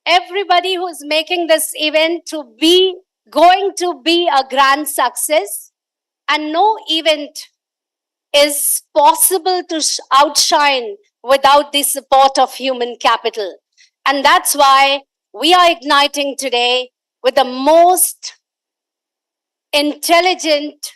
everybody who's making this event to be going to be a grand success. And no event is possible to outshine without the support of human capital. And that's why we are igniting today with the most intelligent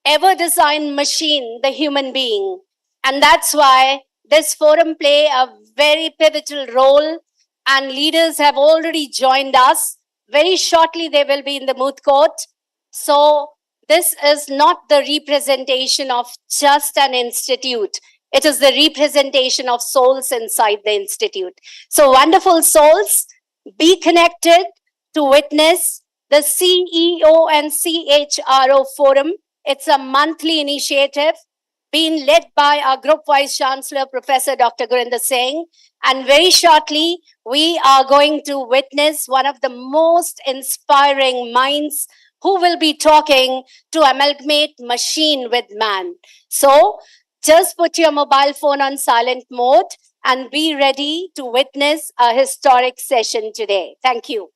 ever designed machine, the human being. And that's why this forum play a very pivotal role, and leaders have already joined us. Very shortly they will be in the moot court. So this is not the representation of just an institute. It is the representation of souls inside the institute. So wonderful souls, be connected to witness the CEO and CHRO forum. It's a monthly initiative being led by our Group Vice Chancellor, Professor Dr. Gurinder Singh. And very shortly, we are going to witness one of the most inspiring minds who will be talking to amalgamate machine with man. So just put your mobile phone on silent mode and be ready to witness a historic session today. Thank you.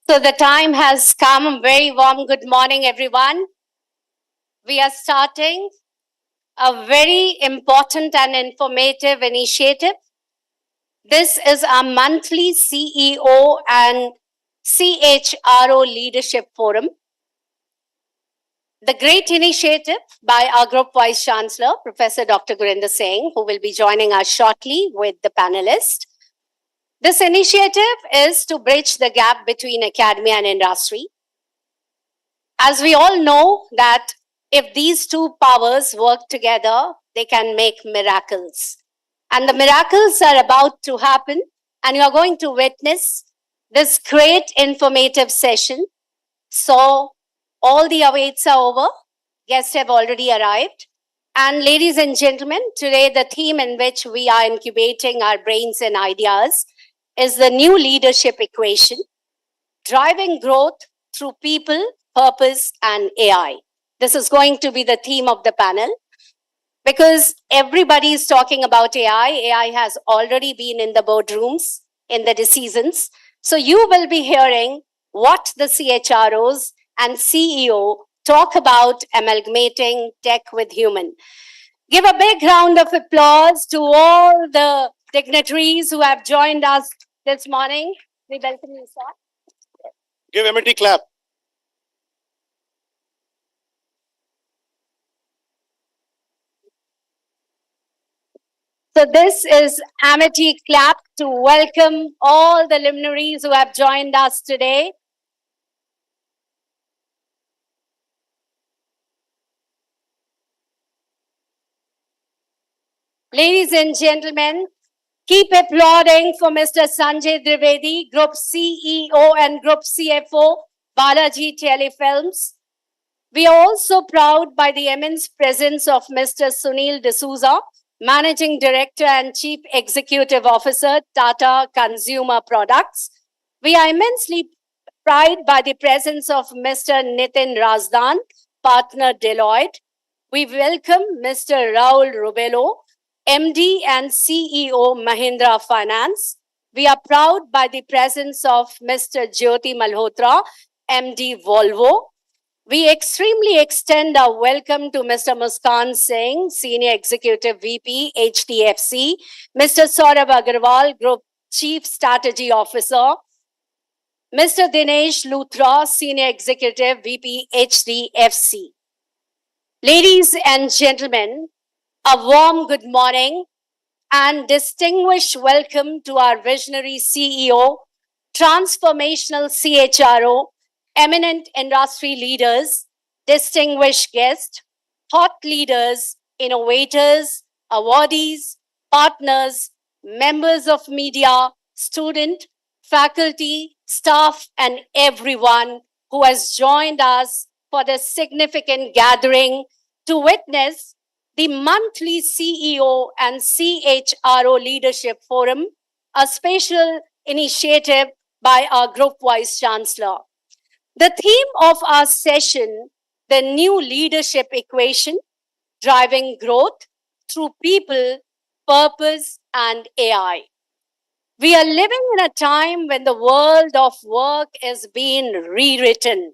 So the time has come. Very warm good morning, everyone. we are starting a very important and informative initiative. This is our monthly CEO and CHRO Leadership Forum. The great initiative by our Group Vice Chancellor, Professor Dr. Gurinder Singh, who will be joining us shortly with the panelists. This initiative is to bridge the gap between academia and industry. As we all know that if these two powers work together, they can make miracles. And the miracles are about to happen, and you are going to witness this great informative session. So all the awaits are over. Guests have already arrived. And ladies and gentlemen, today the theme in which we are incubating our brains and ideas is the new leadership equation, driving growth through people, purpose, and AI. This is going to be the theme of the panel because everybody is talking about AI. AI has already been in the boardrooms, in the decisions. So you will be hearing what the CHROs and CEO talk about amalgamating tech with human. Give a big round of applause to all the dignitaries who have joined us this morning. We welcome you, sir. Give Amity clap. So this is Amity Clap to welcome all the luminaries who have joined us today. Ladies and gentlemen, keep applauding for Mr. Sanjay Dwivedi, Group CEO and Group CFO, Balaji Telefilms. We are also proud by the immense presence of Mr. Sunil D'Souza, Managing Director and Chief Executive Officer, Tata Consumer Products. We are immensely proud by the presence of Mr. Nitin Razdan, Partner Deloitte. We welcome Mr. Raul Rubello, MD and CEO, Mahindra Finance. We are proud by the presence of Mr. Jyoti Malhotra, MD Volvo. We extremely extend our welcome to Mr. Muskan Singh, Senior Executive VP, HDFC, Mr. Saurabh Agarwal, Group Chief Strategy Officer, Mr. Dinesh Luthra, Senior Executive VP, HDFC. Ladies and gentlemen, a warm good morning and distinguished welcome to our visionary CEO, transformational CHRO, eminent industry leaders, distinguished guests, thought leaders, innovators, awardees, partners, members of media, student, faculty, staff, and everyone who has joined us for this significant gathering to witness the monthly CEO and CHRO Leadership Forum, a special initiative by our Group Vice Chancellor. The theme of our session, the new leadership equation, driving growth through people, purpose, and AI. We are living in a time when the world of work is being rewritten.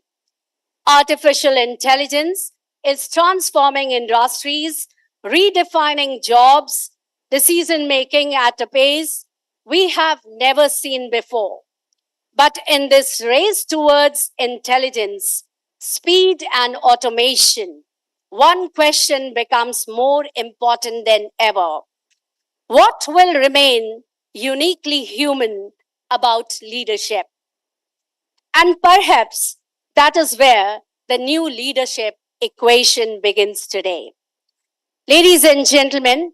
Artificial intelligence is transforming industries, redefining jobs, decision-making at a pace we have never seen before. But in this race towards intelligence, speed, and automation, one question becomes more important than ever. What will remain uniquely human about leadership? And perhaps that is where the new leadership equation begins today. Ladies and gentlemen,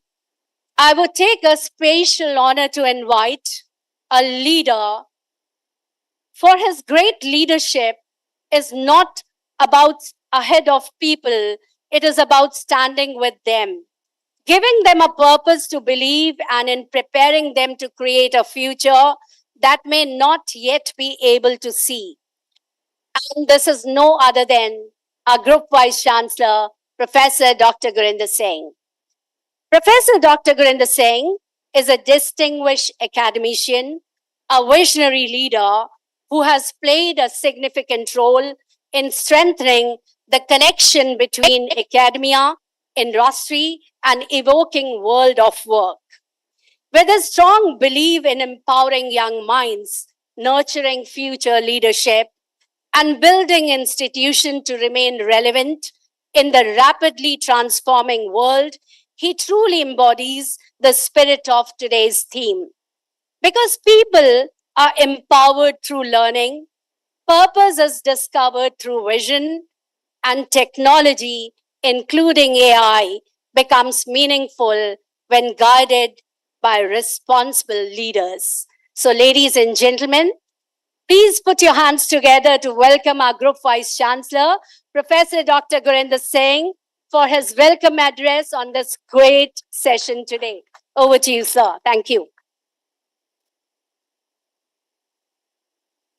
I would take a special honor to invite a leader. For his great leadership is not about ahead of people, it is about standing with them, giving them a purpose to believe and in preparing them to create a future that may not yet be able to see. And this is no other than our Group Vice Chancellor, Professor Dr. Gurinder Singh. Professor Dr. Gurinder Singh is a distinguished academician, a visionary leader who has played a significant role in strengthening the connection between academia, industry, and evoking world of work. With a strong belief in empowering young minds, nurturing future leadership, and building institutions to remain relevant in the rapidly transforming world, he truly embodies the spirit of today's theme. Because people are empowered through learning, purpose is discovered through vision, and technology, including AI, becomes meaningful when guided by responsible leaders. So, ladies and gentlemen, please put your hands together to welcome our Group Vice Chancellor, Professor Dr. Gurinder Singh, for his welcome address on this great session today. Over to you, sir. Thank you.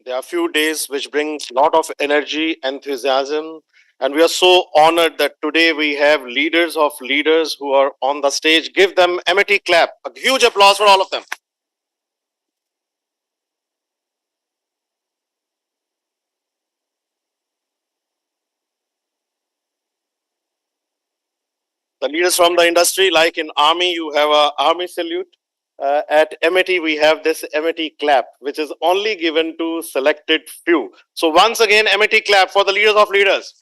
There are few days which brings a lot of energy, enthusiasm, and we are so honored that today we have leaders of leaders who are on the stage. Give them Amity clap. A huge applause for all of them. The leaders from the industry, like in Army, you have a Army salute. At Amity, we have this Amity clap, which is only given to selected few. So once again, Amity clap for the leaders of leaders.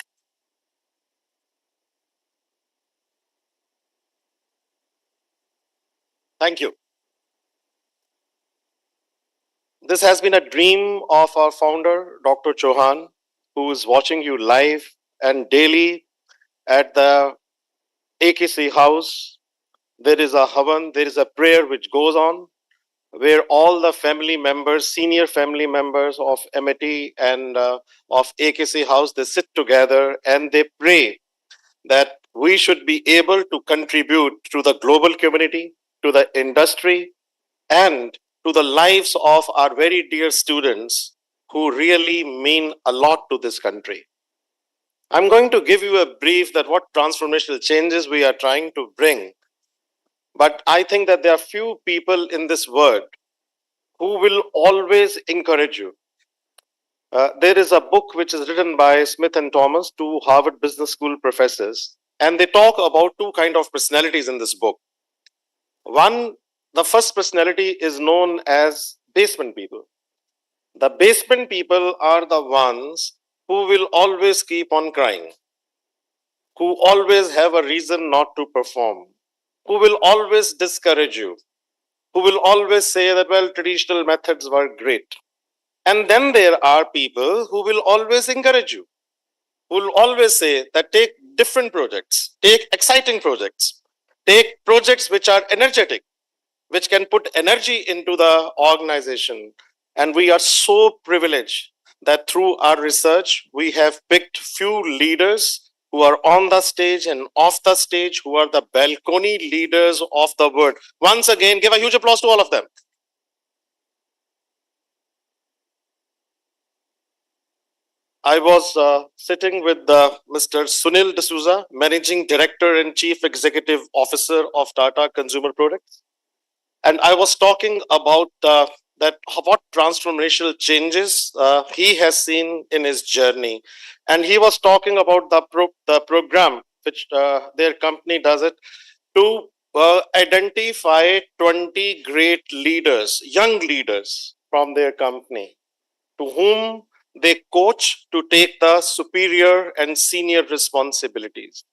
Thank you. This has been a dream of our founder, Dr. Chauhan, who is watching you live and daily at the AKC house. There is a havan, there is a prayer which goes on, where all the family members, senior family members of Amity and of AKC house, they sit together and they pray that we should be able to contribute to the global community, to the industry, and to the lives of our very dear students who really mean a lot to this country. I'm going to give you a brief that what transformational changes we are trying to bring. But I think that there are few people in this world who will always encourage you. There is a book which is written by Smith and Thomas, two Harvard Business School professors, and they talk about two kind of personalities in this book. One, the first personality is known as basement people. The basement people are the ones who will always keep on crying, who always have a reason not to perform, who will always discourage you, who will always say that, well, traditional methods were great. And then there are people who will always encourage you, who will always say that take different projects, take exciting projects, take projects which are energetic, which can put energy into the organization. And we are so privileged that through our research, we have picked few leaders who are on the stage and off the stage, who are the balcony leaders of the world. Once again, give a huge applause to all of them. I was sitting with Mr. Sunil D'Souza, Managing Director and Chief Executive Officer of Tata Consumer Products. And I was talking about that what transformational changes he has seen in his journey. And he was talking about the program which their company does it to identify 20 great leaders, young leaders from their company, to whom they coach to take the superior and senior responsibilities.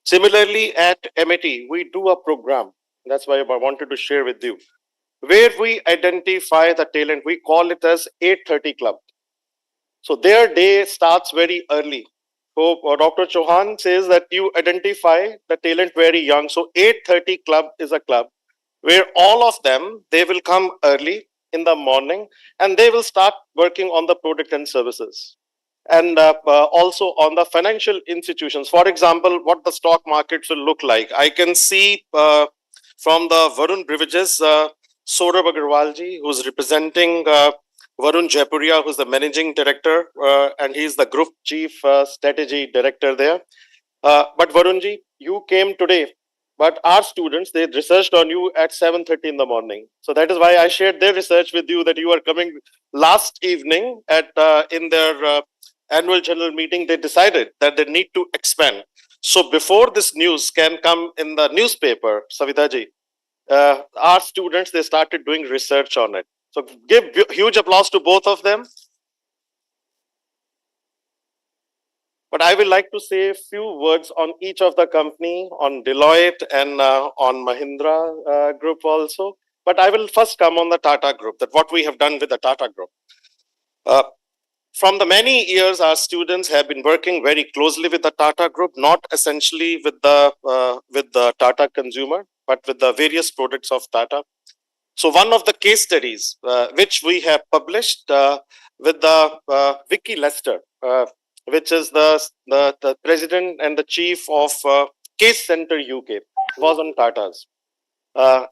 Similarly, at MIT, we do a program. That's why I wanted to share with you, where we identify the talent. We call it as 8:30 Club. So their day starts very early. So Dr. Chauhan says that you identify the talent very young. So 8:30 Club is a club where all of them, they will come early in the morning and they will start working on the product and services. And also on the financial institutions. For example, what the stock markets will look like. I can see from the Varun Beverages, Saurabh Agarwalji, who's representing Varun Jaipuria, who's the managing director, and he's the group chief strategy director there. But Varunji, you came today, but our students, they researched on you at 7:30 in the morning. So that is why I shared their research with you, that you are coming last evening at in their annual general meeting, they decided that they need to expand. So before this news can come in the newspaper, Savitaji, our students, they started doing research on it. So give huge applause to both of them. But I will like to say a few words on each of the company, on Deloitte and on Mahindra Group also. But I will first come on the Tata Group, that what we have done with the Tata Group. Uh, from the many years, our students have been working very closely with the Tata Group, not essentially with the Tata consumer, but with the various products of Tata. So one of the case studies which we have published with the Vicky Lester, which is the president and the chief of Case Center UK, was on Tata's.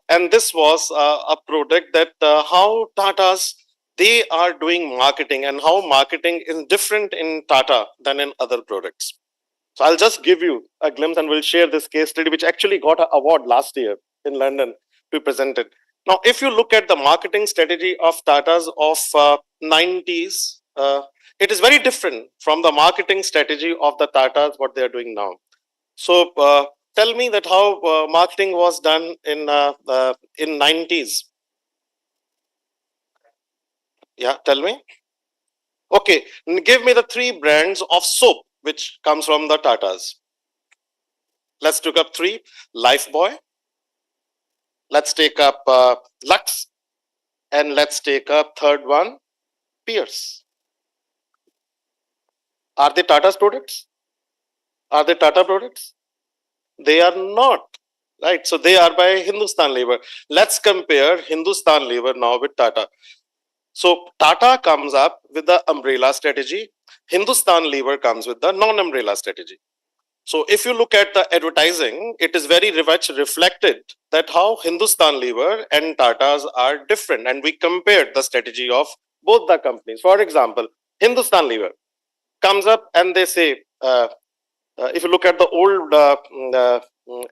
And this was a product that how Tata's they are doing marketing and how marketing is different in Tata than in other products. So I'll just give you a glimpse and we'll share this case study, which actually got an award last year in London to present it. Now, if you look at the marketing strategy of Tata's of 90s, it is very different from the marketing strategy of the Tatas, what they are doing now. So tell me that how marketing was done in 90s. Yeah, tell me. Okay, give me the three brands of soap which comes from the Tatas. Let's take up three. Lifebuoy. Let's take up Lux. And let's take up third one, Pierce. Are they Tata's products? Are they Tata products? They are not. Right. So they are by Hindustan Lever. Let's compare Hindustan Lever now with Tata. So Tata comes up with the umbrella strategy. Hindustan Lever comes with the non-umbrella strategy. So if you look at the advertising, it is very much reflected that how Hindustan Lever and Tata's are different. And we compared the strategy of both the companies. For example, Hindustan Lever comes up and they say, if you look at the old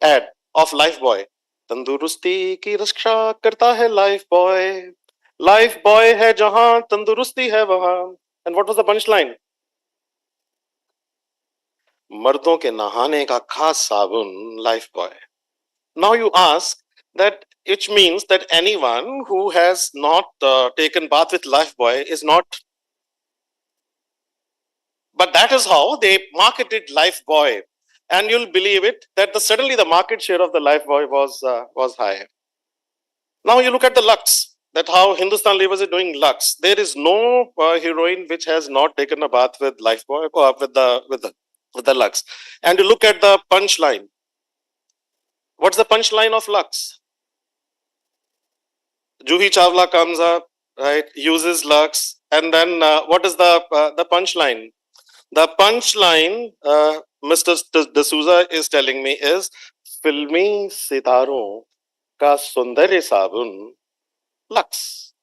ad of Lifebuoy, तंदुरुस्ती की रक्षा करता है Lifebuoy. Lifebuoy है जहां तंदुरुस्ती है वहां. And what was the punchline? मर्दों के नहाने का खास साबुन Lifebuoy. Now you ask that which means that anyone who has not taken bath with Lifebuoy is not. But that is how they marketed Lifebuoy, and you'll believe it that suddenly the market share of the Lifebuoy was high. Now you look at the Lux. That how Hindustan Levers is doing Lux. There is no heroine which has not taken a bath with Lifebuoy or with the Lux. And you look at the punchline. What's the punchline of Lux? Juhi Chawla comes up, right? Uses Lux, and then what is the punchline? The punchline, Mr. D'Souza is telling me is filmi sitaron ka sundarya sabun Lux.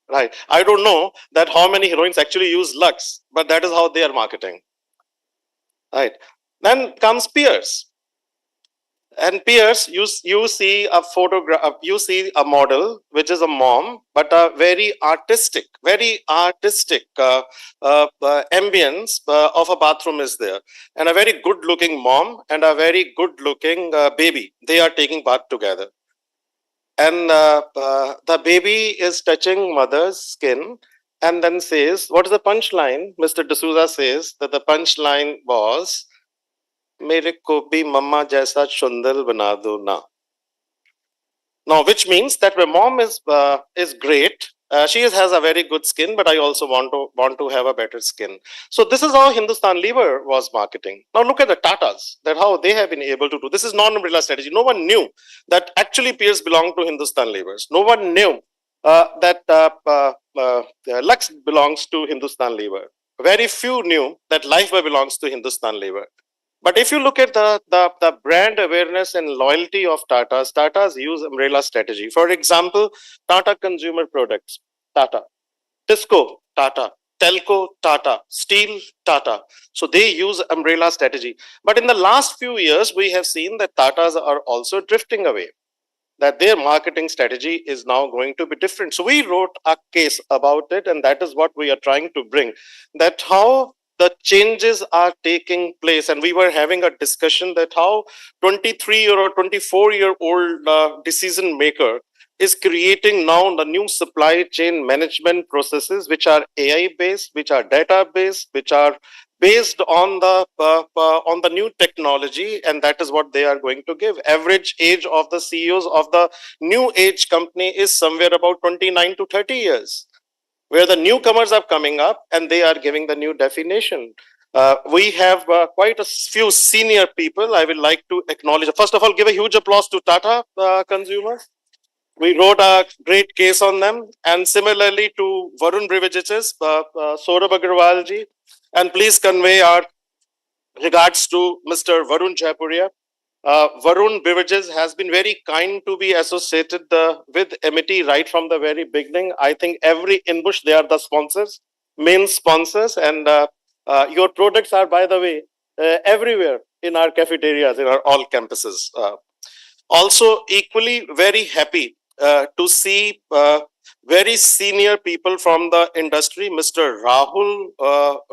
Right. I don't know that how many heroines actually use Lux, but that is how they are marketing. Right. Then comes Pierce. And Pierce, you see a photograph, you see a model which is a mom, but a very artistic ambience of a bathroom is there, and a very good-looking mom and a very good-looking baby. They are taking bath together, and the baby is touching mother's skin, and then says, "What is the punchline?" Mr. D'Souza says that the punchline was, मेरे को भी मम्मा जैसा सुंदर बना दो ना. Now, which means that my mom is great. She has a very good skin, but I also want to have a better skin. So this is how Hindustan Lever was marketing. Now look at the Tatas, that how they have been able to do. This is non-umbrella strategy. No one knew that actually Pierce belonged to Hindustan Levers. No one knew that Lux belongs to Hindustan Lever. Very few knew that Lifebuoy belongs to Hindustan Lever. But if you look at the brand awareness and loyalty of Tata's use umbrella strategy. For example, Tata Consumer Products, Tata. Tisco, Tata. Telco, Tata. Steel, Tata. So they use umbrella strategy. But in the last few years, we have seen that Tatas are also drifting away. That their marketing strategy is now going to be different. So we wrote a case about it, and that is what we are trying to bring. That how the changes are taking place. And we were having a discussion that how 23 or 24-year-old decision maker is creating now the new supply chain management processes, which are AI based, which are data based, which are based on the new technology, and that is what they are going to give. Average age of the CEOs of the new age company is somewhere about 29 to 30 years, where the newcomers are coming up and they are giving the new definition. We have quite a few senior people. I would like to acknowledge. First of all, give a huge applause to Tata Consumers. We wrote a great case on them, and similarly to Varun Brivijit's, Saurabh Agarwal ji, and please convey our regards to Mr. Varun Jaipuria. Varun Beverages has been very kind to be associated with MIT right from the very beginning. I think every inbush, they are the sponsors, main sponsors, and your products are, by the way, everywhere in our cafeterias, in our all campuses. Also, equally very happy to see very senior people from the industry, Mr. Rahul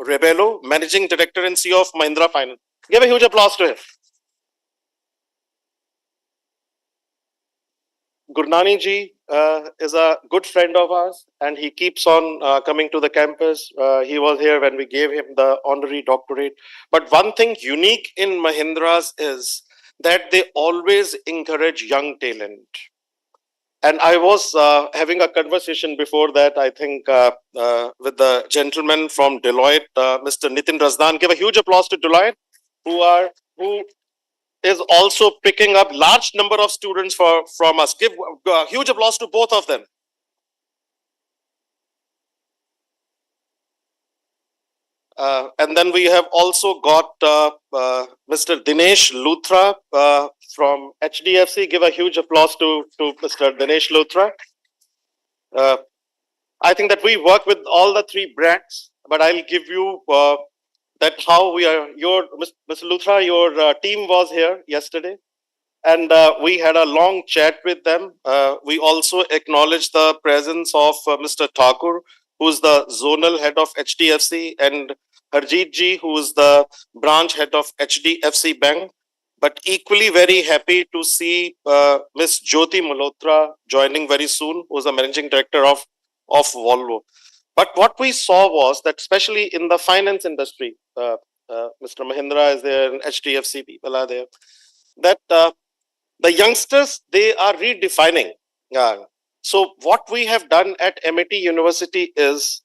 Rebello, Managing Director and CEO of Mahindra Finance. Give a huge applause to him. Gurnani ji is a good friend of ours, and he keeps on coming to the campus. He was here when we gave him the honorary doctorate. But one thing unique in Mahindras is that they always encourage young talent. And I was having a conversation before that, I think, with the gentleman from Deloitte, Mr. Nitin Razdan. Give a huge applause to Deloitte, who is also picking up large number of students from us. Give a huge applause to both of them. And then we have also got Mr. Dinesh Luthra from HDFC. Give a huge applause to Mr. Dinesh Luthra. I think that we work with all the three brands, but I'll give you that how we are. Mr. Luthra, your team was here yesterday, and we had a long chat with them. We also acknowledged the presence of Mr. Thakur, who's the zonal head of HDFC, and Harjeet ji, who is the branch head of HDFC Bank. But equally very happy to see Miss Jyoti Malhotra joining very soon, who's the managing director of Volvo. But what we saw was that, especially in the finance industry, Mr. Mahindra is there, and HDFC people are there, that the youngsters, they are redefining. So what we have done at MIT University is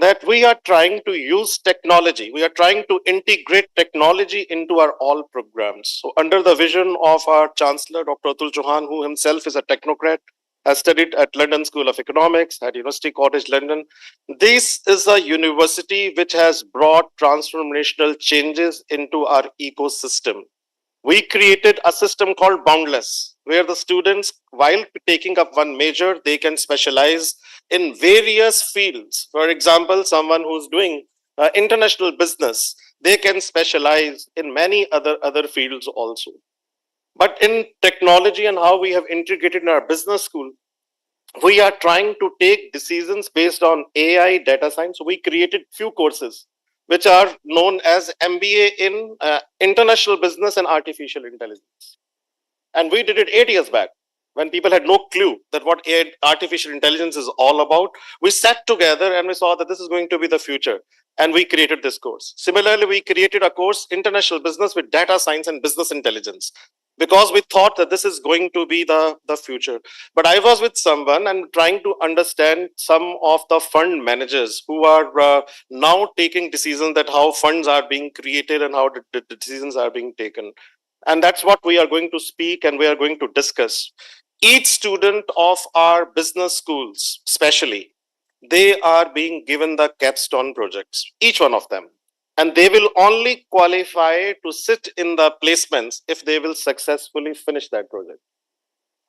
that we are trying to use technology. We are trying to integrate technology into our all programs. So under the vision of our Chancellor, Dr. Atul Chauhan, who himself is a technocrat, has studied at London School of Economics, at University College London. This is a university which has brought transformational changes into our ecosystem. We created a system called Boundless, where the students, while taking up one major, they can specialize in various fields. For example, someone who's doing international business, they can specialize in many other fields also. But in technology and how we have integrated in our business school, we are trying to take decisions based on AI data science. So we created few courses which are known as MBA in international business and artificial intelligence. And we did it 8 years back when people had no clue that what AI, artificial intelligence is all about. We sat together and we saw that this is going to be the future. And we created this course. Similarly, we created a course, International Business with Data Science and Business Intelligence, because we thought that this is going to be the future. But I was with someone and trying to understand some of the fund managers who are now taking decisions that how funds are being created and how the decisions are being taken. And that's what we are going to speak and we are going to discuss. Each student of our business schools, especially, they are being given the capstone projects, each one of them. And they will only qualify to sit in the placements if they will successfully finish that project.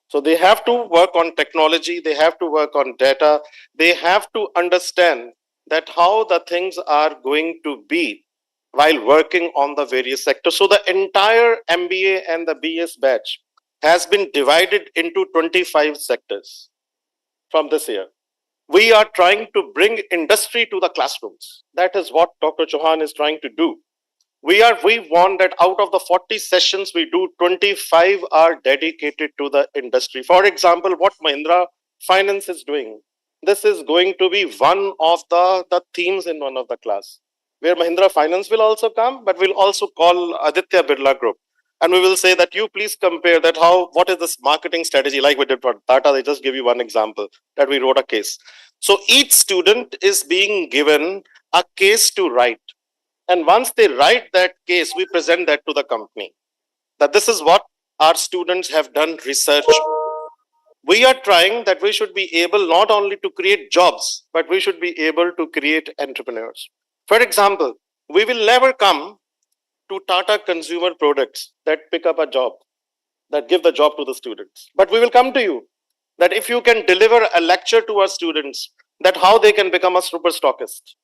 So they have to work on technology, they have to work on data, they have to understand that how the things are going to be while working on the various sectors. So the entire MBA and the BS batch has been divided into 25 sectors from this year. We are trying to bring industry to the classrooms. That is what Dr. Chauhan is trying to do. We want that out of the 40 sessions we do, 25 are dedicated to the industry. For example, what Mahindra Finance is doing, this is going to be one of the themes in one of the class, where Mahindra Finance will also come, but we'll also call Aditya Birla Group. And we will say that you please compare that what is this marketing strategy, like we did for Tata. They just give you one example that we wrote a case. So each student is being given a case to write, and once they write that case, we present that to the company. That this is what our students have done research. We are trying that we should be able not only to create jobs, but we should be able to create entrepreneurs. For example, we will never come to Tata Consumer Products that pick up a job, that give the job to the students. But we will come to you that if you can deliver a lecture to our students, that how they can become a super stockist,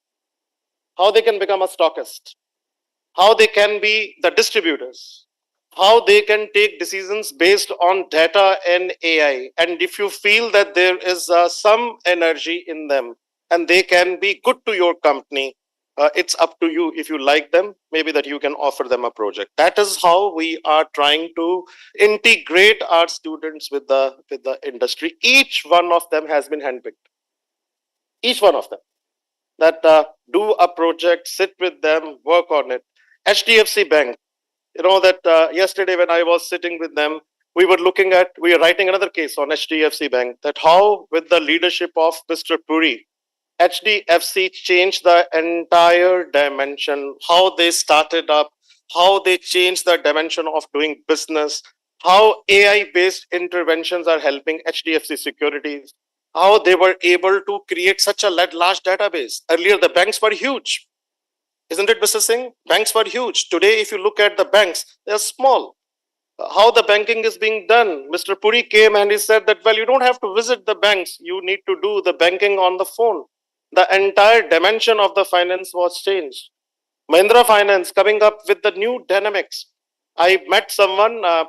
how they can become a stockist, how they can be the distributors, how they can take decisions based on data and AI. And if you feel that there is some energy in them and they can be good to your company, it's up to you. If you like them, maybe that you can offer them a project. That is how we are trying to integrate our students with the industry. Each one of them has been handpicked. Each one of them that do a project, sit with them, work on it. HDFC Bank, you know that yesterday when I was sitting with them, we were writing another case on HDFC Bank, that how with the leadership of Mr. Puri, HDFC changed the entire dimension, how they started up, how they changed the dimension of doing business, how AI based interventions are helping HDFC Securities, how they were able to create such a large database. Earlier, the banks were huge. Isn't it, Mr. Singh? Banks were huge. Today, if you look at the banks, they're small. How the banking is being done. Mr. Puri came and he said that, well, you don't have to visit the banks. You need to do the banking on the phone. The entire dimension of the finance was changed. Mahindra Finance coming up with the new dynamics. I met someone at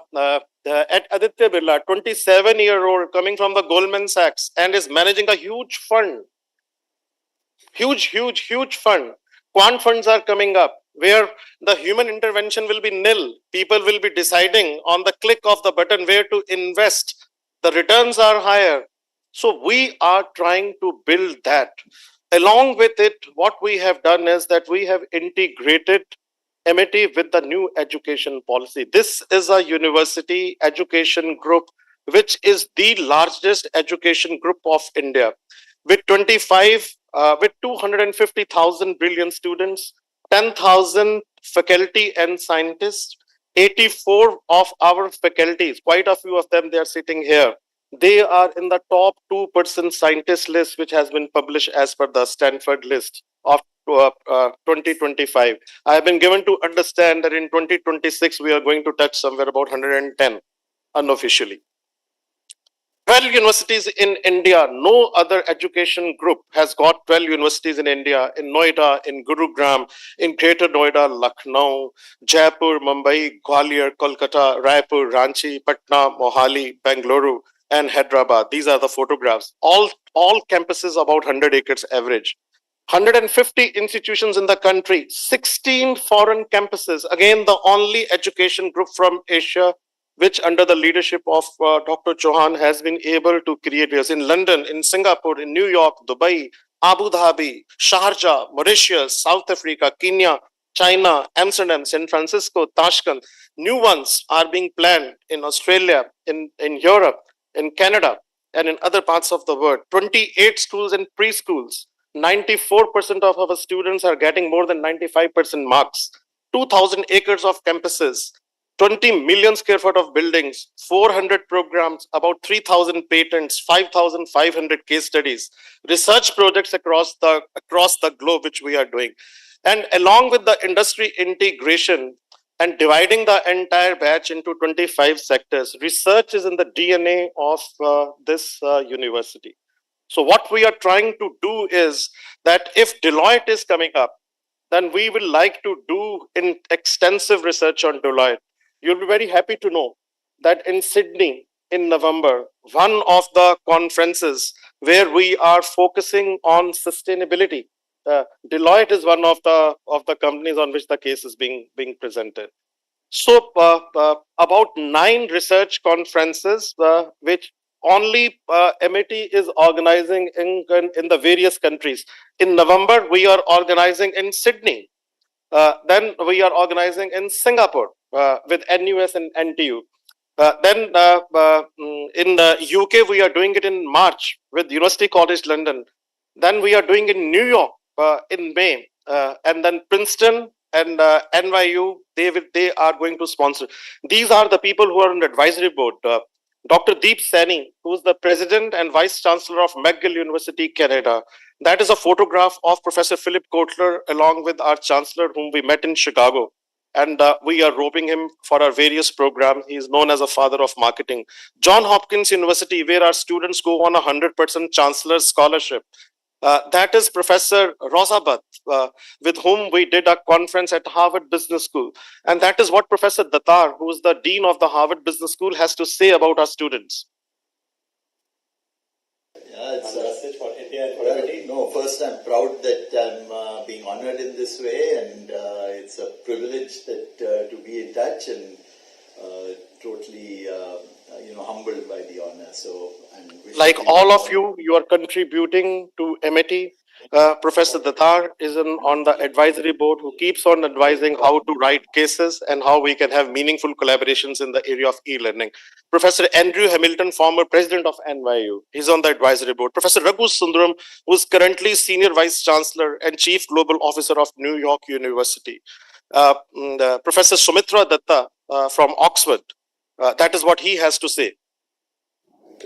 Aditya Birla, 27-year-old coming from the Goldman Sachs and is managing a huge fund. Huge fund. Quant funds are coming up where the human intervention will be nil. People will be deciding on the click of the button where to invest. The returns are higher. So we are trying to build that. Along with it, what we have done is that we have integrated MET with the new education policy. This is a university education group, which is the largest education group of India, with 250,000 brilliant students, 10,000 faculty and scientists, 84 of our faculties, quite a few of them, they are sitting here. They are in the top 2% scientist list, which has been published as per the Stanford list of 2025. I have been given to understand that in 2026, we are going to touch somewhere about 110 unofficially. 12 universities in India. No other education group has got 12 universities in India, in Noida, in Gurugram, in Greater Noida, Lucknow, Jaipur, Mumbai, Gwalior, Kolkata, Raipur, Ranchi, Patna, Mohali, Bengaluru, and Hyderabad. These are the photographs. All campuses about 100 acres average. 150 institutions in the country, 16 foreign campuses. Again, the only education group from Asia which under the leadership of Dr. Chauhan has been able to create videos in London, in Singapore, in New York, Dubai, Abu Dhabi, Sharjah, Mauritius, South Africa, Kenya, China, Amsterdam, San Francisco, Tashkent. New ones are being planned in Australia, in Europe, in Canada, and in other parts of the world. 28 schools and preschools. 94% of our students are getting more than 95% marks. 2,000 acres of campuses. 20 million square foot of buildings, 400 programs, about 3,000 patents, 5,500 case studies, research projects across the globe, which we are doing. And along with the industry integration and dividing the entire batch into 25 sectors, research is in the DNA of this university. So what we are trying to do is that if Deloitte is coming up, then we will like to do extensive research on Deloitte. You'll be very happy to know that in Sydney, in November, one of the conferences where we are focusing on sustainability. Deloitte is one of the companies on which the case is being presented. So, about 9 research conferences, which only MIT is organizing in the various countries. In November, we are organizing in Sydney. Then we are organizing in Singapore with NUS and NTU. In the UK, we are doing it in March with University College London. Then we are doing in New York in May, and then Princeton and NYU. They are going to sponsor. These are the people who are on the advisory board. Dr. Deep Saini, who is the president and vice chancellor of McGill University, Canada. That is a photograph of Professor Philip Kotler along with our chancellor, whom we met in Chicago. And we are roping him for our various programs. He is known as a father of marketing. John Hopkins University, where our students go on a 100% chancellor scholarship. That is Professor Rosabat, with whom we did a conference at Harvard Business School. And that is what Professor Datar, who is the dean of the Harvard Business School, has to say about our students. Yeah, it's a message for India and for everybody. No, first I'm proud that I'm being honored in this way, and it's a privilege that to be in touch, and totally humbled by the honor. So, and like all of you, you are contributing to MIT. Professor Datar is on the advisory board who keeps on advising how to write cases and how we can have meaningful collaborations in the area of e-learning. Professor Andrew Hamilton, former president of NYU, he's on the advisory board. Professor Raghu Sundaram, who is currently senior vice chancellor and chief global officer of New York University. Professor Sumitra Datta from Oxford. That is what he has to say.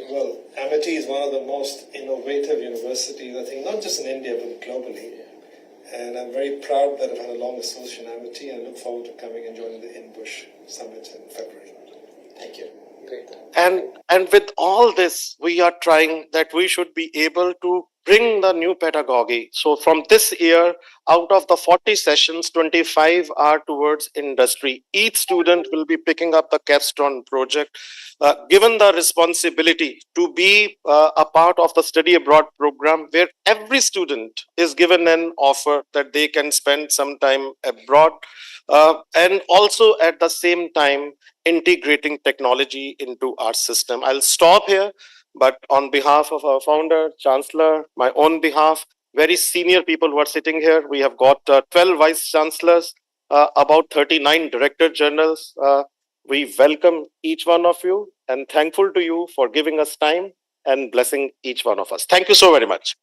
Well, MIT is one of the most innovative universities, I think, not just in India, but globally. And I'm very proud that I've had a long association with MIT, and I look forward to coming and joining the InBush Summit in February. thank you. Great. And with all this, we are trying that we should be able to bring the new pedagogy. So from this year, out of the 40 sessions, 25 are towards industry. Each student will be picking up the capstone project, given the responsibility to be a part of the study abroad program, where every student is given an offer that they can spend some time abroad, and also at the same time integrating technology into our system. I'll stop here, but on behalf of our founder, chancellor, my own behalf, very senior people who are sitting here, we have got 12 vice chancellors, about 39 director generals. We welcome each one of you and thankful to you for giving us time and blessing each one of us. Thank you so very much.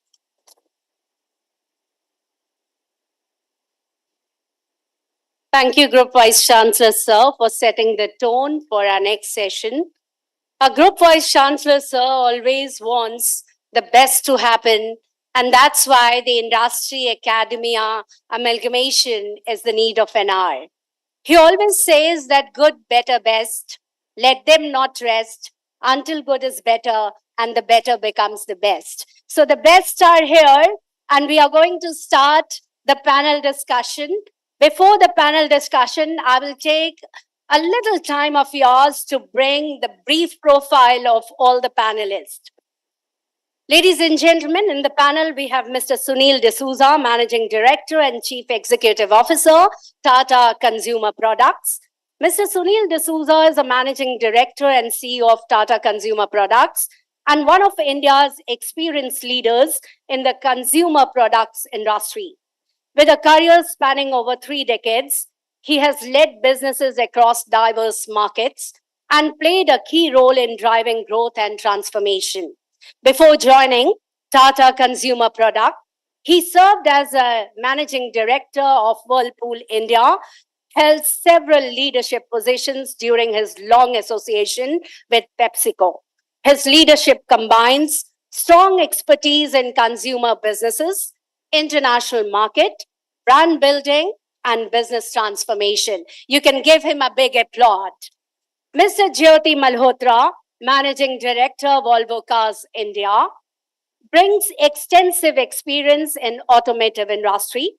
Thank you, Group Vice Chancellor, sir, for setting the tone for our next session. Our Group Vice Chancellor, sir, always wants the best to happen, and that's why the industry academia amalgamation is the need of an hour. He always says that good, better, best. Let them not rest until good is better and the better becomes the best. So the best are here, and we are going to start the panel discussion. Before the panel discussion, I will take a little time of yours to bring the brief profile of all the panelists. Ladies and gentlemen, in the panel, we have Mr. Sunil D'Souza, Managing Director and Chief Executive Officer, Tata Consumer Products. Mr. Sunil D'Souza is a Managing Director and CEO of Tata Consumer Products and one of India's experienced leaders in the consumer products industry. With a career spanning over 3 decades, he has led businesses across diverse markets and played a key role in driving growth and transformation. Before joining Tata Consumer Product, he served as a managing director of Whirlpool India, held several leadership positions during his long association with PepsiCo. His leadership combines strong expertise in consumer businesses, international market, brand building, and business transformation. You can give him a big applaud. Mr. Jyoti Malhotra, Managing Director, Volvo Cars India, brings extensive experience in automotive industry.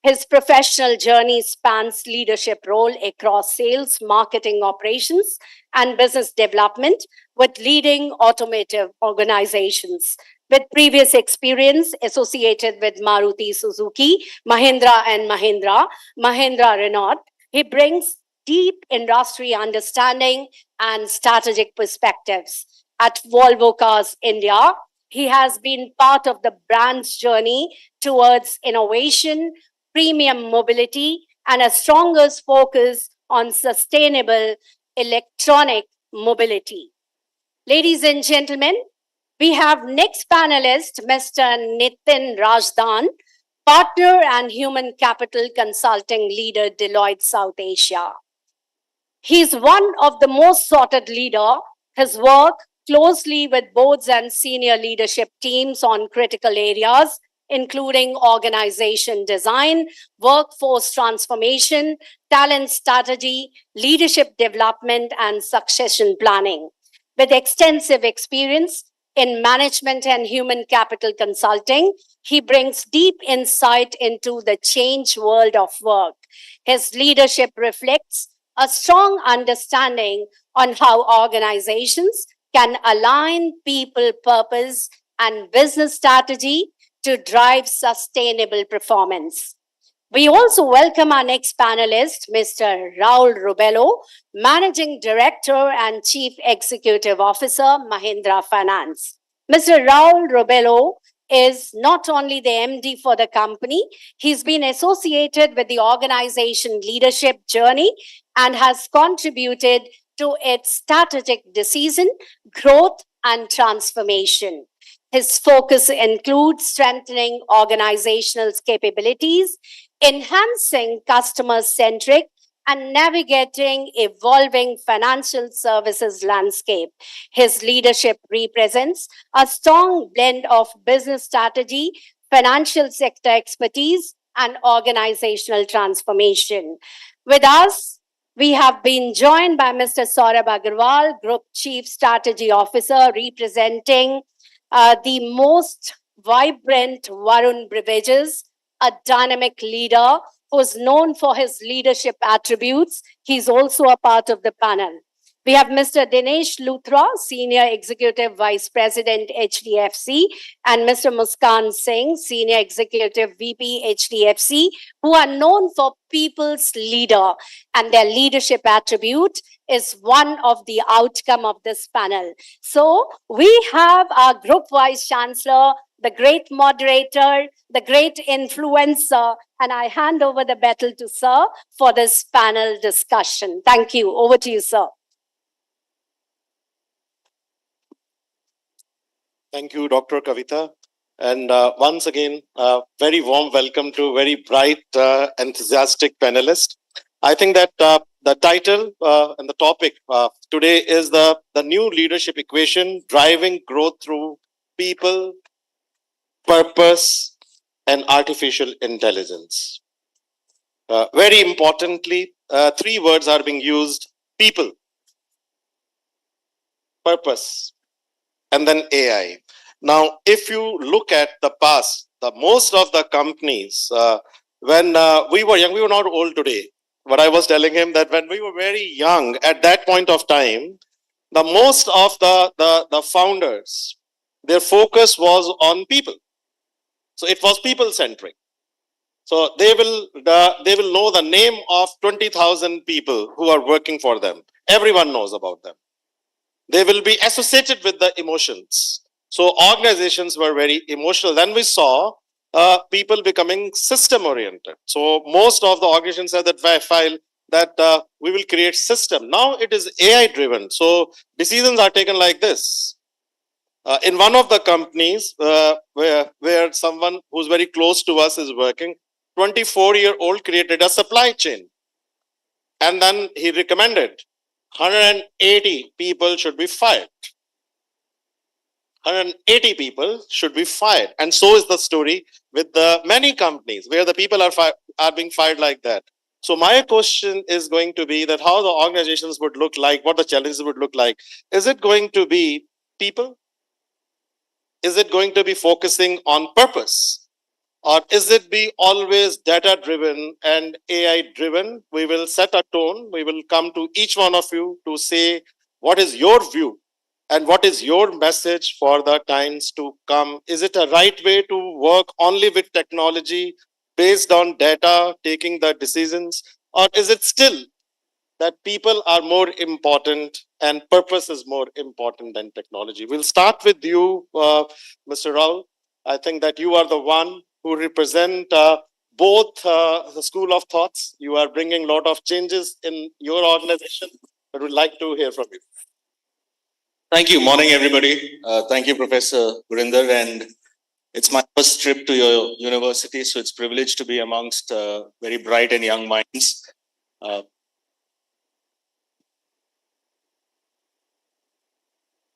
His professional journey spans leadership role across sales, marketing operations, and business development with leading automotive organizations. With previous experience associated with Maruti Suzuki, Mahindra and Mahindra, Mahindra Renault, he brings deep industry understanding and strategic perspectives. At Volvo Cars India, he has been part of the brand's journey towards innovation, premium mobility, and a stronger focus on sustainable electronic mobility. Ladies and gentlemen, we have next panelist, Mr. Nitin Rajdan, partner and human capital consulting leader, Deloitte South Asia. He is one of the most sought leader. His work closely with boards and senior leadership teams on critical areas, including organization design, workforce transformation, talent strategy, leadership development, and succession planning. With extensive experience in management and human capital consulting, he brings deep insight into the change world of work. His leadership reflects a strong understanding on how organizations can align people purpose and business strategy to drive sustainable performance. We also welcome our next panelist, Mr. Raul Rubello, Managing Director and Chief Executive Officer, Mahindra Finance. Mr. Raul Rubello is not only the MD for the company, he's been associated with the organization leadership journey and has contributed to its strategic decision, growth, and transformation. His focus includes strengthening organizational capabilities, enhancing customer-centric, and navigating evolving financial services landscape. His leadership represents a strong blend of business strategy, financial sector expertise, and organizational transformation. With us, we have been joined by Mr. Saurabh Agarwal, Group Chief Strategy Officer, representing the most vibrant Varun Beverages, a dynamic leader who's known for his leadership attributes. He's also a part of the panel. We have Mr. Dinesh Luthra, Senior Executive Vice President, HDFC, and Mr. Muskan Singh, Senior Executive VP, HDFC, who are known for people's leader, and their leadership attribute is one of the outcome of this panel. So we have our Group Vice Chancellor, the great moderator, the great influencer, and I hand over the battle to Sir for this panel discussion. Thank you. Over to you, Sir. Thank you, Dr. Kavita. And once again, very warm welcome to very bright, enthusiastic panelists. I think that the title and the topic today is the new leadership equation, driving growth through people, purpose, and artificial intelligence. Very importantly, three words are being used: people, purpose, and then AI. Now, if you look at the past, most of the companies, when we were young, we were not old today, but I was telling him that when we were very young, at that point of time, the most of the founders, their focus was on people. So it was people-centric. So they will know the name of 20,000 people who are working for them. Everyone knows about them. They will be associated with the emotions. So organizations were very emotional. Then we saw people becoming system-oriented. So most of the organizations have that file that we will create system. Now it is AI-driven. So decisions are taken like this. In one of the companies where someone who's very close to us is working, 24-year-old created a supply chain. And then he recommended 180 people should be fired. 180 people should be fired. And so is the story with the many companies where the people are being fired like that. So my question is going to be that how the organizations would look like, what the challenges would look like. Is it going to be people? Is it going to be focusing on purpose? Or is it be always data driven and AI driven? We will set a tone. We will come to each one of you to say what is your view and what is your message for the times to come. Is it a right way to work only with technology based on data, taking the decisions? Or is it still that people are more important and purpose is more important than technology? We'll start with you, Mr. Rao. I think that you are the one who represent both the school of thoughts. You are bringing a lot of changes in your organization, but we'd like to hear from you. Thank you. Morning, everybody. Thank you, Professor Gurinder. And it's my first trip to your university, so it's a privilege to be amongst very bright and young minds.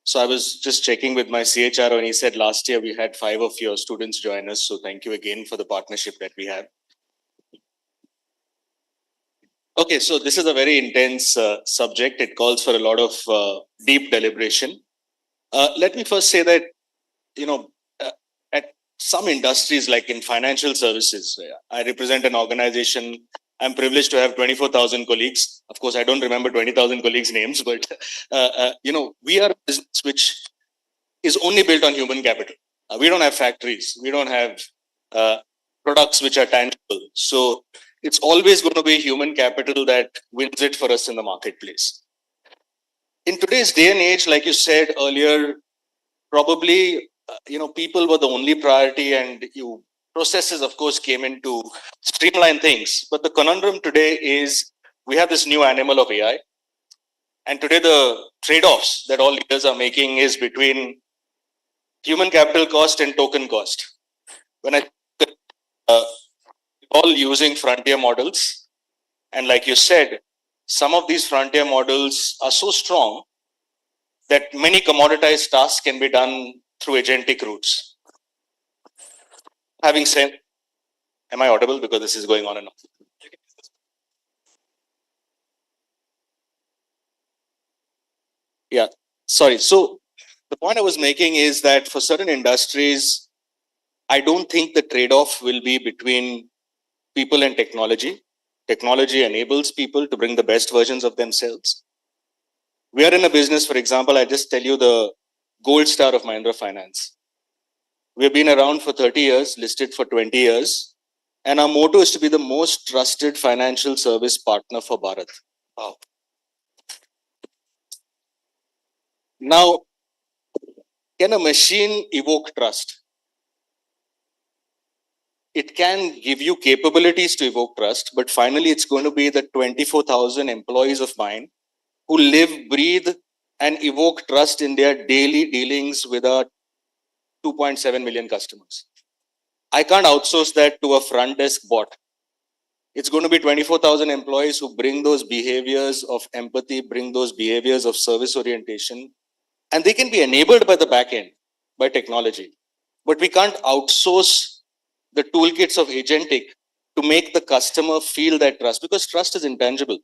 So I was just checking with my CHRO, and he said last year we had 5 of your students join us. So thank you again for the partnership that we have. Okay, so this is a very intense subject. It calls for a lot of deep deliberation. Let me first say that, at some industries, like in financial services, I represent an organization. I'm privileged to have 24,000 colleagues. Of course, I don't remember 20,000 colleagues' names, but we are a business which is only built on human capital. We don't have factories. We don't have products which are tangible. So it's always going to be human capital that wins it for us in the marketplace. In today's day and age, like you said earlier, probably people were the only priority, and processes, of course, came in to streamline things. But the conundrum today is we have this new animal of AI, and today the trade-offs that all leaders are making is between human capital cost and token cost. When I all using frontier models, and like you said, some of these frontier models are so strong that many commoditized tasks can be done through agentic routes. Having said, am I audible? Because this is going on and on. Yeah, sorry. So the point I was making is that for certain industries, I don't think the trade-off will be between people and technology. Technology enables people to bring the best versions of themselves. We are in a business, for example, I just tell you the gold star of Mahindra Finance. We've been around for 30 years, listed for 20 years. And our motto is to be the most trusted financial service partner for Bharat. Wow. Now, can a machine evoke trust? It can give you capabilities to evoke trust, but finally it's going to be the 24,000 employees of mine who live, breathe, and evoke trust in their daily dealings with our 2.7 million customers. I can't outsource that to a front desk bot. It's going to be 24,000 employees who bring those behaviors of empathy, bring those behaviors of service orientation, and they can be enabled by the back end, by technology. But we can't outsource the toolkits of agentic to make the customer feel that trust, because trust is intangible.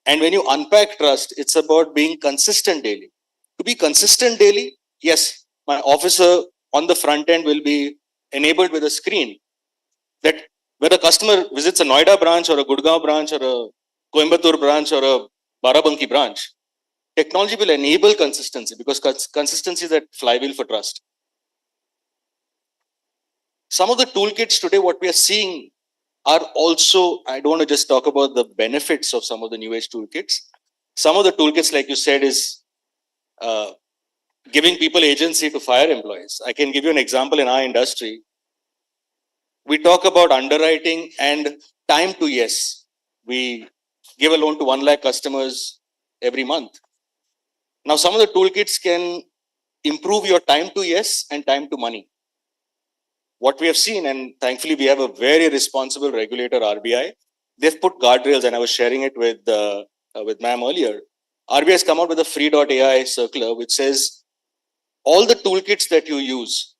And when you unpack trust, it's about being consistent daily. To be consistent daily, yes, my officer on the front end will be enabled with a screen that whether customer visits a Noida branch or a Gurgaon branch or a Coimbatore branch or a Barabanki branch, technology will enable consistency, because consistency is that flywheel for trust. Some of the toolkits today, what we are seeing are also, I don't want to just talk about the benefits of some of the new age toolkits. Some of the toolkits, like you said, is giving people agency to fire employees. I can give you an example in our industry. We talk about underwriting and time to yes. We give a loan to 1 lakh customers every month. Now, some of the toolkits can improve your time to yes and time to money. What we have seen, and thankfully we have a very responsible regulator, RBI, they've put guardrails, and I was sharing it with ma'am earlier. RBI has come out with a free.ai circular which says all the toolkits that you use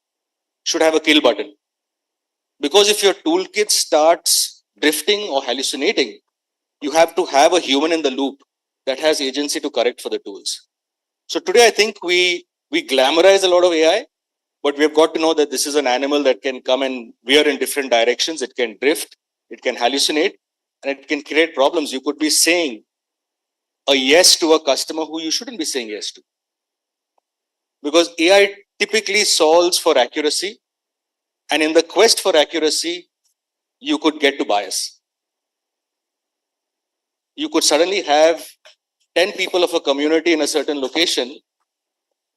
should have a kill button. Because if your toolkit starts drifting or hallucinating, you have to have a human in the loop that has agency to correct for the tools. So today I think we glamorize a lot of AI, but we've got to know that this is an animal that can come and veer in different directions. It can drift, it can hallucinate, and it can create problems. You could be saying a yes to a customer who you shouldn't be saying yes to. Because AI typically solves for accuracy, and in the quest for accuracy, you could get to bias. You could suddenly have 10 people of a community in a certain location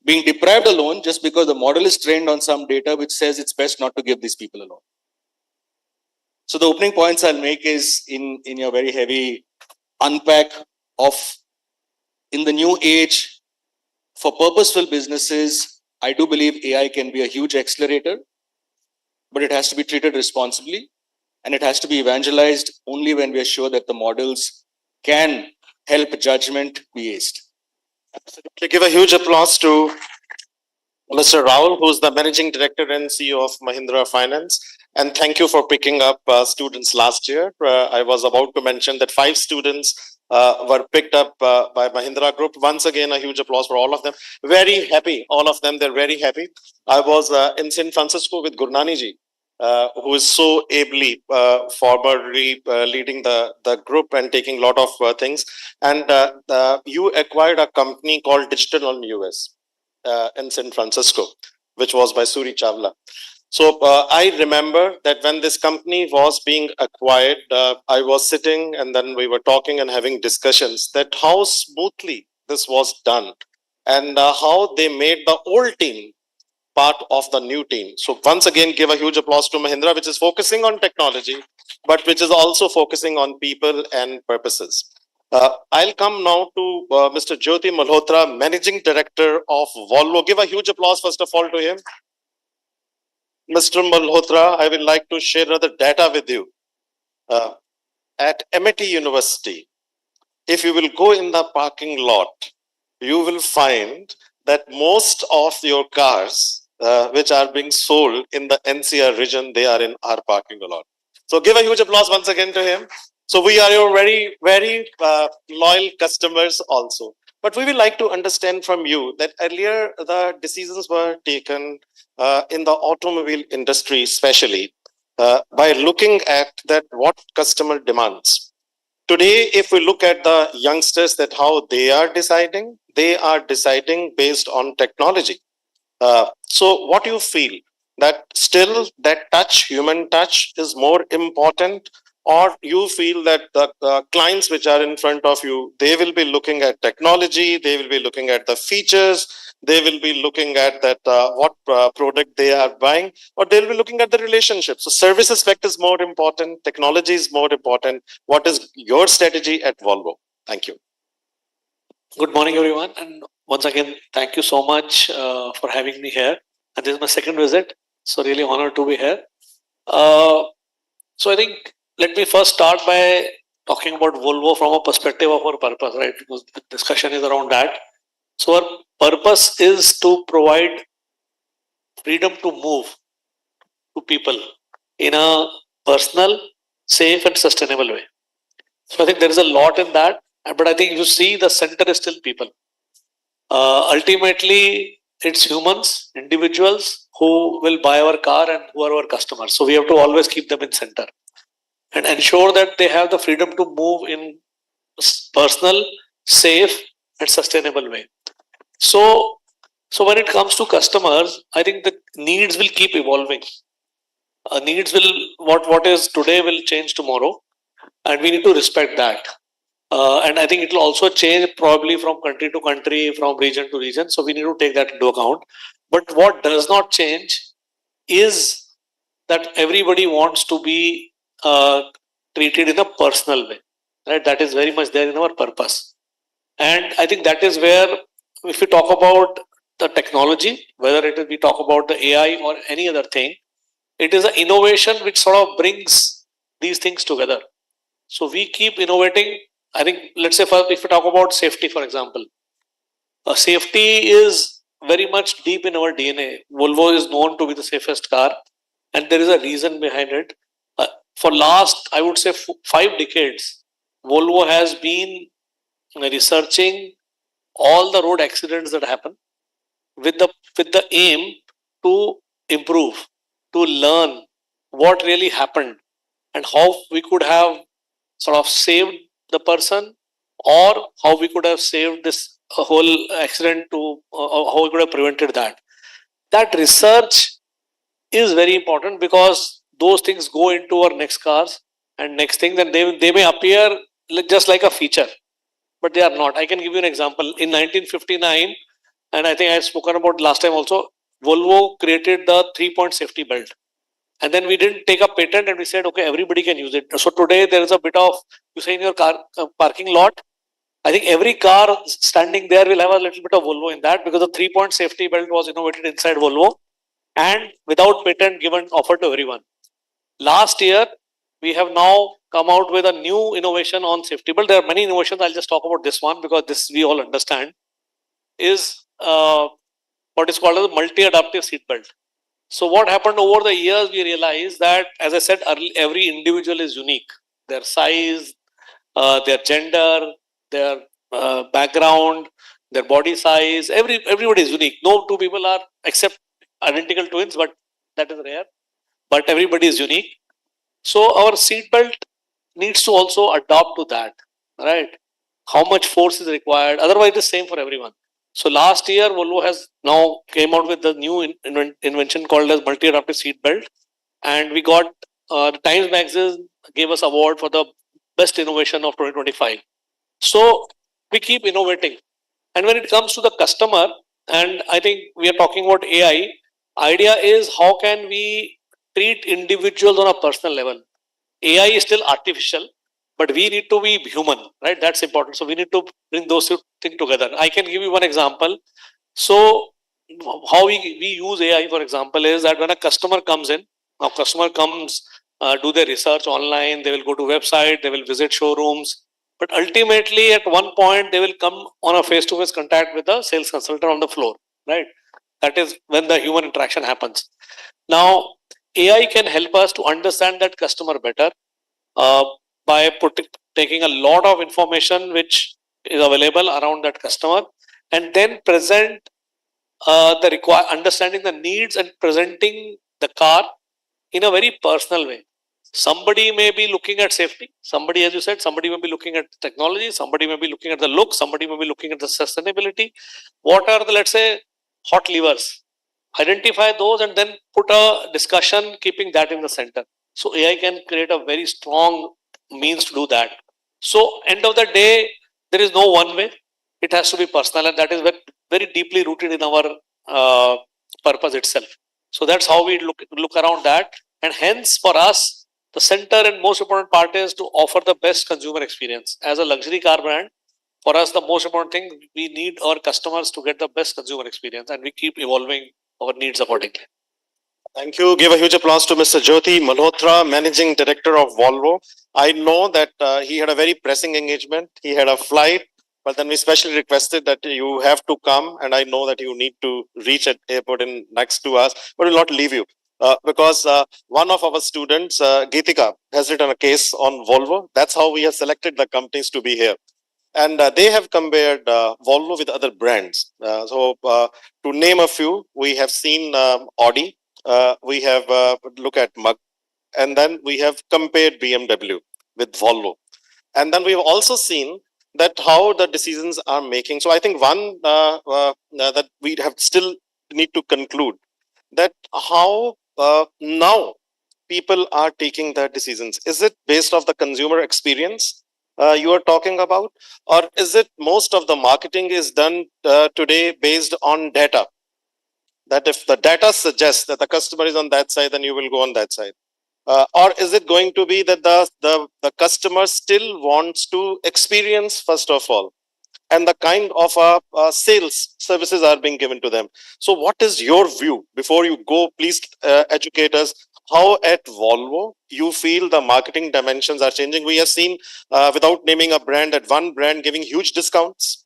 being deprived alone just because the model is trained on some data which says it's best not to give these people alone. So the opening points I'll make is in your very heavy unpack of in the new age for purposeful businesses, I do believe AI can be a huge accelerator, but it has to be treated responsibly and it has to be evangelized only when we are sure that the models can help judgment be aced. To give a huge applause to Mr. Rahul, who's the Managing Director and CEO of Mahindra Finance. And thank you for picking up students last year. I was about to mention that 5 students were picked up by Mahindra Group. Once again, a huge applause for all of them. Very happy, all of them, they're very happy. I was in San Francisco with Gurnani ji, who is so ably, formerly leading the group and taking a lot of things. And you acquired a company called Digital on US. In San Francisco, which was by Suri Chawla. So I remember that when this company was being acquired, I was sitting and then we were talking and having discussions that how smoothly this was done and how they made the old team part of the new team. So once again, give a huge applause to Mahindra, which is focusing on technology, but which is also focusing on people and purposes. I'll come now to Mr. Jyoti Malhotra, Managing Director of Volvo. Give a huge applause, first of all, to him. Mr. Malhotra, I would like to share another data with you. At MIT University, if you will go in the parking lot, you will find that most of your cars, which are being sold in the NCR region, they are in our parking lot. So give a huge applause once again to him. So we are your very, very loyal customers also. But we would like to understand from you that earlier the decisions were taken in the automobile industry, especially by looking at that what customer demands. Today, if we look at the youngsters, that how they are deciding based on technology. So what do you feel? That still that touch, human touch is more important, or you feel that the clients which are in front of you, they will be looking at technology, they will be looking at the features, they will be looking at that what product they are buying, or they'll be looking at the relationship. So service aspect is more important, technology is more important. What is your strategy at Volvo? Thank you. Good morning, everyone. And once again, thank you so much for having me here. And this is my second visit. So really honored to be here. So I think let me first start by talking about Volvo from a perspective of our purpose, right? Because the discussion is around that. So our purpose is to provide freedom to move to people in a personal, safe and sustainable way. So I think there is a lot in that. But I think you see the center is still people. Ultimately, it's humans, individuals who will buy our car and who are our customers. So we have to always keep them in center and ensure that they have the freedom to move in personal, safe and sustainable way. So when it comes to customers, I think the needs will keep evolving. Needs will, what is today will change tomorrow, and we need to respect that. And I think it will also change probably from country to country, from region to region. So we need to take that into account. But what does not change is that everybody wants to be treated in a personal way. Right? That is very much there in our purpose. And I think that is where, if we talk about the technology, whether it is we talk about the AI or any other thing, it is an innovation which sort of brings these things together. So we keep innovating. I think, let's say, if we talk about safety, for example, safety is very much deep in our DNA. Volvo is known to be the safest car, and there is a reason behind it. For last, I would say, 5 decades, Volvo has been researching all the road accidents that happen with the aim to improve, to learn what really happened and how we could have sort of saved the person, or how we could have saved this whole accident to how we could have prevented that. That research is very important because those things go into our next cars and next things, and they may appear just like a feature, but they are not. I can give you an example. In 1959, and I think I had spoken about last time also, Volvo created the 3-point safety belt. And then we didn't take a patent and we said, okay, everybody can use it. So today there is a bit of, you say in your car parking lot, I think every car standing there will have a little bit of Volvo in that, because the 3-point safety belt was innovated inside Volvo and without patent given offered to everyone. Last year, we have now come out with a new innovation on safety belt. There are many innovations. I'll just talk about this one because this we all understand is what is called as a multi-adaptive seat belt. So what happened over the years, we realized that, as I said, every individual is unique. Their size, their gender, their background, their body size, everybody is unique. No two people are except identical twins, but that is rare. But everybody is unique. So our seat belt needs to also adapt to that, right? How much force is required? Otherwise, it is same for everyone. So last year, Volvo has now came out with the new invention called as multi-adaptive seat belt, and we got the Times Magazine gave us award for the best innovation of 2025. So we keep innovating, and when it comes to the customer, and I think we are talking about AI. Idea is how can we treat individuals on a personal level. AI is still artificial, but we need to be human, right? That's important. So we need to bring those two things together. I can give you one example. So how we use AI, for example, is that when a customer comes in, a customer comes, do their research online, they will go to website, they will visit showrooms, but ultimately at one point they will come on a face-to-face contact with the sales consultant on the floor, right? That is when the human interaction happens. Now, AI can help us to understand that customer better uh, by taking a lot of information which is available around that customer, and then present understanding the needs and presenting the car in a very personal way. Somebody may be looking at safety, somebody, as you said, somebody may be looking at technology, somebody may be looking at the look, somebody may be looking at the sustainability. What are the, let's say, hot levers? Identify those and then put a discussion keeping that in the center. So AI can create a very strong means to do that. So end of the day, there is no one way. It has to be personal, and that is very, very deeply rooted in our purpose itself. So that's how we look around that, and hence for us, the center and most important part is to offer the best consumer experience. As a luxury car brand, for us, the most important thing, we need our customers to get the best consumer experience, and we keep evolving our needs accordingly. Thank you. Give a huge applause to Mr. Jyoti Malhotra, Managing Director of Volvo. I know that he had a very pressing engagement. He had a flight, but then we specially requested that you have to come, and I know that you need to reach at airport in next 2 hours, but we'll not leave you. Because one of our students, Geetika, has written a case on Volvo. That's how we have selected the companies to be here. And they have compared Volvo with other brands. To name a few, we have seen Audi, we have look at Mug, and then we have compared BMW with Volvo, and then we've also seen that how the decisions are making. So I think one that we have still need to conclude that how now people are taking their decisions. Is it based off the consumer experience you are talking about, or is it most of the marketing is done today based on data? That if the data suggests that the customer is on that side, then you will go on that side. Or is it going to be that the customer still wants to experience first of all, and the kind of sales services are being given to them? So what is your view? Before you go, please educate us how at Volvo you feel the marketing dimensions are changing. We have seen, without naming a brand, that one brand giving huge discounts.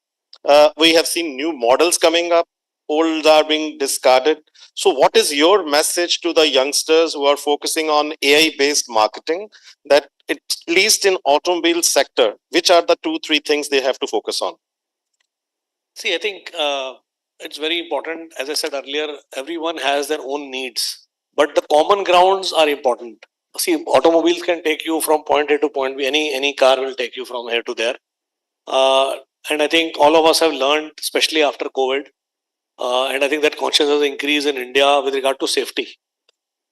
We have seen new models coming up, old are being discarded. So what is your message to the youngsters who are focusing on AI based marketing, that at least in automobile sector, which are the 2-3 things they have to focus on? See, I think it's very important. As I said earlier, everyone has their own needs, but the common grounds are important. See, automobiles can take you from point A to point B. Any car will take you from here to there. Uh, and I think all of us have learned, especially after COVID, and I think that consciousness increase in India with regard to safety.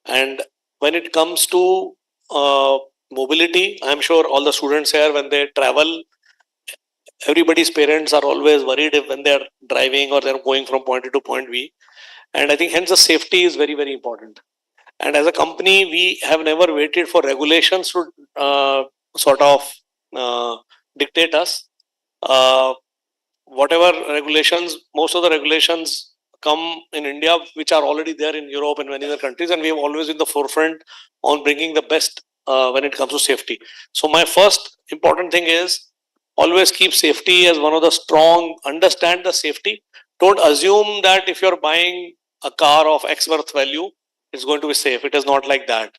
And when it comes to mobility, I'm sure all the students here, when they travel, everybody's parents are always worried if when they're driving or they're going from point A to point B. And I think hence the safety is very, very important. And as a company, we have never waited for regulations to sort of uh, dictate us. Uh, Whatever regulations, most of the regulations come in India, which are already there in Europe and many other countries, and we have always been the forefront on bringing the best when it comes to safety. So my first important thing is always keep safety as one of the strong, understand the safety. Don't assume that if you're buying a car of X worth value, it's going to be safe. It is not like that.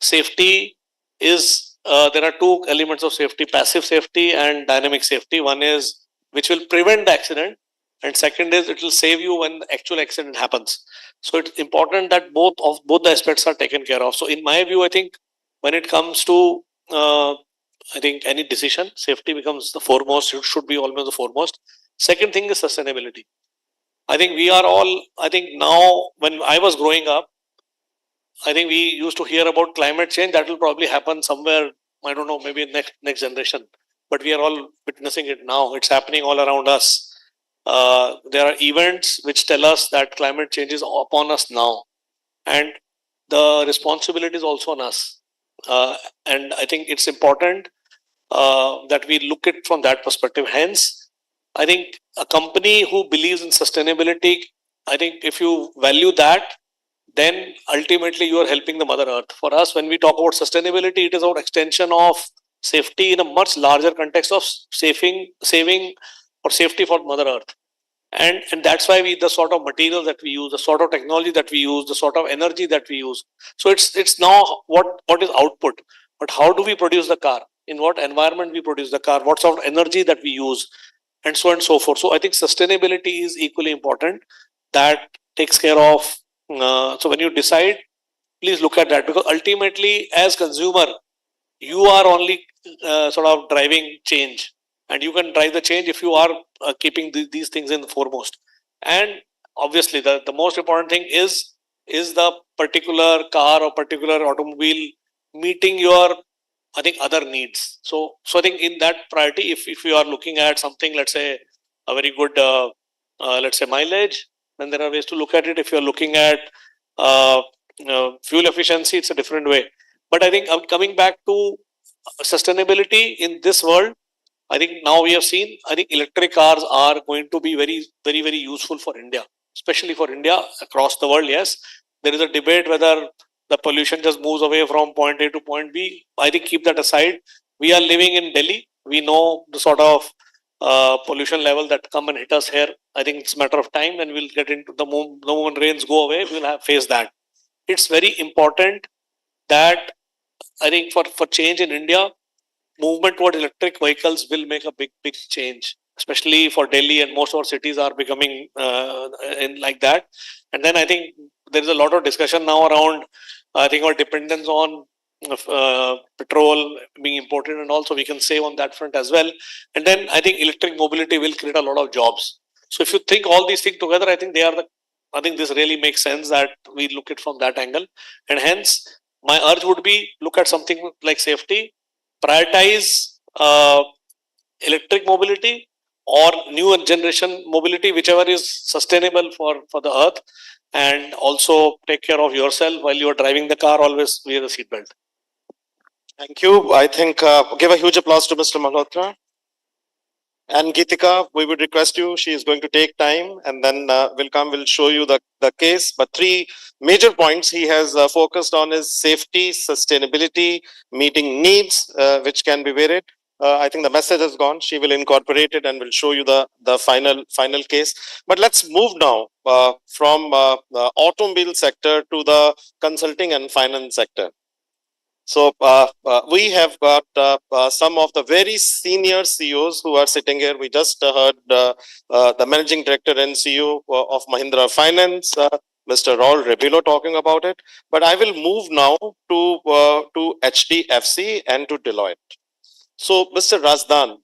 Safety is, there are two elements of safety, passive safety and dynamic safety. One is which will prevent the accident, and second is it will save you when the actual accident happens. So it's important that both the aspects are taken care of. So in my view, I think when it comes to I think any decision, safety becomes the foremost. It should be almost the foremost. Second thing is sustainability. I think we are all, I think now when I was growing up, I think we used to hear about climate change. That will probably happen somewhere, I don't know, maybe next generation. But we are all witnessing it now. It's happening all around us. There are events which tell us that climate change is upon us now. And the responsibility is also on us. And I think it's important that we look at it from that perspective. Hence, I think a company who believes in sustainability, I think if you value that, then ultimately you are helping the Mother Earth. For us, when we talk about sustainability, it is our extension of safety in a much larger context of saving or safety for Mother Earth. And that's why the sort of material that we use, the sort of technology that we use, the sort of energy that we use. So it's now what is output, but how do we produce the car? In what environment we produce the car? What sort of energy that we use, and so on and so forth. So I think sustainability is equally important. That takes care of. So when you decide, please look at that, because ultimately, as consumer, you are only sort of driving change, and you can drive the change if you are keeping these things in the foremost. And obviously, the most important thing is the particular car or particular automobile meeting your, I think, other needs. So I think in that priority, if you are looking at something, let's say a very good, let's say mileage, then there are ways to look at it. If you are looking at uh, fuel efficiency, it's a different way. But I think coming back to sustainability in this world, I think now we have seen, I think electric cars are going to be very, very, very useful for India, especially for India. Across the world, yes, there is a debate whether the pollution just moves away from point A to point B. I think keep that aside. We are living in Delhi. We know the sort of pollution level that come and hit us here. I think it's a matter of time, and we'll get into the moment rains go away, we'll have face that. It's very important that I think for change in India, movement toward electric vehicles will make a big change, especially for Delhi, and most of our cities are becoming in like that. And then I think there is a lot of discussion now around, I think, our dependence on petrol being imported, and also we can save on that front as well. And then I think electric mobility will create a lot of jobs. So if you think all these things together, I think I think this really makes sense that we look at from that angle. And hence, my urge would be look at something like safety, prioritize electric mobility or new generation mobility, whichever is sustainable for the earth, and also take care of yourself while you are driving the car. Always wear the seatbelt. Thank you. I think give a huge applause to Mr. Malhotra. And Geetika, we would request you, she is going to take time, and then we'll show you the case. But three major points he has focused on is safety, sustainability, meeting needs, which can be varied. I think the message has gone. She will incorporate it and will show you the final case. But let's move now from the automobile sector to the consulting and finance sector. So we have got some of the very senior CEOs who are sitting here. We just heard the managing director and CEO of Mahindra Finance, Mr. Raul Rebilo, talking about it. But I will move now to HDFC and to Deloitte. So, Mr. Razdan,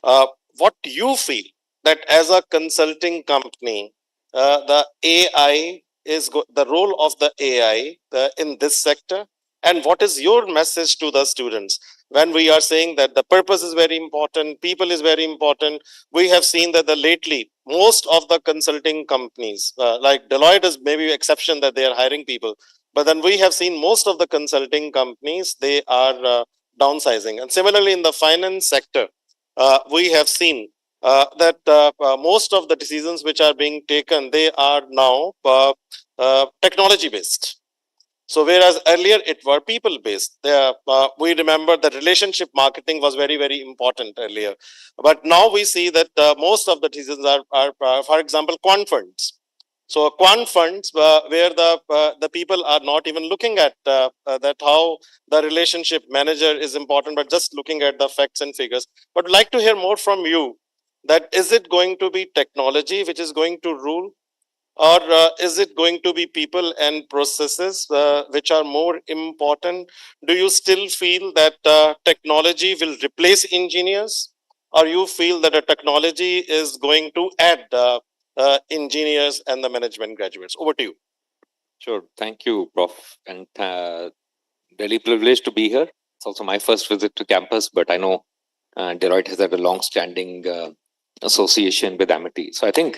uh, what do you feel that as a consulting company, the AI is the role of the AI in this sector, and what is your message to the students when we are saying that the purpose is very important, people is very important? We have seen that the lately most of the consulting companies, like Deloitte is maybe exception that they are hiring people, but then we have seen most of the consulting companies they are downsizing. And similarly, in the finance sector, we have seen that most of the decisions which are being taken, they are now technology based. So whereas earlier it were people based, we remember that relationship marketing was very, very important earlier. But now we see that most of the decisions are for example, quant funds. So quant funds, where the people are not even looking at that how the relationship manager is important, but just looking at the facts and figures. But I'd like to hear more from you. That is it going to be technology which is going to rule, or is it going to be people and processes which are more important? Do you still feel that technology will replace engineers, or you feel that a technology is going to add engineers and the management graduates? Over to you. Sure. Thank you, Prof. And really privileged to be here. It's also my first visit to campus, but I know Deloitte has had a long-standing association with Amity. So I think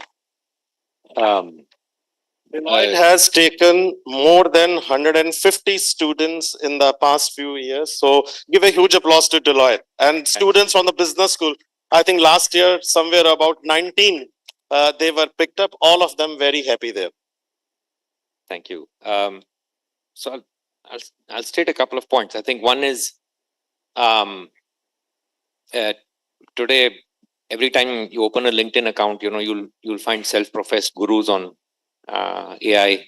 Deloitte has taken more than 150 students in the past few years. So give a huge applause to Deloitte and students from the business school. I think last year, somewhere about 19, they were picked up, all of them very happy there. Thank you. So I'll state a couple of points. I think one is today, every time you open a LinkedIn account, you'll find self-professed gurus on AI,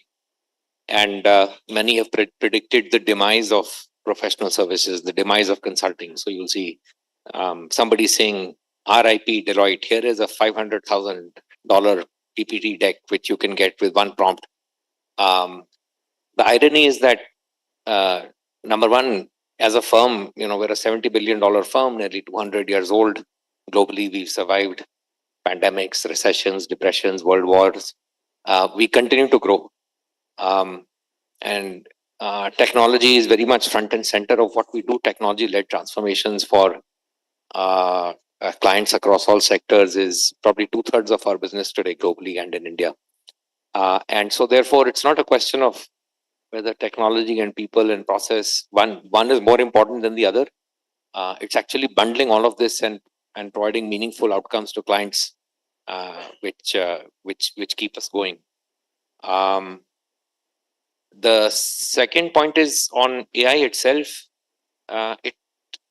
and many have predicted the demise of professional services, the demise of consulting. So you'll see somebody saying, "RIP Deloitte. Here is a $500,000 PPT deck which you can get with one prompt." The irony is that number one, as a firm, we're a $70 billion firm, nearly 200 years old. Globally, we've survived pandemics, recessions, depressions, world wars. We continue to grow. And technology is very much front and center of what we do. Technology-led transformations for clients across all sectors is probably 2/3 of our business today globally and in India. And so therefore, it's not a question of whether technology and people and process, one is more important than the other. It's actually bundling all of this and providing meaningful outcomes to clients, which keep us going. The second point is on AI itself.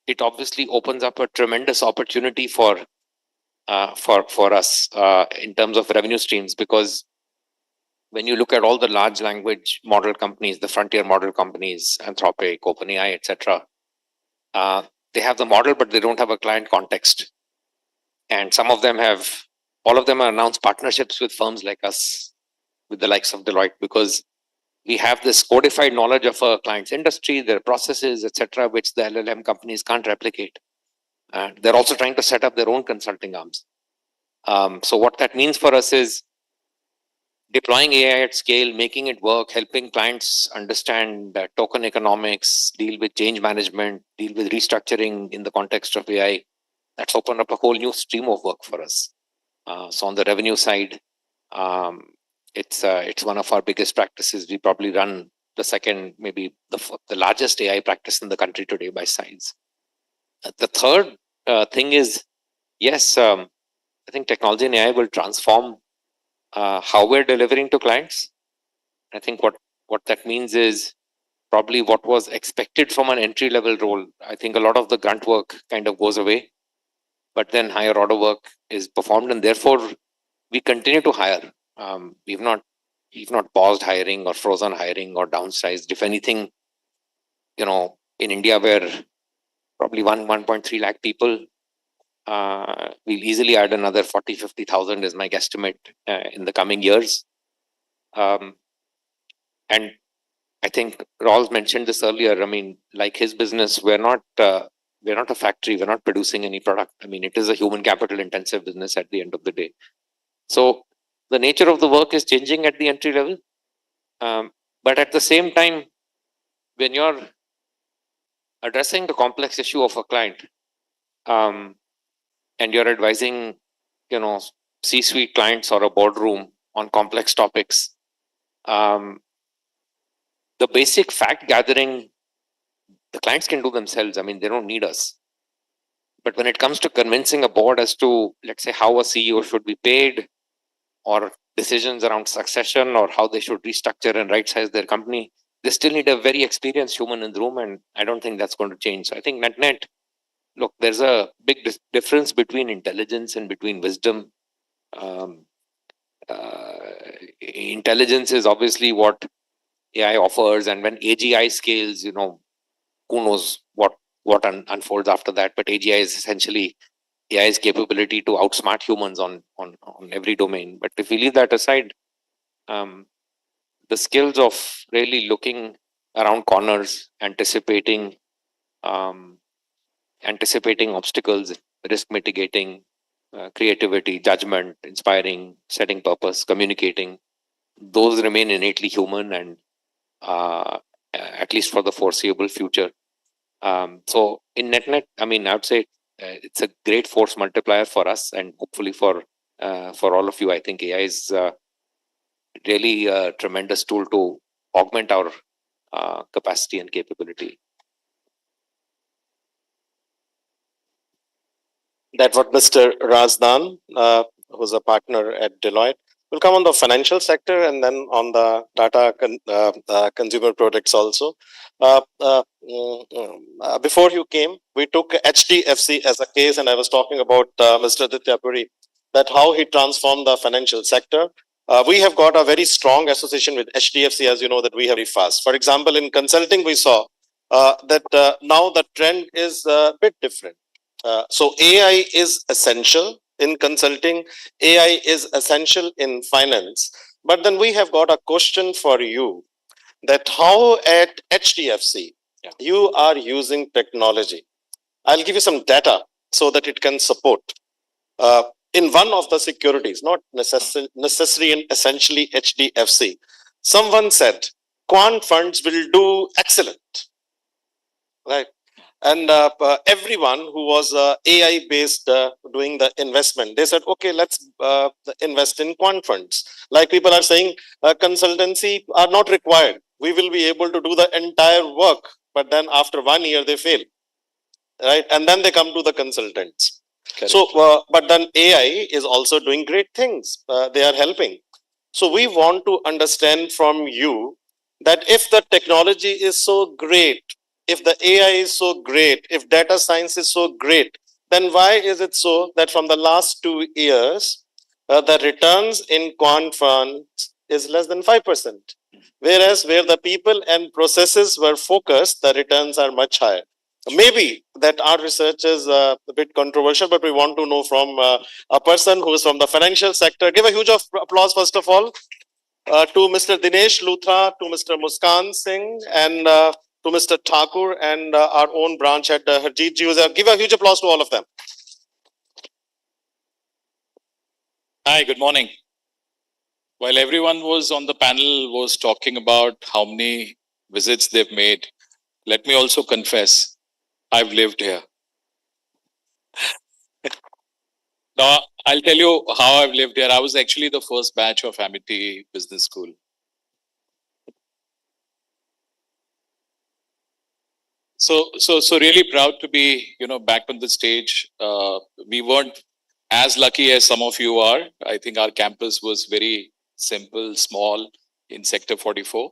It obviously opens up a tremendous opportunity for us in terms of revenue streams, because when you look at all the large language model companies, the frontier model companies, Anthropic, OpenAI, etc., they have the model, but they don't have a client context. And all of them have announced partnerships with firms like us, with the likes of Deloitte, because we have this codified knowledge of a client's industry, their processes, etc., which the LLM companies can't replicate. They're also trying to set up their own consulting arms. So what that means for us is deploying AI at scale, making it work, helping clients understand token economics, deal with change management, deal with restructuring in the context of AI. That's opened up a whole new stream of work for us. So on the revenue side, it's one of our biggest practices. We probably run the second, maybe the largest AI practice in the country today by size. The third thing is, yes, I think technology and AI will transform how we're delivering to clients. I think what that means is probably what was expected from an entry-level role. I think a lot of the grunt work kind of goes away, but then higher order work is performed, and therefore we continue to hire. We've not paused hiring or frozen hiring or downsized. If anything, in India, where probably 1.3 lakh people, we'll easily add another 40-50,000 is my guesstimate in the coming years. And I think Rolf mentioned this earlier. I mean, like his business, we're not a factory. We're not producing any product. I mean, it is a human capital intensive business at the end of the day. So the nature of the work is changing at the entry level. But at the same time, when you're addressing the complex issue of a client, and you're advising, C-suite clients or a boardroom on complex topics, the basic fact gathering, the clients can do themselves. I mean, they don't need us. But when it comes to convincing a board as to, let's say, how a CEO should be paid, or decisions around succession, or how they should restructure and right size their company, they still need a very experienced human in the room, and I don't think that's going to change. So I think net, look, there's a big difference between intelligence and between wisdom. Intelligence is obviously what AI offers, and when AGI scales, who knows what unfolds after that. But AGI is essentially AI's capability to outsmart humans on every domain. But if we leave that aside, the skills of really looking around corners, anticipating obstacles, risk mitigating, creativity, judgment, inspiring, setting purpose, communicating, those remain innately human, and at least for the foreseeable future. So in net, I mean, I would say it's a great force multiplier for us, and hopefully for all of you. I think AI is really a tremendous tool to augment our capacity and capability. That's what Mr. Razdan, who's a partner at Deloitte, will come on the financial sector and then on the data consumer products also. Before you came, we took HDFC as a case, and I was talking about Mr. Aditya Puri, that how he transformed the financial sector. We have got a very strong association with HDFC, as you know, that we have very fast. For example, in consulting, we saw that now the trend is a bit different. So AI is essential in consulting, AI is essential in finance. But then we have got a question for you, that how at HDFC you are using technology. I'll give you some data so that it can support. In one of the securities, not necessary and essentially HDFC, someone said quant funds will do excellent, right? And everyone who was AI based doing the investment, they said, okay, let's invest in quant funds. Like people are saying, consultancy are not required. We will be able to do the entire work. But then after 1 year, they fail, right? And then they come to the consultants. Correct. So, but then AI is also doing great things. They are helping. So we want to understand from you that if the technology is so great, if the AI is so great, if data science is so great, then why is it so that from the last 2 years, the returns in quant funds is less than 5%? Whereas where the people and processes were focused, the returns are much higher. Maybe that our research is a bit controversial, but we want to know from a person who is from the financial sector. Give a huge applause, first of all, to Mr. Dinesh Luthra, to Mr. Muskan Singh, and to Mr. Thakur, and our own branch head, Harjeet Ji. Give a huge applause to all of them. Hi, good morning. While everyone was on the panel was talking about how many visits they've made, let me also confess, I've lived here. Now, I'll tell you how I've lived here. I was actually the first batch of Amity Business School. So really proud to be, back on the stage. We weren't as lucky as some of you are. I think our campus was very simple, small in Sector 44,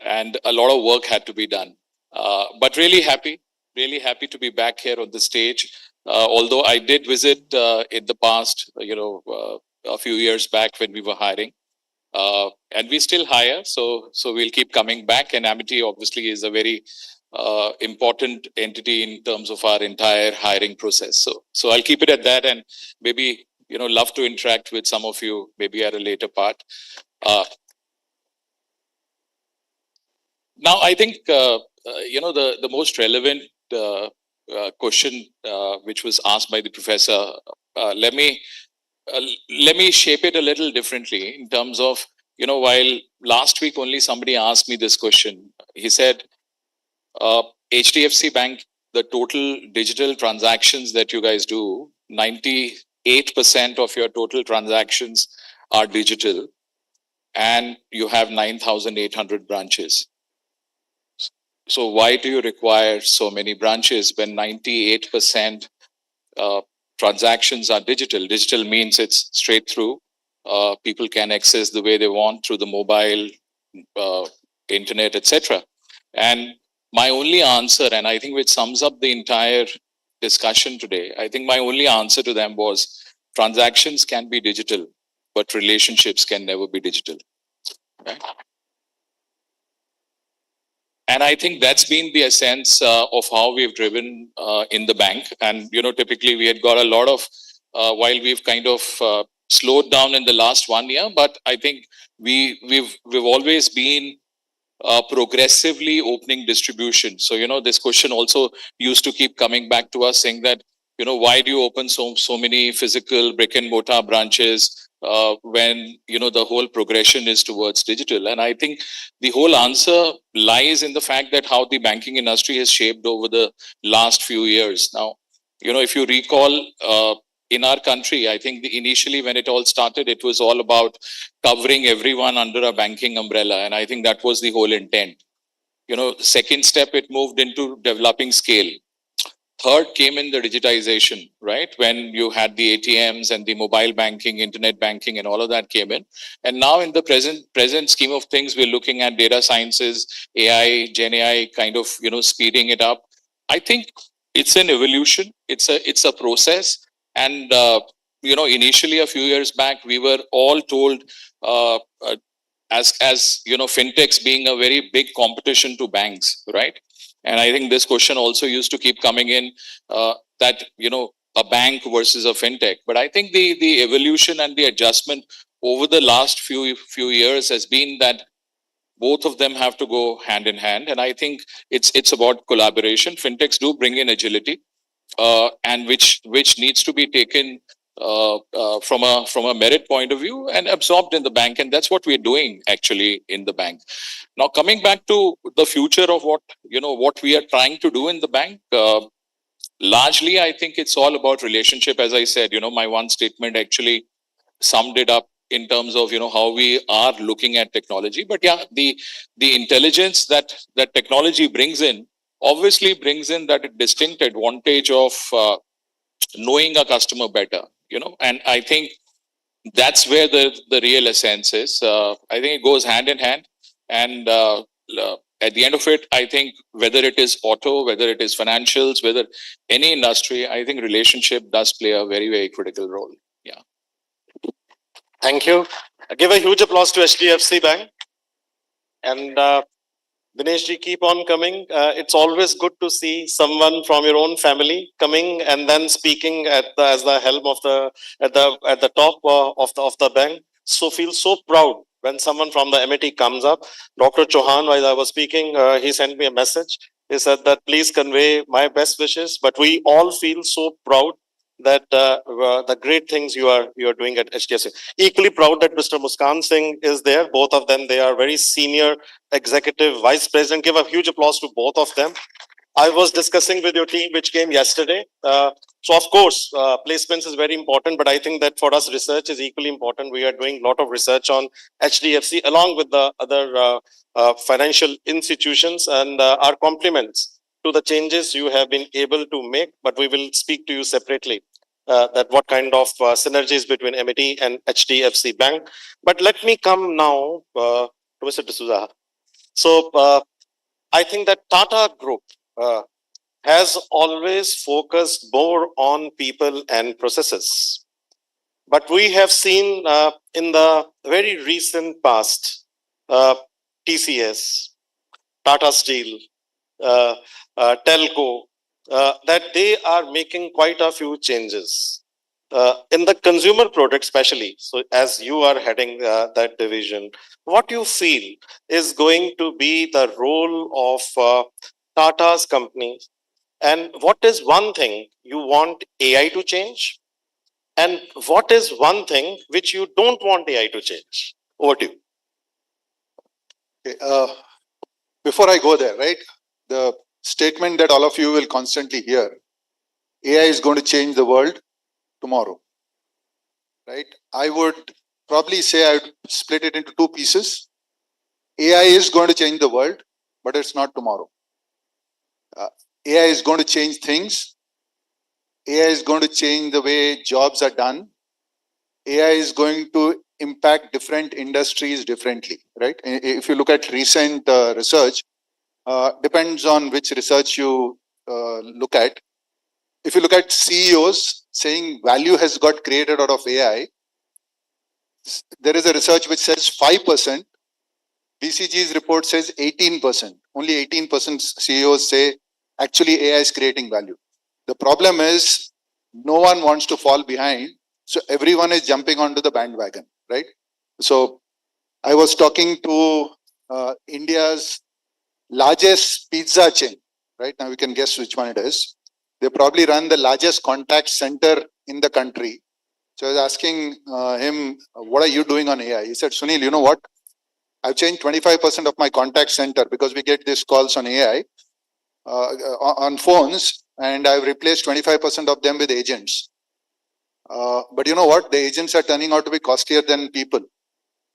and a lot of work had to be done. But really happy to be back here on the stage. Although I did visit in the past, a few years back when we were hiring. And we still hire, so we'll keep coming back. And Amity obviously is a very important entity in terms of our entire hiring process. So I'll keep it at that, and maybe love to interact with some of you maybe at a later part. Now I think the most relevant question which was asked by the professor. Let me shape it a little differently in terms of while last week only somebody asked me this question. He said, HDFC Bank, the total digital transactions that you guys do, 98% of your total transactions are digital, and you have 9,800 branches. So why do you require so many branches when 98% transactions are digital? Digital means it's straight through. People can access the way they want through the mobile, internet, etc. And my only answer, and I think which sums up the entire discussion today, I think my only answer to them was transactions can be digital, but relationships can never be digital. Right? And I think that's been the essence of how we've driven in the bank. And, typically we had got a lot of, while we've kind of slowed down in the last 1 year, but I think we've always been progressively opening distribution. So, this question also used to keep coming back to us saying that, why do you open so many physical brick and mortar branches when, the whole progression is towards digital? And I think the whole answer lies in the fact that how the banking industry has shaped over the last few years. Now, if you recall, in our country, I think initially when it all started, it was all about covering everyone under a banking umbrella. And I think that was the whole intent. Second step, it moved into developing scale. Third came in the digitization, right? When you had the ATMs and the mobile banking, internet banking, and all of that came in. And now in the present scheme of things, we're looking at data sciences, AI, Gen AI, kind of, speeding it up. I think it's an evolution. It's a process. And, initially a few years back, we were all told, as fintechs being a very big competition to banks, right? And I think this question also used to keep coming in, that, a bank versus a fintech. But I think the evolution and the adjustment over the last few years has been that both of them have to go hand in hand. And I think it's about collaboration. Fintechs do bring in agility, and which needs to be taken from a merit point of view and absorbed in the bank. And that's what we're doing actually in the bank. Now, coming back to the future of what we are trying to do in the bank, largely, I think it's all about relationship. As I said, my one statement actually summed it up in terms of, how we are looking at technology. But yeah, the intelligence that technology brings in obviously brings in that distinct advantage of knowing a customer better, and I think that's where the real essence is. I think it goes hand in hand. And at the end of it, I think whether it is auto, whether it is financials, whether any industry, I think relationship does play a very, very critical role. Yeah. Thank you. I give a huge applause to HDFC Bank. And Dineshji, keep on coming. It's always good to see someone from your own family coming and then speaking as the helm of at the top of the bank. So feel so proud when someone from the MIT comes up. Dr. Chauhan, while I was speaking, he sent me a message. He said that please convey my best wishes. But we all feel so proud that the great things you are doing at HDFC. Equally proud that Mr. Muskan Singh is there. Both of them, they are very senior executive vice president. Give a huge applause to both of them. I was discussing with your team, which came yesterday. So of course, placements is very important, but I think that for us, research is equally important. We are doing a lot of research on HDFC along with the other financial institutions, and our compliments to the changes you have been able to make, but we will speak to you separately. That what kind of synergies between MIT and HDFC Bank. But let me come now to Mr. D'Souza. So I think that Tata Group has always focused more on people and processes. But we have seen in the very recent past, TCS, Tata Steel, telco, that they are making quite a few changes. In the consumer product especially, so as you are heading that division, what you feel is going to be the role of Tata's company, and what is one thing you want AI to change, and what is one thing which you don't want AI to change? Over to you. Okay, before I go there, right, the statement that all of you will constantly hear, AI is going to change the world tomorrow, right? I would probably say I would split it into two pieces. AI is going to change the world, but it's not tomorrow. AI is going to change things. AI is going to change the way jobs are done. AI is going to impact different industries differently, right? If you look at recent research, depends on which research you look at. If you look at CEOs saying value has got created out of AI, there is a research which says 5%. BCG's report says 18%. Only 18% CEOs say actually AI is creating value. The problem is no one wants to fall behind. So everyone is jumping onto the bandwagon, right? So I was talking to India's largest pizza chain, right? Now we can guess which one it is. They probably run the largest contact center in the country. So I was asking him, what are you doing on AI? He said, Sunil, you know what? I've changed 25% of my contact center because we get these calls on AI, on phones, and I've replaced 25% of them with agents. But you know what? The agents are turning out to be costlier than people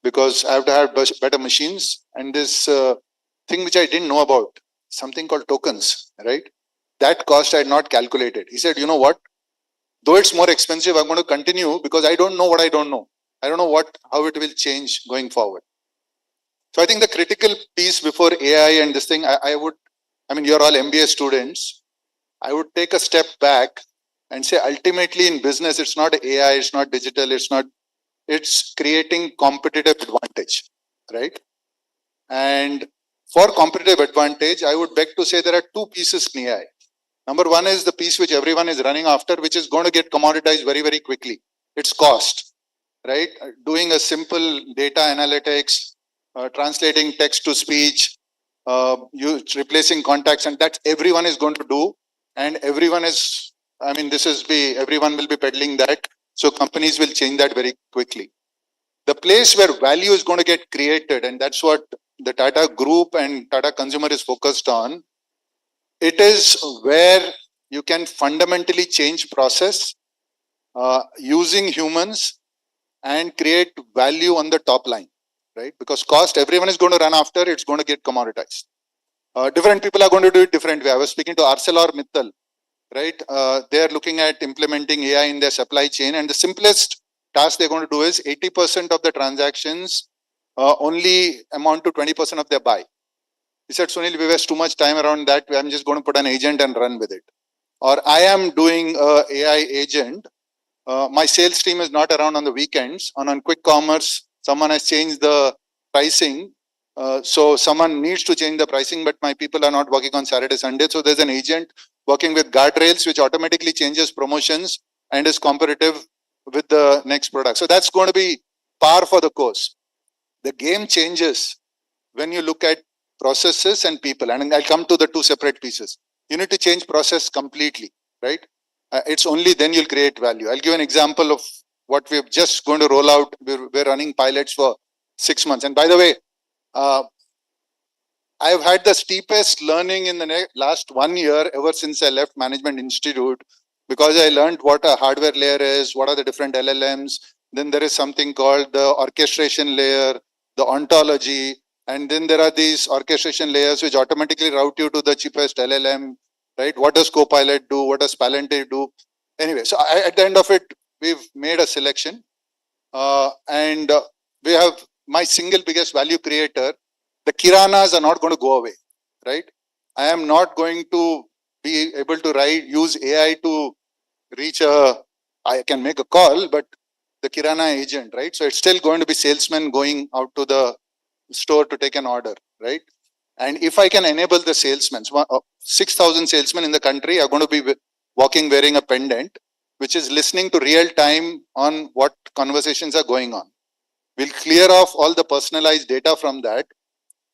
because I have to have better machines. And this thing which I didn't know about, something called tokens, right? That cost I had not calculated. He said, you know what? Though it's more expensive, I'm going to continue because I don't know what I don't know. I don't know how it will change going forward. So I think the critical piece before AI and this thing, I mean, you're all MBA students. I would take a step back and say, ultimately in business, it's not AI, it's not digital, it's creating competitive advantage, right? And for competitive advantage, I would beg to say there are two pieces in AI. Number one is the piece which everyone is running after, which is going to get commoditized very, very quickly. It's cost, right? Doing a simple data analytics, translating text to speech, replacing contacts, and that everyone is going to do. And everyone is, I mean, everyone will be peddling that. So companies will change that very quickly. The place where value is going to get created, and that's what the Tata Group and Tata Consumer is focused on. It is where you can fundamentally change process using humans and create value on the top line, right? Because cost, everyone is going to run after, it's going to get commoditized. Different people are going to do it different way. I was speaking to ArcelorMittal, right? They are looking at implementing AI in their supply chain, and the simplest task they're going to do is 80% of the transactions only amount to 20% of their buy. He said, Sunil, we waste too much time around that. I'm just going to put an agent and run with it. Or I am doing a AI agent. My sales team is not around on the weekends. On quick commerce, someone has changed the pricing. So someone needs to change the pricing, but my people are not working on Saturday, Sunday. So there's an agent working with guardrails, which automatically changes promotions and is competitive with the next product. So that's going to be par for the course. The game changes when you look at processes and people. And I'll come to the two separate pieces. You need to change process completely, right? It's only then you'll create value. I'll give an example of what we're just going to roll out. We're running pilots for 6 months. And by the way, I've had the steepest learning in the last 1 year ever since I left Management Institute, because I learned what a hardware layer is, what are the different LLMs. Then there is something called the orchestration layer, the ontology, and then there are these orchestration layers which automatically route you to the cheapest LLM, right? What does Copilot do? What does Palantir do? Anyway, so at the end of it, we've made a selection, and we have my single biggest value creator. The Kiranas are not going to go away, right? I am not going to be able to use AI to I can make a call, but the Kirana agent, right? So it's still going to be salesmen going out to the store to take an order, right? And if I can enable the salesmen, 6,000 salesmen in the country are going to be walking wearing a pendant, which is listening to real time on what conversations are going on. We'll clear off all the personalized data from that.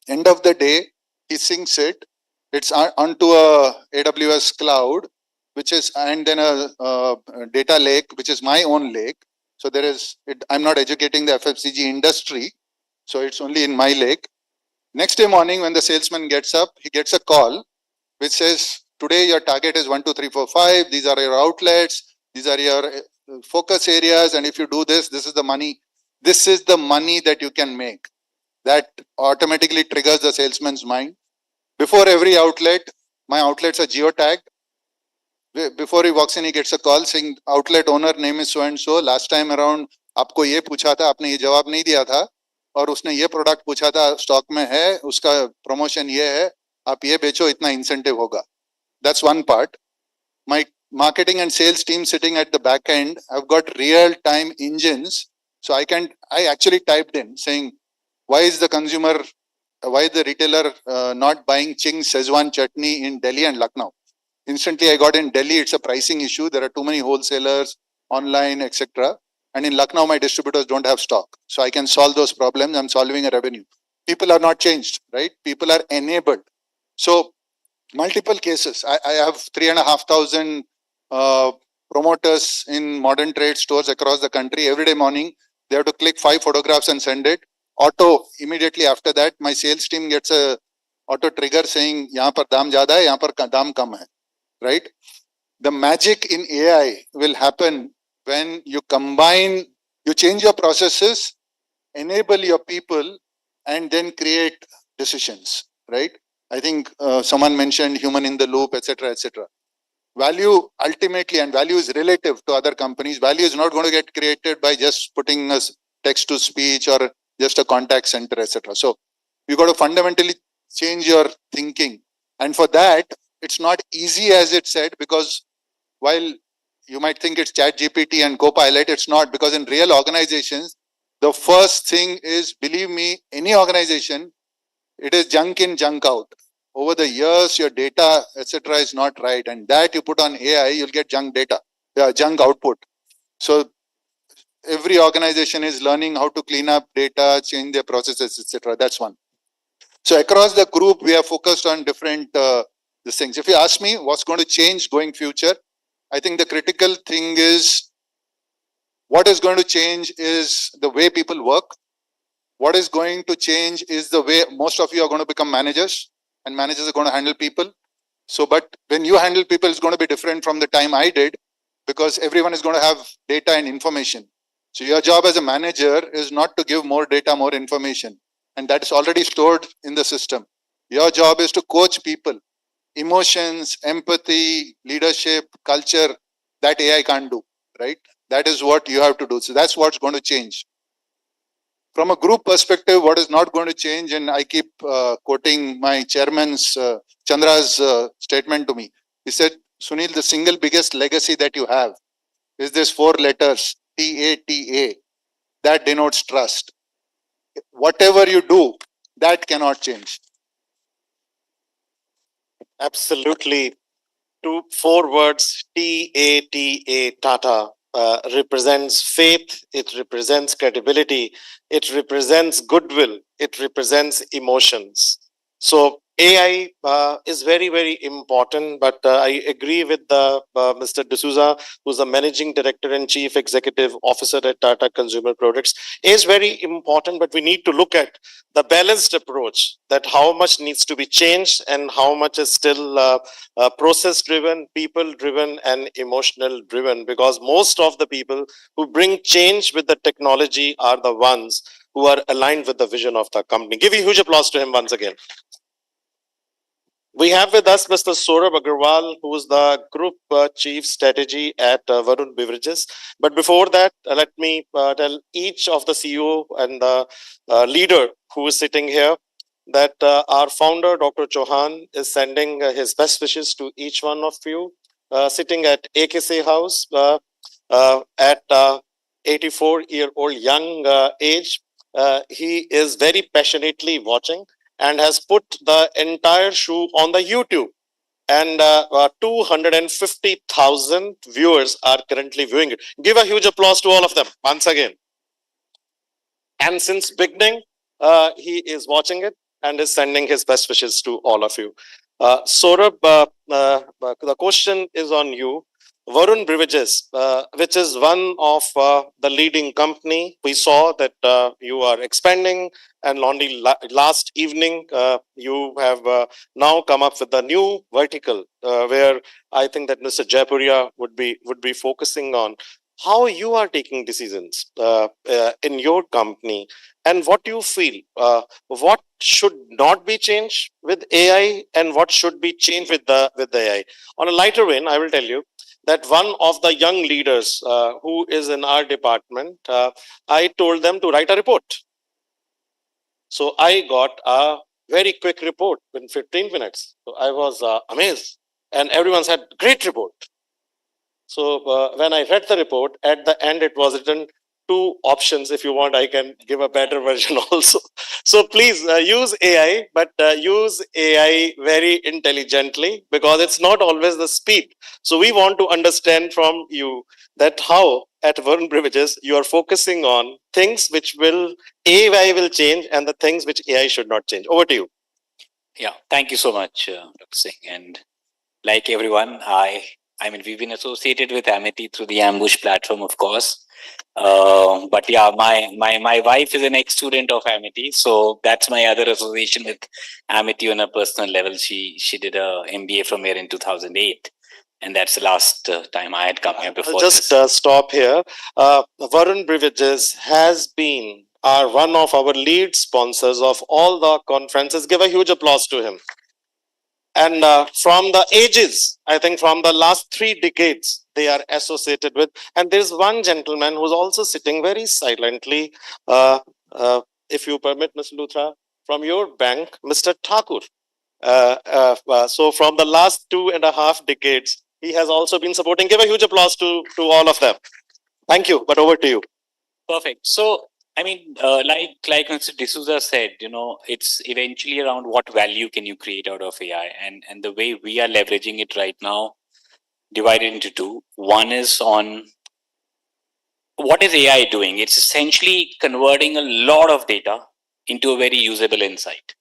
End of the day, he syncs it. It's onto a AWS cloud, which is, and then a data lake, which is my own lake. So there is, I'm not educating the FFCG industry. So it's only in my lake. Next day morning, when the salesman gets up, he gets a call which says, today your target is 1, 2, 3, 4, 5. These are your outlets. These are your focus areas. And if you do this, this is the money. This is the money that you can make. That automatically triggers the salesman's mind. Before every outlet, my outlets are geotagged. Before he walks in, he gets a call saying, outlet owner name is so and so. Last time around, आपको ये पूछा था, आपने ये जवाब नहीं दिया था, और उसने ये प्रोडक्ट पूछा था, स्टॉक में है, उसका प्रमोशन ये है, आप ये बेचो, इतना इंसेंटिव होगा. That's one part. My marketing and sales team sitting at the back end, I've got real time engines. So I actually typed in saying, why is the consumer, why is the retailer not buying Ching Szechuan chutney in Delhi and Lucknow? Instantly I got in Delhi, it's a pricing issue. There are too many wholesalers online, etc. And in Lucknow, my distributors don't have stock. So I can solve those problems. I'm solving a revenue. People are not changed, right? People are enabled. So multiple cases. I have 3,500 promoters in modern trade stores across the country. Every day morning, they have to click 5 photographs and send it. Auto, immediately after that, my sales team gets a auto trigger saying, यहाँ पर दाम ज़्यादा है, यहाँ पर दाम कम है, right? The magic in AI will happen when you combine, you change your processes, enable your people, and then create decisions, right? I think someone mentioned human in the loop, etc., etc. Value ultimately, and value is relative to other companies. Value is not going to get created by just putting a text to speech or just a contact center, etc. So you got to fundamentally change your thinking. And for that, it's not easy as it said, because while you might think it's Chat GPT and Copilot, it's not, because in real organizations, the first thing is, believe me, any organization, it is junk in, junk out. Over the years, your data, etc., is not right, and that you put on AI, you'll get junk data, junk output. So every organization is learning how to clean up data, change their processes, etc. That's one. So across the group, we are focused on different these things. If you ask me what's going to change going future, I think the critical thing is, what is going to change is the way people work. What is going to change is the way most of you are going to become managers, and managers are going to handle people. So, but when you handle people, it's going to be different from the time I did, because everyone is going to have data and information. So your job as a manager is not to give more data, more information, and that is already stored in the system. Your job is to coach people, emotions, empathy, leadership, culture, that AI can't do, right? That is what you have to do. So that's what's going to change. From a group perspective, what is not going to change, and I keep quoting my chairman's, Chandra's statement to me. He said, Sunil, the single biggest legacy that you have is this 4 letters, TATA, that denotes trust. Whatever you do, that cannot change. Absolutely. 4 words, TATA, Tata, represents faith, it represents credibility, it represents goodwill, it represents emotions. So AI is very, very important, but I agree with Mr. D'Souza, who's the Managing Director and Chief Executive Officer at Tata Consumer Products. It is very important, but we need to look at the balanced approach, that how much needs to be changed and how much is still process driven, people driven, and emotional driven, because most of the people who bring change with the technology are the ones who are aligned with the vision of the company. Give a huge applause to him once again. We have with us Mr. Saurabh Agarwal, who is the Group Chief Strategy at Varun Beverages. But before that, let me tell each of the CEO and the leader who is sitting here that our founder, Dr. Chauhan, is sending his best wishes to each one of you sitting at AKC House at 84-year-old young age. He is very passionately watching. and has put the entire shoe on the YouTube. And 250,000 viewers are currently viewing it. Give a huge applause to all of them once again. And since beginning, he is watching it and is sending his best wishes to all of you. Saurabh, the question is on you. Varun Beverages, which is one of the leading company, we saw that you are expanding, and only last evening you have now come up with a new vertical where I think that Mr. Jaipuria would be focusing on how you are taking decisions in your company, and what you feel what should not be changed with AI and what should be changed with the AI. On a lighter vein, I will tell you that one of the young leaders who is in our department, I told them to write a report. So I got a very quick report in 15 minutes. So I was amazed, and everyone said, "Great report." So when I read the report, at the end it was written two options. If you want, I can give a better version also. So please use AI, but use AI very intelligently, because it's not always the speed. So we want to understand from you that how at Varun Beverages you are focusing on things which will AI will change and the things which AI should not change. Over to you. Yeah, thank you so much, Dr. Singh. And like everyone, I mean, we've been associated with Amity through the Ambush platform, of course. But yeah, my wife is an ex-student of Amity, so that's my other association with Amity on a personal level. She did a MBA from here in 2008, and that's the last time I had come here before. I'll just stop here. Varun Beverages has been one of our lead sponsors of all the conferences. Give a huge applause to him. And from the ages, I think from the last 3 decades, they are associated with. And there's one gentleman who's also sitting very silently, if you permit, Mr. Luthra, from your bank, Mr. Thakur. So from the last 2.5 decades, he has also been supporting. Give a huge applause to all of them. Thank you, but over to you. Perfect. So, I mean, like Mr. D'Souza said, you know, it's eventually around what value can you create out of AI, and the way we are leveraging it right now, divided into two. One is on what is AI doing? It's essentially converting a lot of data into a very usable insight,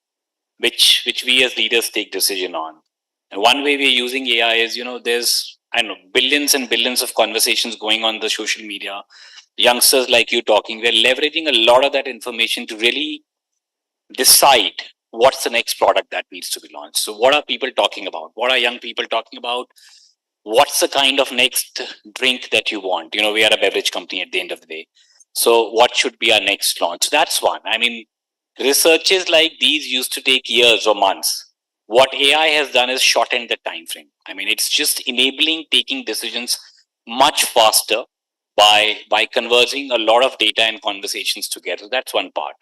which we as leaders take decision on. And one way we're using AI is, you know, there's, I don't know, billions and billions of conversations going on the social media. Youngsters like you talking, we're leveraging a lot of that information to really decide what's the next product that needs to be launched. So what are people talking about? What are young people talking about? What's the kind of next drink that you want? You know, we are a beverage company at the end of the day. So what should be our next launch? That's one. I mean, researches like these used to take years or months. What AI has done is shortened the time frame. I mean, it's just enabling taking decisions much faster by converging a lot of data and conversations together. That's one part.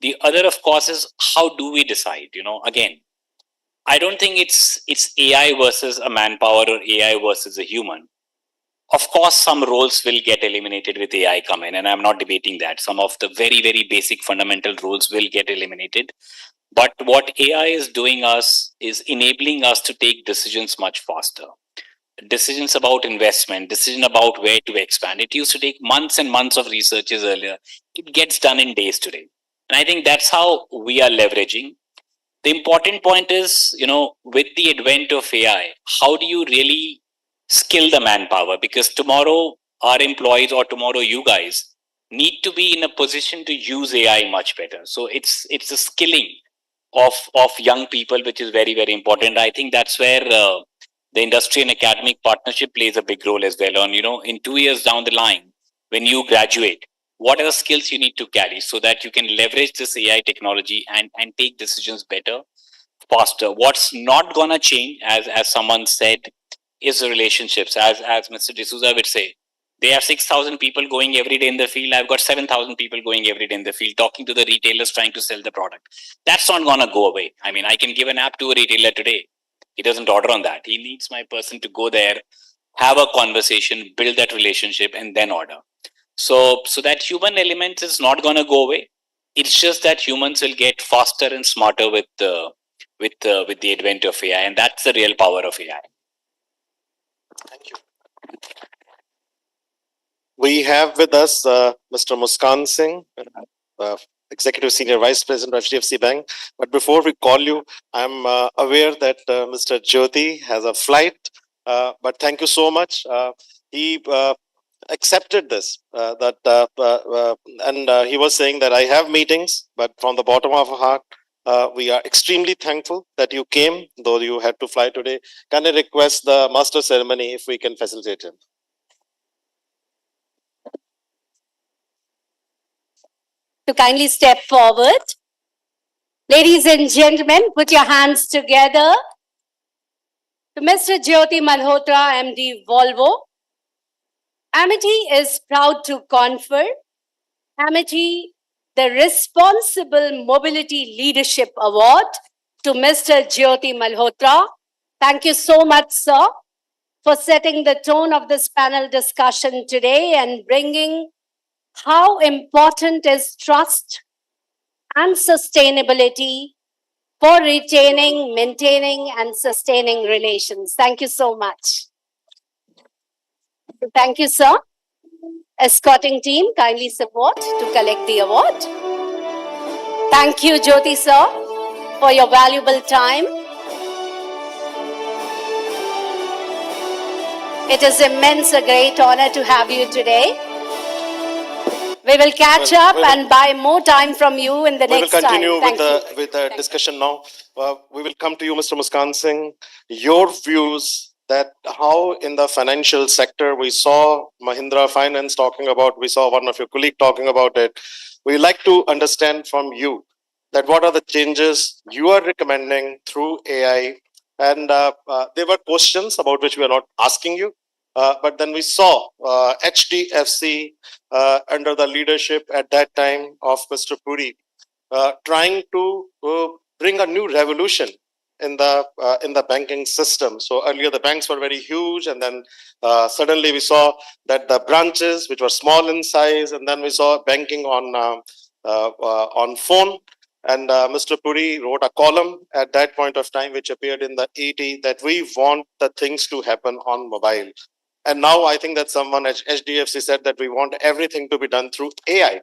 The other, of course, is how do we decide? You know, again, I don't think it's AI versus a manpower or AI versus a human. Of course, some roles will get eliminated with AI come in, and I'm not debating that. Some of the very, very basic fundamental roles will get eliminated. But what AI is doing us is enabling us to take decisions much faster. Decisions about investment, decision about where to expand. It used to take months and months of researches earlier. It gets done in days today. And I think that's how we are leveraging. The important point is, you know, with the advent of AI, how do you really skill the manpower? Because tomorrow our employees or tomorrow you guys need to be in a position to use AI much better. So it's a skilling of young people, which is very, very important. I think that's where the industry and academic partnership plays a big role as well. On, you know, in 2 years down the line, when you graduate, what are the skills you need to carry so that you can leverage this AI technology and take decisions better, faster? What's not gonna change, as someone said, is the relationships. As Mr. D'Souza would say, they have 6,000 people going every day in the field. I've got 7,000 people going every day in the field, talking to the retailers, trying to sell the product. That's not gonna go away. I mean, I can give an app to a retailer today. He doesn't order on that. He needs my person to go there, have a conversation, build that relationship, and then order. So that human element is not going to go away. It's just that humans will get faster and smarter with the advent of AI, and that's the real power of AI. Thank you. We have with us Mr. Muskan Singh, Executive Senior Vice President of HDFC Bank. But before we call you, I'm aware that Mr. Jyoti has a flight. But thank you so much. He accepted this, and he was saying that I have meetings, but from the bottom of our heart, we are extremely thankful that you came, though you had to fly today. Can I request the master ceremony if we can facilitate him? To kindly step forward. Ladies and gentlemen, put your hands together to Mr. Jyoti Malhotra, MD, Volvo. Amity is proud to confer Amity the Responsible Mobility Leadership Award to Mr. Jyoti Malhotra. Thank you so much, sir, for setting the tone of this panel discussion today and bringing how important is trust and sustainability for retaining, maintaining, and sustaining relations. Thank you so much. Thank you, sir. Escorting team, kindly support to collect the award. Thank you, Jyoti, sir, for your valuable time. It is immense, a great honor to have you today. We will catch up and buy more time from you in the next time. We will continue with the discussion now. We will come to you, Mr. Muskan Singh. Your views that how in the financial sector, we saw Mahindra Finance talking about, we saw one of your colleagues talking about it. We like to understand from you that what are the changes you are recommending through AI. And there were questions about which we are not asking you. But then we saw HDFC under the leadership at that time of Mr. Puri trying to bring a new revolution in the banking system. So earlier the banks were very huge, and then suddenly we saw that the branches, which were small in size, and then we saw banking on phone. And Mr. Puri wrote a column at that point of time, which appeared in the ET, that we want the things to happen on mobile. And now I think that someone at HDFC said that we want everything to be done through AI.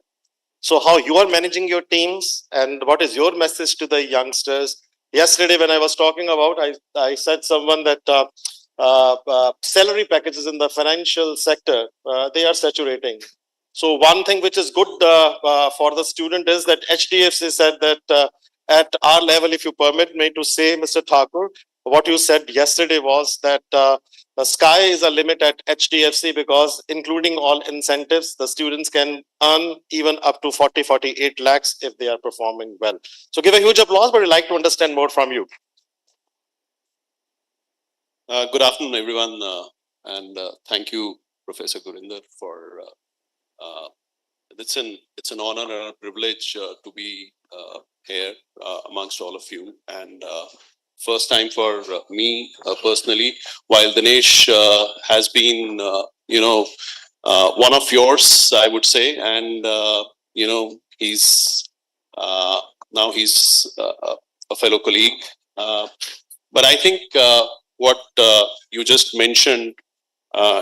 So how you are managing your teams, and what is your message to the youngsters? Yesterday, when I was talking about, I said someone that salary packages in the financial sector, they are saturating. So one thing which is good for the student is that HDFC said that at our level, if you permit me to say, Mr. Thakur, what you said yesterday was that the sky is a limit at HDFC, because including all incentives, the students can earn even up to 48 lakhs if they are performing well. So give a huge applause, but we'd like to understand more from you. Good afternoon, everyone, and thank you, Professor Gurinder, for it's an honor and a privilege to be here amongst all of you, and first time for me personally. While Dinesh has been, one of yours, I would say, and he's now he's a fellow colleague. But I think what you just mentioned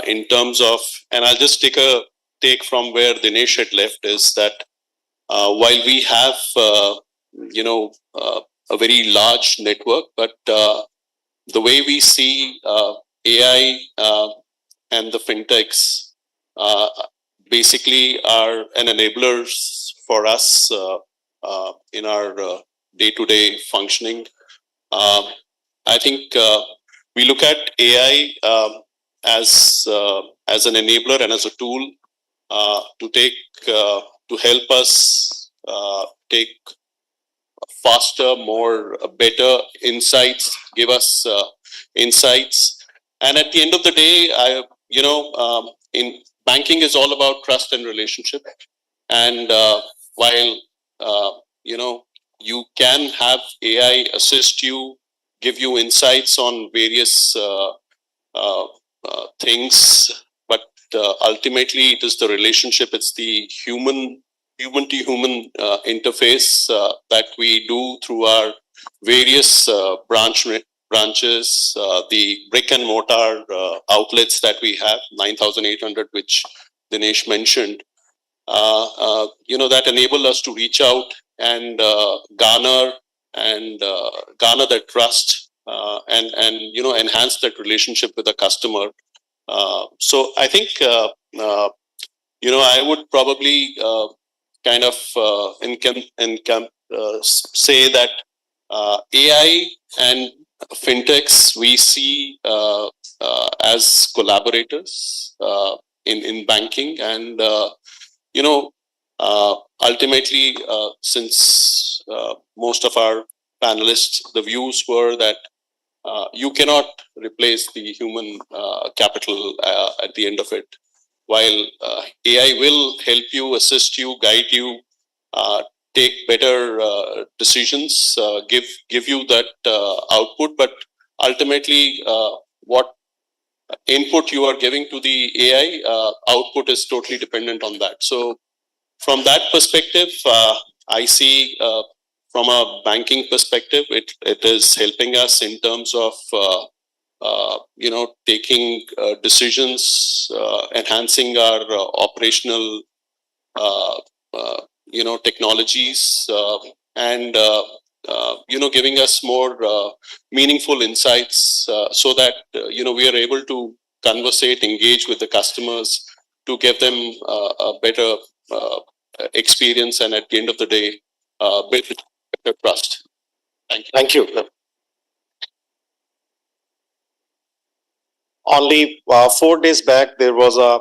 in terms of, and I'll just take from where Dinesh had left, is that while we have, a very large network, but the way we see AI and the fintechs basically are an enablers for us in our day-to-day functioning. I think we look at AI as an enabler and as a tool to help us take faster, more, better insights, give us insights. And at the end of the day, in banking is all about trust and relationship. And while, you can have AI assist you, give you insights on various things, but ultimately it is the relationship, it's the human human to human interface that we do through our various branches, the brick and mortar outlets that we have, 9,800, which Dinesh mentioned, that enable us to reach out and garner that trust and enhance that relationship with the customer. So I think I would probably kind of say that AI and fintechs we see as collaborators in banking, and ultimately, since most of our panelists, the views were that you cannot replace the human capital at the end of it. While AI will help you, assist you, guide you, take better decisions, give you that output, but ultimately, what input you are giving to the AI, output is totally dependent on that. So from that perspective, I see from a banking perspective, it is helping us in terms of taking decisions, enhancing our operational technologies, and giving us more meaningful insights so that we are able to conversate, engage with the customers to give them a better experience, and at the end of the day, build better trust. Thank you. Thank you. Only 4 days back, there was a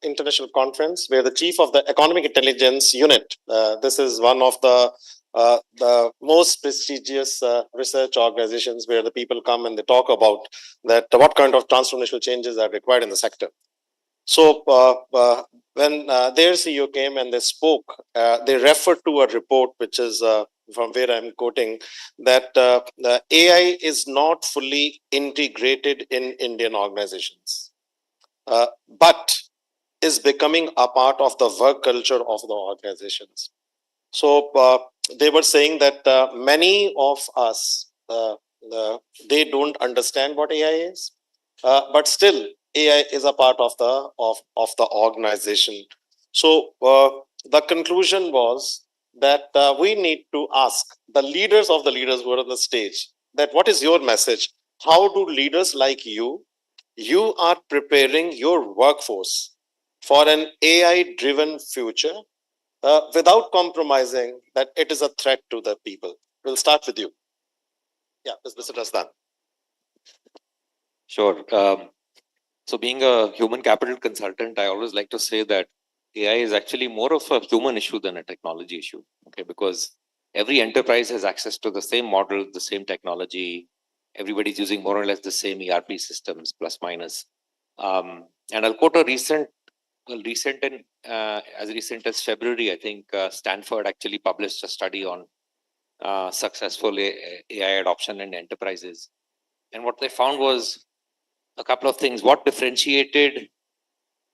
international conference where the chief of the Economic Intelligence Unit, this is one of the most prestigious research organizations where the people come and they talk about that what kind of transformational changes are required in the sector. So when their CEO came and they spoke, they referred to a report which is from where I'm quoting, that the AI is not fully integrated in Indian organizations, but is becoming a part of the work culture of the organizations. So they were saying that many of us, they don't understand what AI is, but still AI is a part of the organization. So the conclusion was that we need to ask the leaders of the leaders who are on the stage that what is your message? How do leaders like you are preparing your workforce for an AI-driven future without compromising that it is a threat to the people? We'll start with you. Yeah, Mr. Rasdan. Sure. So being a human capital consultant, I always like to say that AI is actually more of a human issue than a technology issue. Okay, because every enterprise has access to the same model, the same technology. Everybody's using more or less the same ERP systems, plus minus. And I'll quote a recent and as recent as February, I think Stanford actually published a study on successful AI adoption in enterprises. And what they found was a couple of things. What differentiated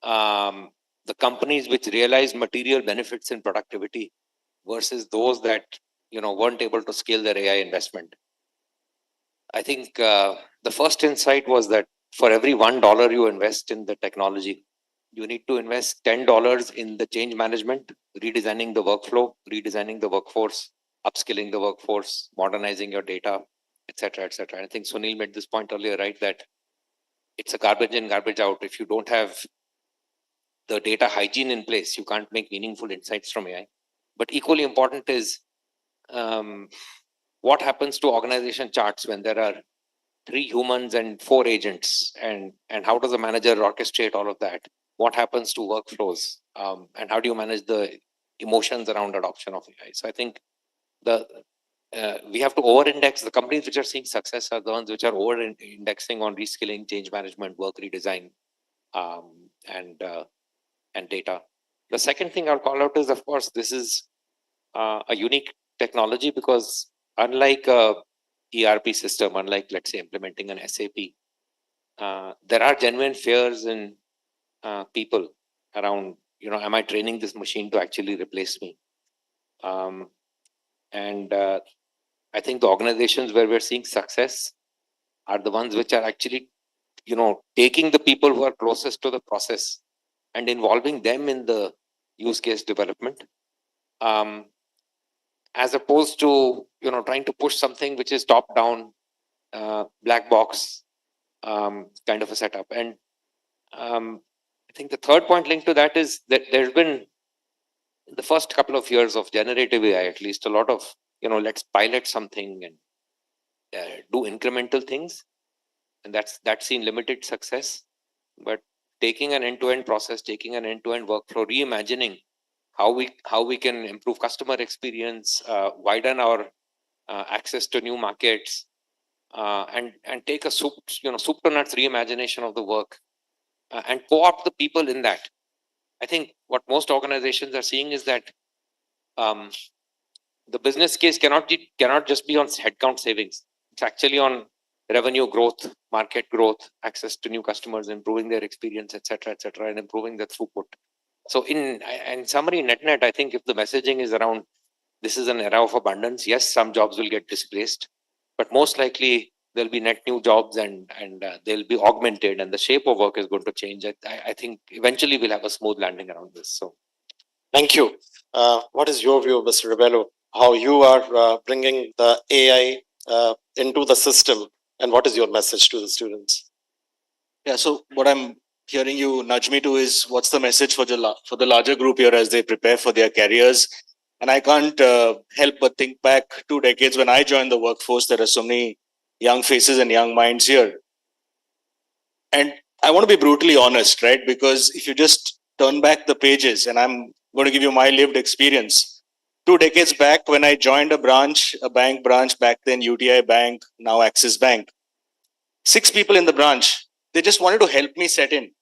the companies which realized material benefits in productivity versus those that weren't able to scale their AI investment? I think the first insight was that for every $1 you invest in the technology, you need to invest $10 in the change management, redesigning the workflow, redesigning the workforce, upskilling the workforce, modernizing your data, etc., etc. I think Sunil made this point earlier, right? That it's a garbage in, garbage out. If you don't have the data hygiene in place, you can't make meaningful insights from AI. But equally important is what happens to organization charts when there are 3 humans and 4 agents, and how does a manager orchestrate all of that? What happens to workflows, and how do you manage the emotions around adoption of AI? So I think we have to over-index. The companies which are seeing success are the ones which are over-indexing on reskilling, change management, work redesign, and data. The second thing I'll call out is, of course, this is a unique technology because unlike a ERP system, unlike, let's say, implementing an SAP, there are genuine fears in people around, am I training this machine to actually replace me? And I think the organizations where we're seeing success are the ones which are actually, taking the people who are closest to the process and involving them in the use case development, as opposed to, trying to push something which is top down, black box, kind of a setup. And I think the third point linked to that is that there's been, in the first couple of years of generative AI, at least, a lot of, let's pilot something and do incremental things, and that's seen limited success. But taking an end-to-end process, taking an end-to-end workflow, reimagining how we can improve customer experience, widen our access to new markets, and take a soup to nuts reimagination of the work, and co-opt the people in that. I think what most organizations are seeing is that the business case cannot just be on headcount savings. It's actually on revenue growth, market growth, access to new customers, improving their experience, etc., and improving the throughput. So in summary, net, I think if the messaging is around this is an era of abundance, yes, some jobs will get displaced, but most likely there'll be net new jobs, and they'll be augmented, and the shape of work is going to change. I think eventually we'll have a smooth landing around this. So, Thank you. What is your view, Mr. Rebello? How you are bringing the AI into the system, and what is your message to the students? Yeah, so what I'm hearing you nudge me to is what's the message for the larger group here as they prepare for their careers. And I can't help but think back 2 decades when I joined the workforce. There are so many young faces and young minds here. And I want to be brutally honest, right? Because if you just turn back the pages, and I'm going to give you my lived experience. 2 decades back, when I joined a bank branch, back then UTI Bank, now Axis Bank, 6 people in the branch, they just wanted to help me set in.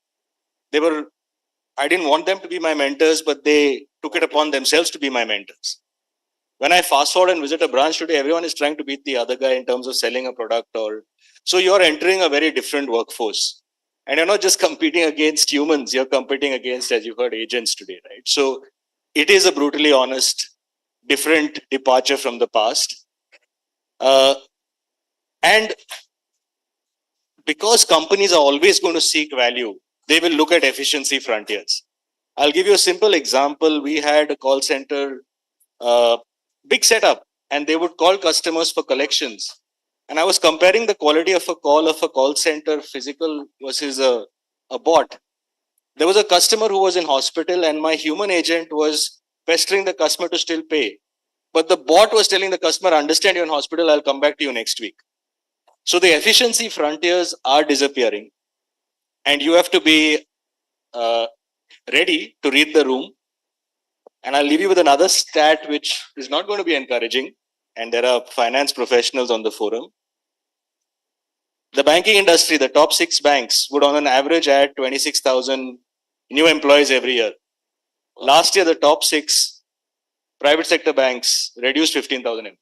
I didn't want them to be my mentors, but they took it upon themselves to be my mentors. When I fast forward and visit a branch today, everyone is trying to beat the other guy in terms of selling a product, so you're entering a very different workforce. And you're not just competing against humans, you're competing against, as you heard, agents today, right? So it is a brutally honest, different departure from the past. And because companies are always going to seek value, they will look at efficiency frontiers. I'll give you a simple example. We had a call center, big setup, and they would call customers for collections. And I was comparing the quality of a call center physical versus a bot. There was a customer who was in hospital, and my human agent was pestering the customer to still pay. But the bot was telling the customer, understand you're in hospital, I'll come back to you next week. So the efficiency frontiers are disappearing, and you have to be ready to read the room. And I'll leave you with another stat which is not going to be encouraging, and there are finance professionals on the forum. The banking industry, the top 6 banks would on an average add 26,000 new employees every year. Last year, the top 6 private sector banks reduced 15,000 employees.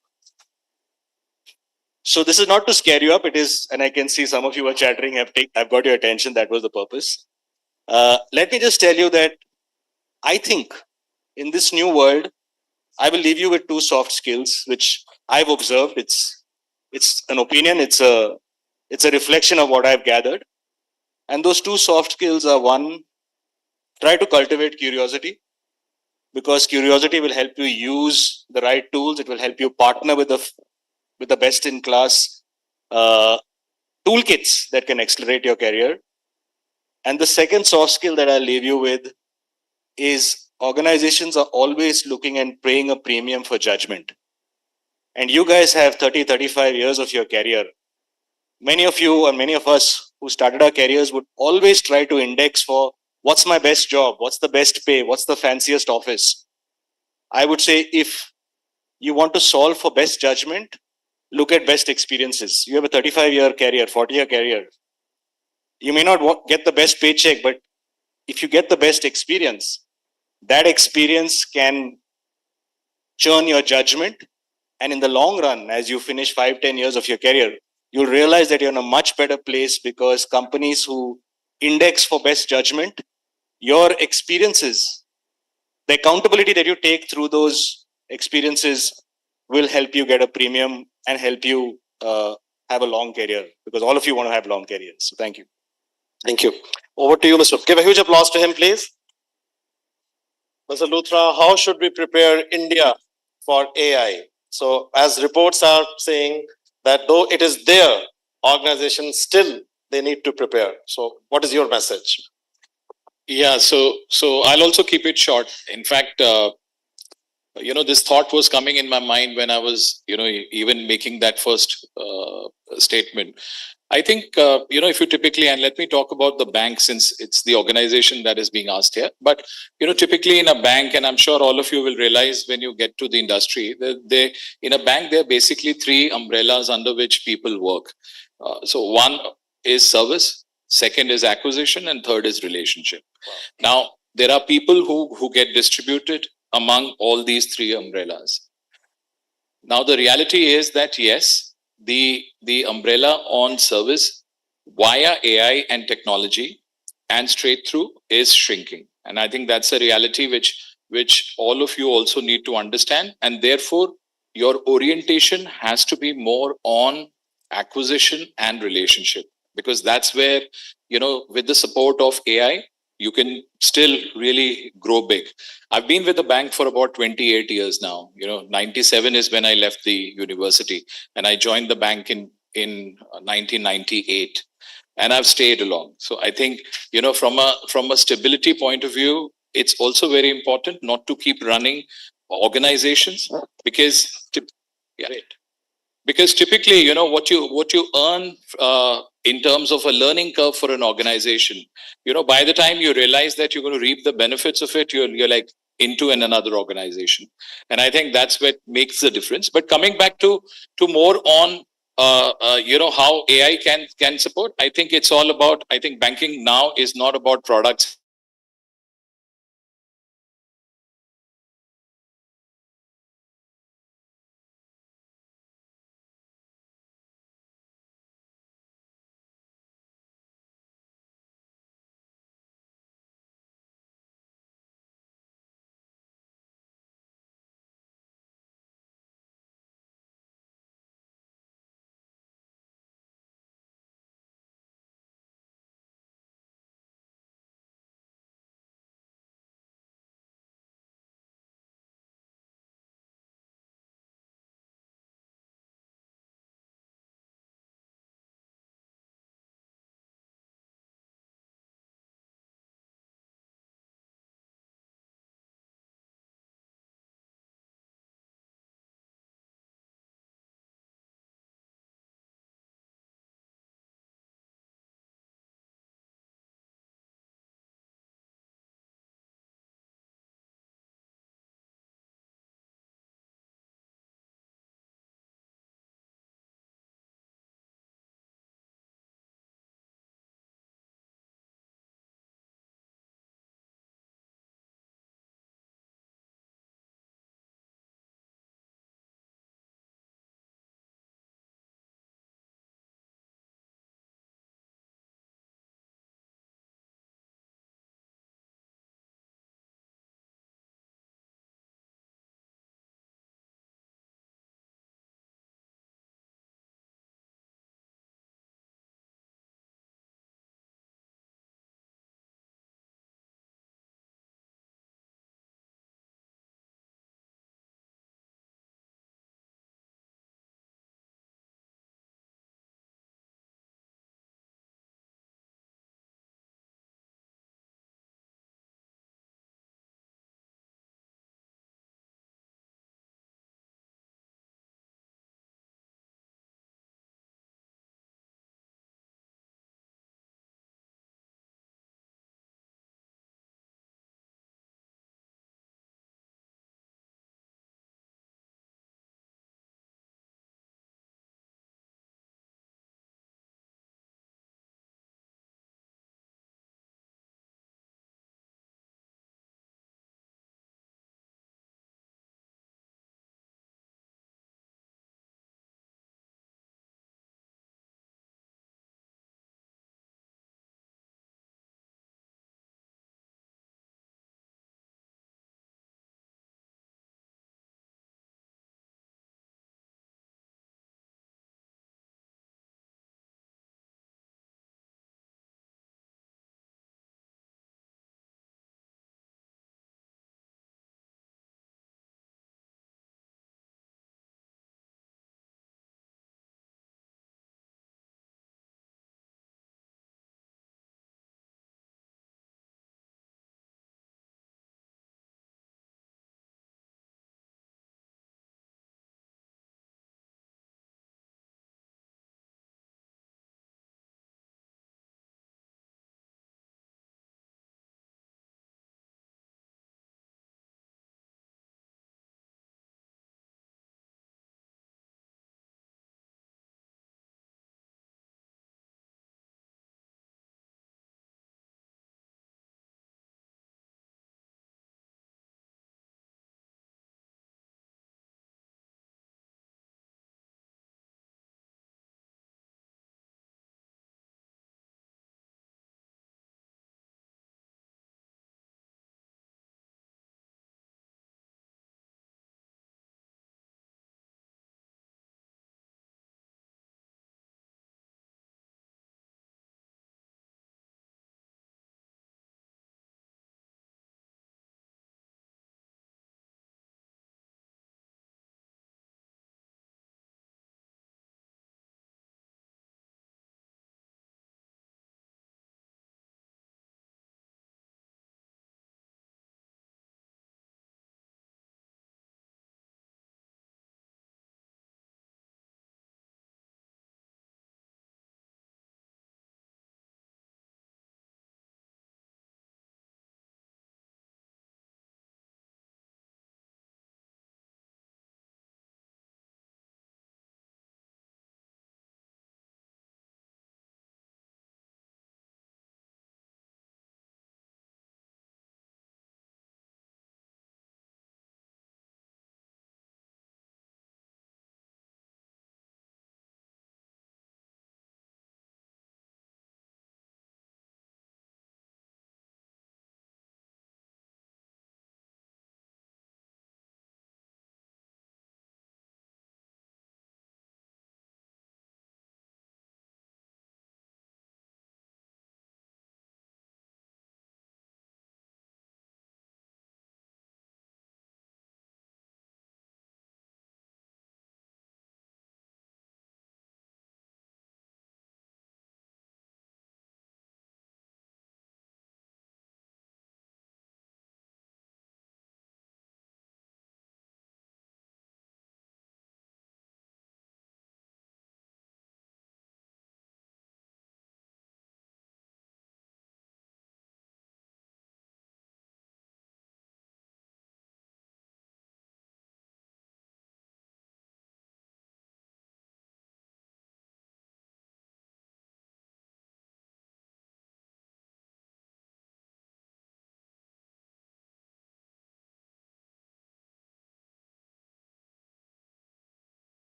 So this is not to scare you up. It is, and I can see some of you are chattering. I've got your attention. That was the purpose. Let me just tell you that I think in this new world, I will leave you with 2 soft skills, which I've observed. It's an opinion. It's a reflection of what I've gathered. And those 2 soft skills are: 1, try to cultivate curiosity, because curiosity will help you use the right tools. It will help you partner with the best in class toolkits that can accelerate your career. And the second soft skill that I'll leave you with is organizations are always looking and paying a premium for judgment. And you guys have 30, 35 years of your career. Many of you and many of us who started our careers would always try to index for what's my best job, what's the best pay, what's the fanciest office. I would say if you want to solve for best judgment, look at best experiences. You have a 35-year career, 40-year career. You may not get the best paycheck, but if you get the best experience, that experience can churn your judgment. And in the long run, as you finish 5-10 years of your career, you'll realize that you're in a much better place, because companies who index for best judgment, your experiences the accountability that you take through those experiences will help you get a premium and help you have a long career, because all of you want to have long careers. So thank you. Thank you. Over to you, Mr. Give a huge applause to him, please. Mr. Luthra, how should we prepare India for AI? So, as reports are saying that though it is there, organizations still they need to prepare. So, what is your message? Yeah, so I'll also keep it short. In fact, this thought was coming in my mind when I was, even making that first statement. I think, if you typically, and let me talk about the bank since it's the organization that is being asked here, but, typically in a bank, and I'm sure all of you will realize when you get to the industry, in a bank, there are basically three umbrellas under which people work. So one is service, second is acquisition, and third is relationship. Wow. Now, there are people who get distributed among all these three umbrellas. Now, the reality is that yes, the umbrella on service via AI and technology and straight through is shrinking. And I think that's a reality which all of you also need to understand. And therefore, your orientation has to be more on acquisition and relationship, because that's where, with the support of AI, you can still really grow big. I've been with the bank for about 28 years now. 97 is when I left the university, and I joined the bank in 1998, and I've stayed along. So I think, from a stability point of view, it's also very important not to keep running organizations, because yeah, because typically, what you earn in terms of a learning curve for an organization, by the time you realize that you're going to reap the benefits of it, you're like into another organization. And I think that's what makes the difference. But coming back to more on how AI can support, I think it's all about, I think banking now is not about products.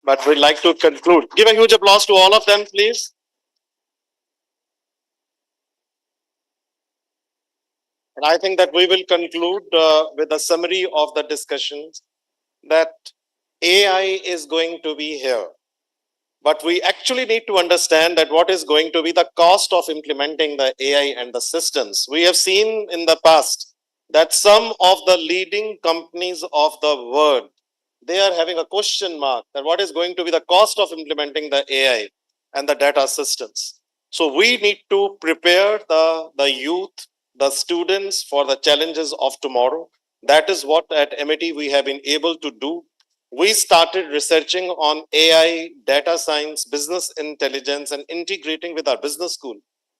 but we'd like to conclude. Give a huge applause to all of them, please. And I think that we will conclude with a summary of the discussions that AI is going to be here. But we actually need to understand that what is going to be the cost of implementing the AI and the systems. We have seen in the past that some of the leading companies of the world, they are having a question mark that what is going to be the cost of implementing the AI and the data systems. So we need to prepare the youth, the students for the challenges of tomorrow. That is what at MIT we have been able to do. We started researching on AI, data science, business intelligence, and integrating with our business school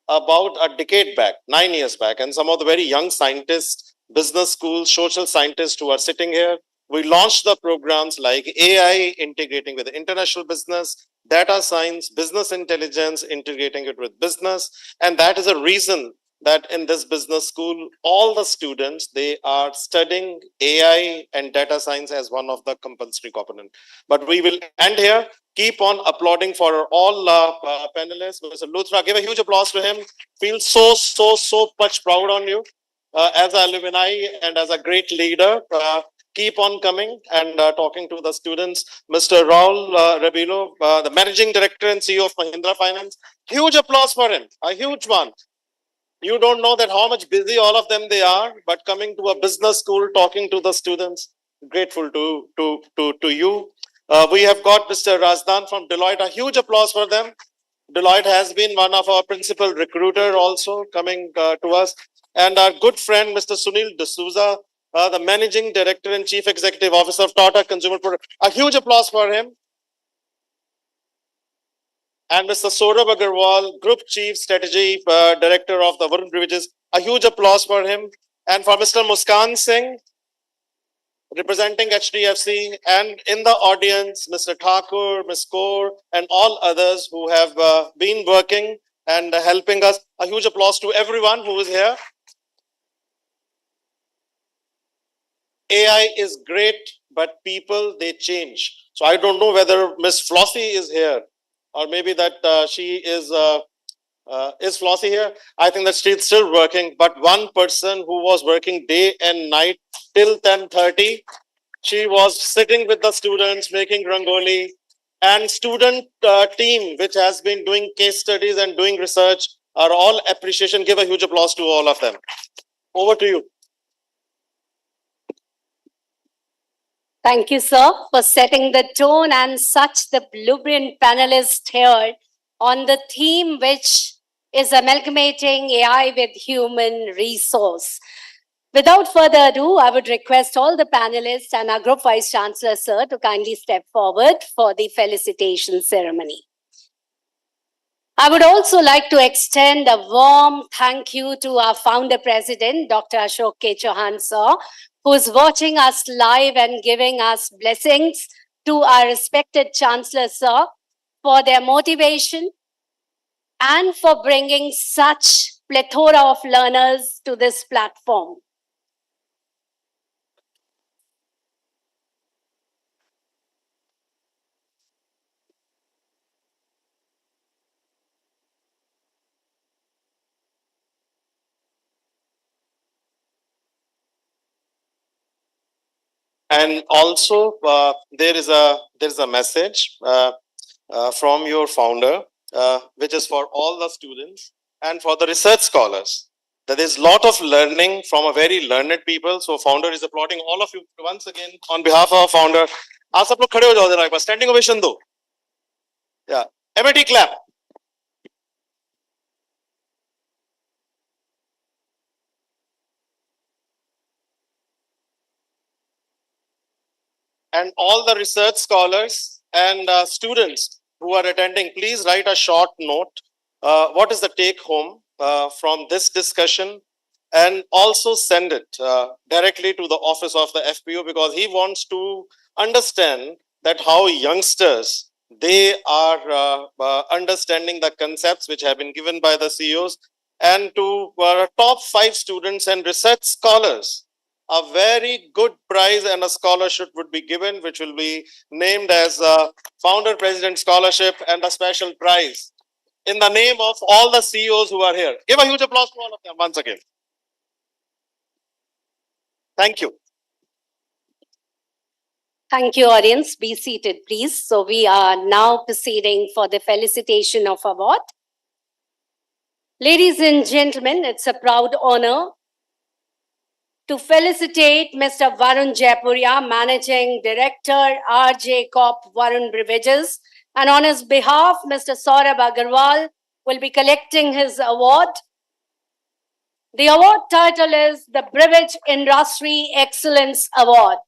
about a decade back, 9 years back. And some of the very young scientists, business schools, social scientists who are sitting here, we launched the programs like AI integrating with international business, data science, business intelligence, integrating it with business. And that is a reason that in this business school, all the students, they are studying AI and data science as one of the compulsory component. But we will end here. Keep on applauding for all panelists. Mr. Luthra, give a huge applause to him. Feel so much proud on you as an alumni and as a great leader. Keep on coming and talking to the students. Mr. Raul Rabilo, the Managing Director and CEO of Mahindra Finance. Huge applause for him, a huge one. You don't know that how much busy all of them they are, but coming to a business school, talking to the students, grateful to you. We have got Mr. Razdan from Deloitte. A huge applause for them. Deloitte has been one of our principal recruiter also coming to us. And our good friend, Mr. Sunil D'Souza, the Managing Director and Chief Executive Officer of Tata Consumer Products. A huge applause for him. And Mr. Saurabh Agarwal, Group Chief Strategy Director of the Varun Beverages. A huge applause for him. And for Mr. Muskan Singh, representing HDFC, and in the audience, Mr. Thakur, Ms. Kaur, and all others who have been working and helping us. A huge applause to everyone who is here. AI is great, but people, they change. So I don't know whether Ms. Flossie is here, or maybe that she is Flossie here? I think that she's still working, but one person who was working day and night till 10:30, she was sitting with the students, making rangoli, and student team, which has been doing case studies and doing research, are all appreciation. Give a huge applause to all of them. Over to you. Thank you, sir, for setting the tone and such the blueprint panelists here on the theme which is amalgamating AI with human resource. Without further ado, I would request all the panelists and our Group Vice Chancellor, sir, to kindly step forward for the felicitation ceremony. I would also like to extend a warm thank you to our founder president, Dr. Ashok K. Chauhan, sir, who is watching us live and giving us blessings, to our respected Chancellor, sir, for their motivation and for bringing such plethora of learners to this platform. And also, there is a message from your founder, which is for all the students and for the research scholars. That there's a lot of learning from a very learned people. So founder is applauding all of you once again on behalf of our founder. आप सब लोग खड़े हो जाओ जरा एक बार, standing ovation दो. Yeah, MIT clap. And all the research scholars and students who are attending, please write a short note. What is the take home from this discussion? And also send it directly to the office of the FPO, because he wants to understand that how youngsters, they are understanding the concepts which have been given by the CEOs, and to top 5 students and research scholars. a very good prize and a scholarship would be given, which will be named as a Founder President Scholarship and a special prize in the name of all the CEOs who are here. Give a huge applause to all of them once again. Thank you. Thank you, audience. Be seated, please. So we are now proceeding for the felicitation of award. Ladies and gentlemen, it's a proud honor to felicitate Mr. Varun Jaipuria, Managing Director, RJ Corp Varun Beverages. And on his behalf, Mr. Saurabh Agarwal will be collecting his award. The award title is the Beverage Industry Excellence Award.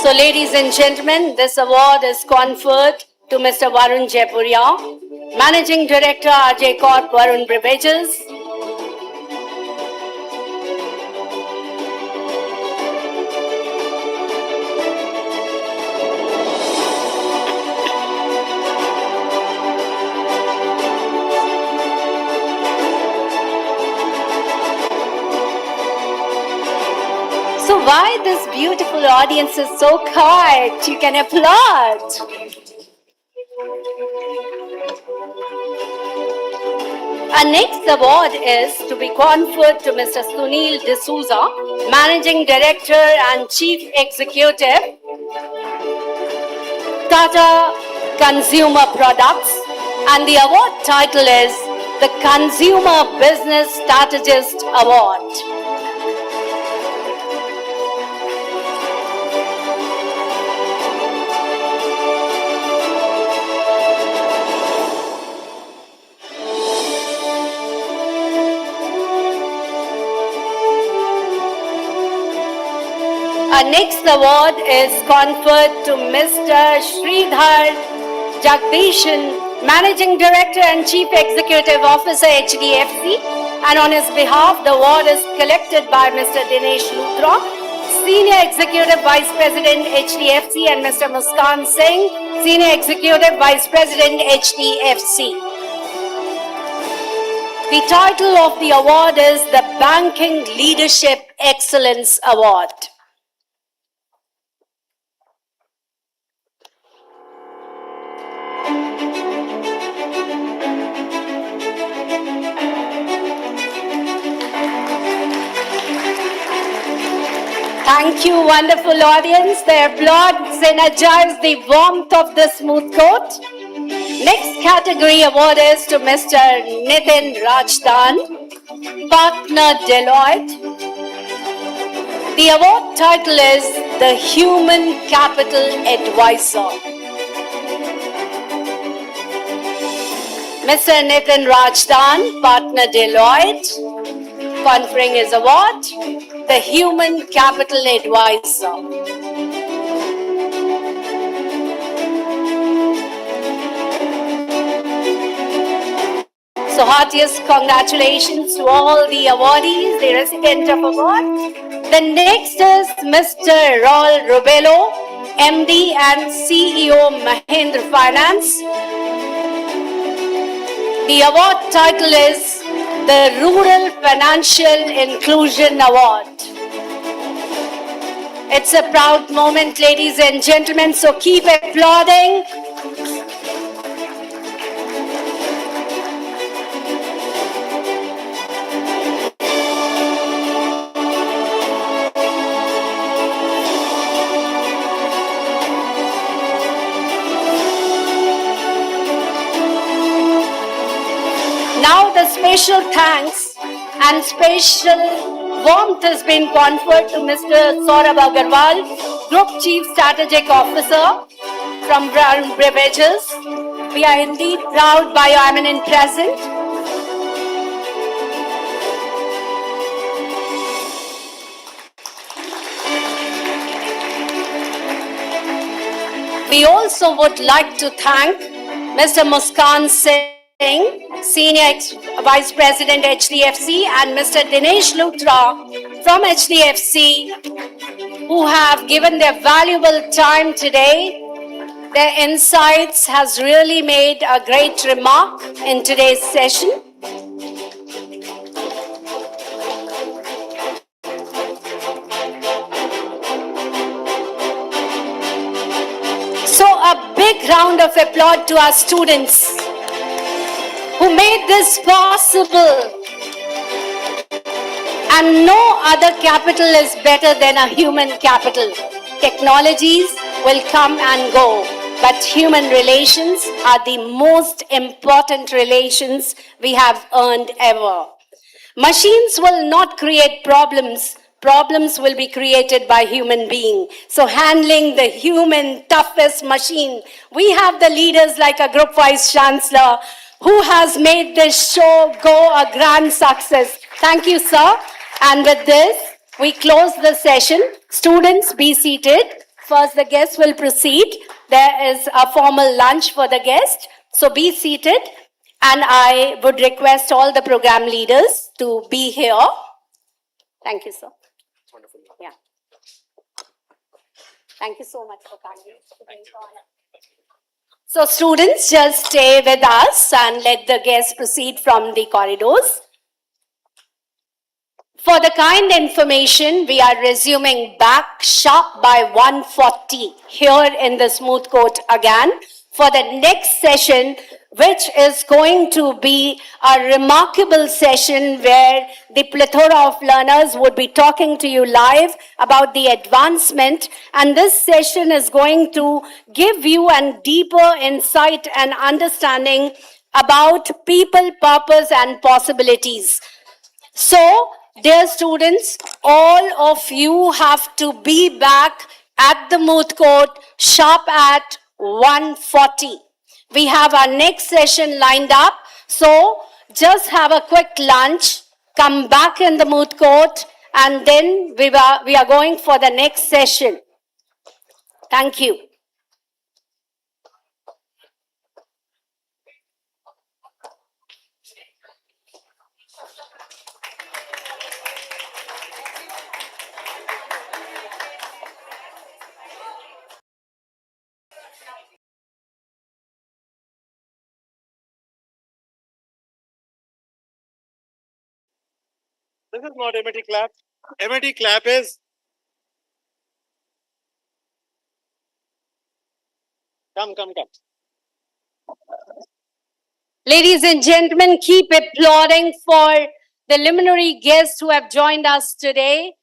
So, ladies and gentlemen, this award is conferred to Mr. Varun Jaipuria, Managing Director, RJ Corp Varun Beverages. So why this beautiful audience is so quiet? You can applaud. Our next award is to be conferred to Mr. Sunil D'Souza, Managing Director and Chief Executive, Tata Consumer Products, and the award title is the Consumer Business Strategist Award. Our next award is conferred to Mr. Sridhar Jagdishan, Managing Director and Chief Executive Officer, HDFC. And on his behalf, the award is collected by Mr. Dinesh Luthra, Senior Executive Vice President, HDFC, and Mr. Muskan Singh, Senior Executive Vice President, HDFC. The title of the award is the Banking Leadership Excellence Award. Thank you, wonderful audience. The applause energize the warmth of this smooth coat. Next category award is to Mr. Nitin Rajdan, Partner Deloitte. The award title is the Human Capital Advisor. Mr. Nitin Rajdan, Partner Deloitte, conferring his award, the Human Capital Advisor. So heartiest congratulations to all the awardees, the recipient of award. The next is Mr. Raul Rubello, MD and CEO Mahindra Finance. The award title is the Rural Financial Inclusion Award. It's a proud moment, ladies and gentlemen, so keep applauding. Now the special thanks and special warmth has been conferred to Mr. Saurabh Agarwal, Group Chief Strategic Officer from Varun Beverages. We are indeed proud by your eminent presence. We also would like to thank Mr. Muskan Singh, Senior Vice President HDFC, and Mr. Dinesh Luthra from HDFC, who have given their valuable time today Their insights has really made a great remark in today's session. So a big round of applause to our students who made this possible. And no other capital is better than a human capital. Technologies will come and go, but human relations are the most important relations we have earned ever. Machines will not create problems. Problems will be created by human being. So handling the human toughest machine, we have the leaders like a group vice chancellor who has made this show go a grand success. Thank you, sir. And with this, we close the session. Students, be seated. First, the guests will proceed. There is a formal lunch for the guest. So be seated. And I would request all the program leaders to be here. Thank you, sir. Wonderful. Yeah. Thank you so much for coming. So students, just stay with us and let the guests proceed from the corridors. For the kind information, we are resuming back sharp by 1:40 here in the smooth court again for the next session, which is going to be a remarkable session where the plethora of learners would be talking to you live about the advancement. And this session is going to give you a deeper insight and understanding about people, purpose, and possibilities. So, dear students, all of you have to be back at the moot court sharp at 1:40. We have our next session lined up. So, just have a quick lunch, come back in the moot court, and then we are going for the next session. Thank you. This is not MIT clap. MIT clap is come. Ladies and gentlemen, keep applauding for the luminary guests who have joined us today.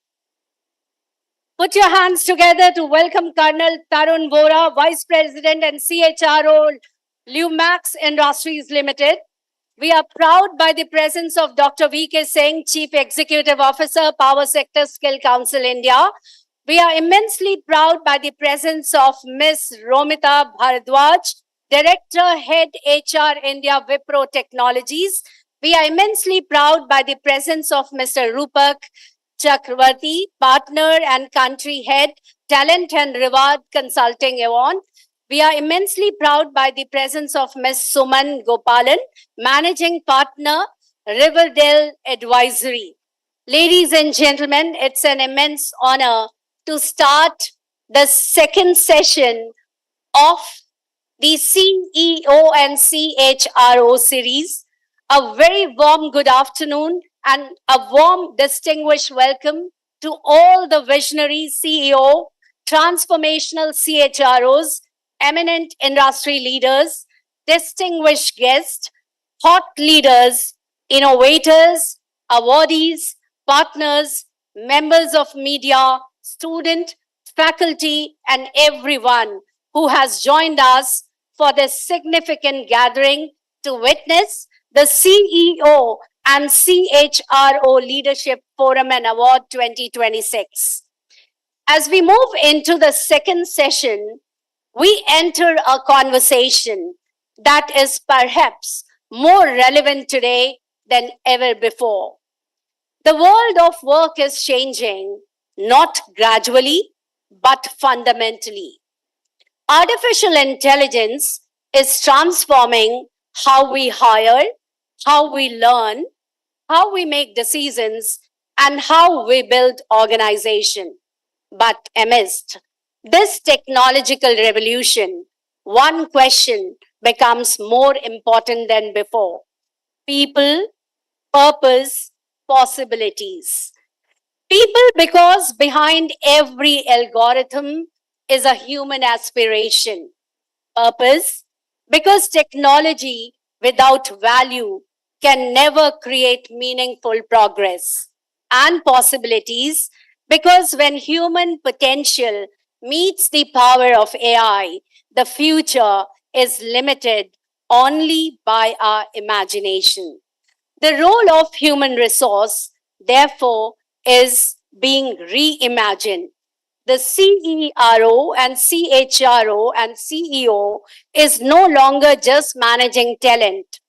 Put your hands together to welcome Colonel Tarun Vora, Vice President and CHRO, Lumax Industries Limited. We are proud by the presence of Dr. V.K. Singh, Chief Executive Officer, Power Sector Skill Council India. We are immensely proud by the presence of Ms. Romita Bharadwaj, Director, Head HR India Wipro Technologies. We are immensely proud by the presence of Mr. Rupak Chakravarti, Partner and Country Head, Talent and Reward Consulting Avon. We are immensely proud by the presence of Ms. Suman Gopalan, Managing Partner, Riverdale Advisory. Ladies and gentlemen, it's an immense honor to start the second session of the CEO and CHRO series. A very warm good afternoon and a warm distinguished welcome to all the visionary CEO, transformational CHROs, eminent industry leaders, distinguished guests, thought leaders, innovators, awardees, partners, members of media, student, faculty, and everyone who has joined us for this significant gathering to witness the CEO and CHRO Leadership Forum and Award 2026. As we move into the second session, we enter a conversation that is perhaps more relevant today than ever before. The world of work is changing, not gradually, but fundamentally. Artificial intelligence is transforming how we hire, how we learn, how we make decisions, and how we build organization. But amidst this technological revolution, one question becomes more important than before: people, purpose, possibilities. People, because behind every algorithm is a human aspiration. Purpose, because technology without value can never create meaningful progress. And possibilities, because when human potential meets the power of AI, the future is limited only by our imagination. The role of human resource, therefore, is being reimagined. The CERO and CHRO and CEO is no longer just managing talent.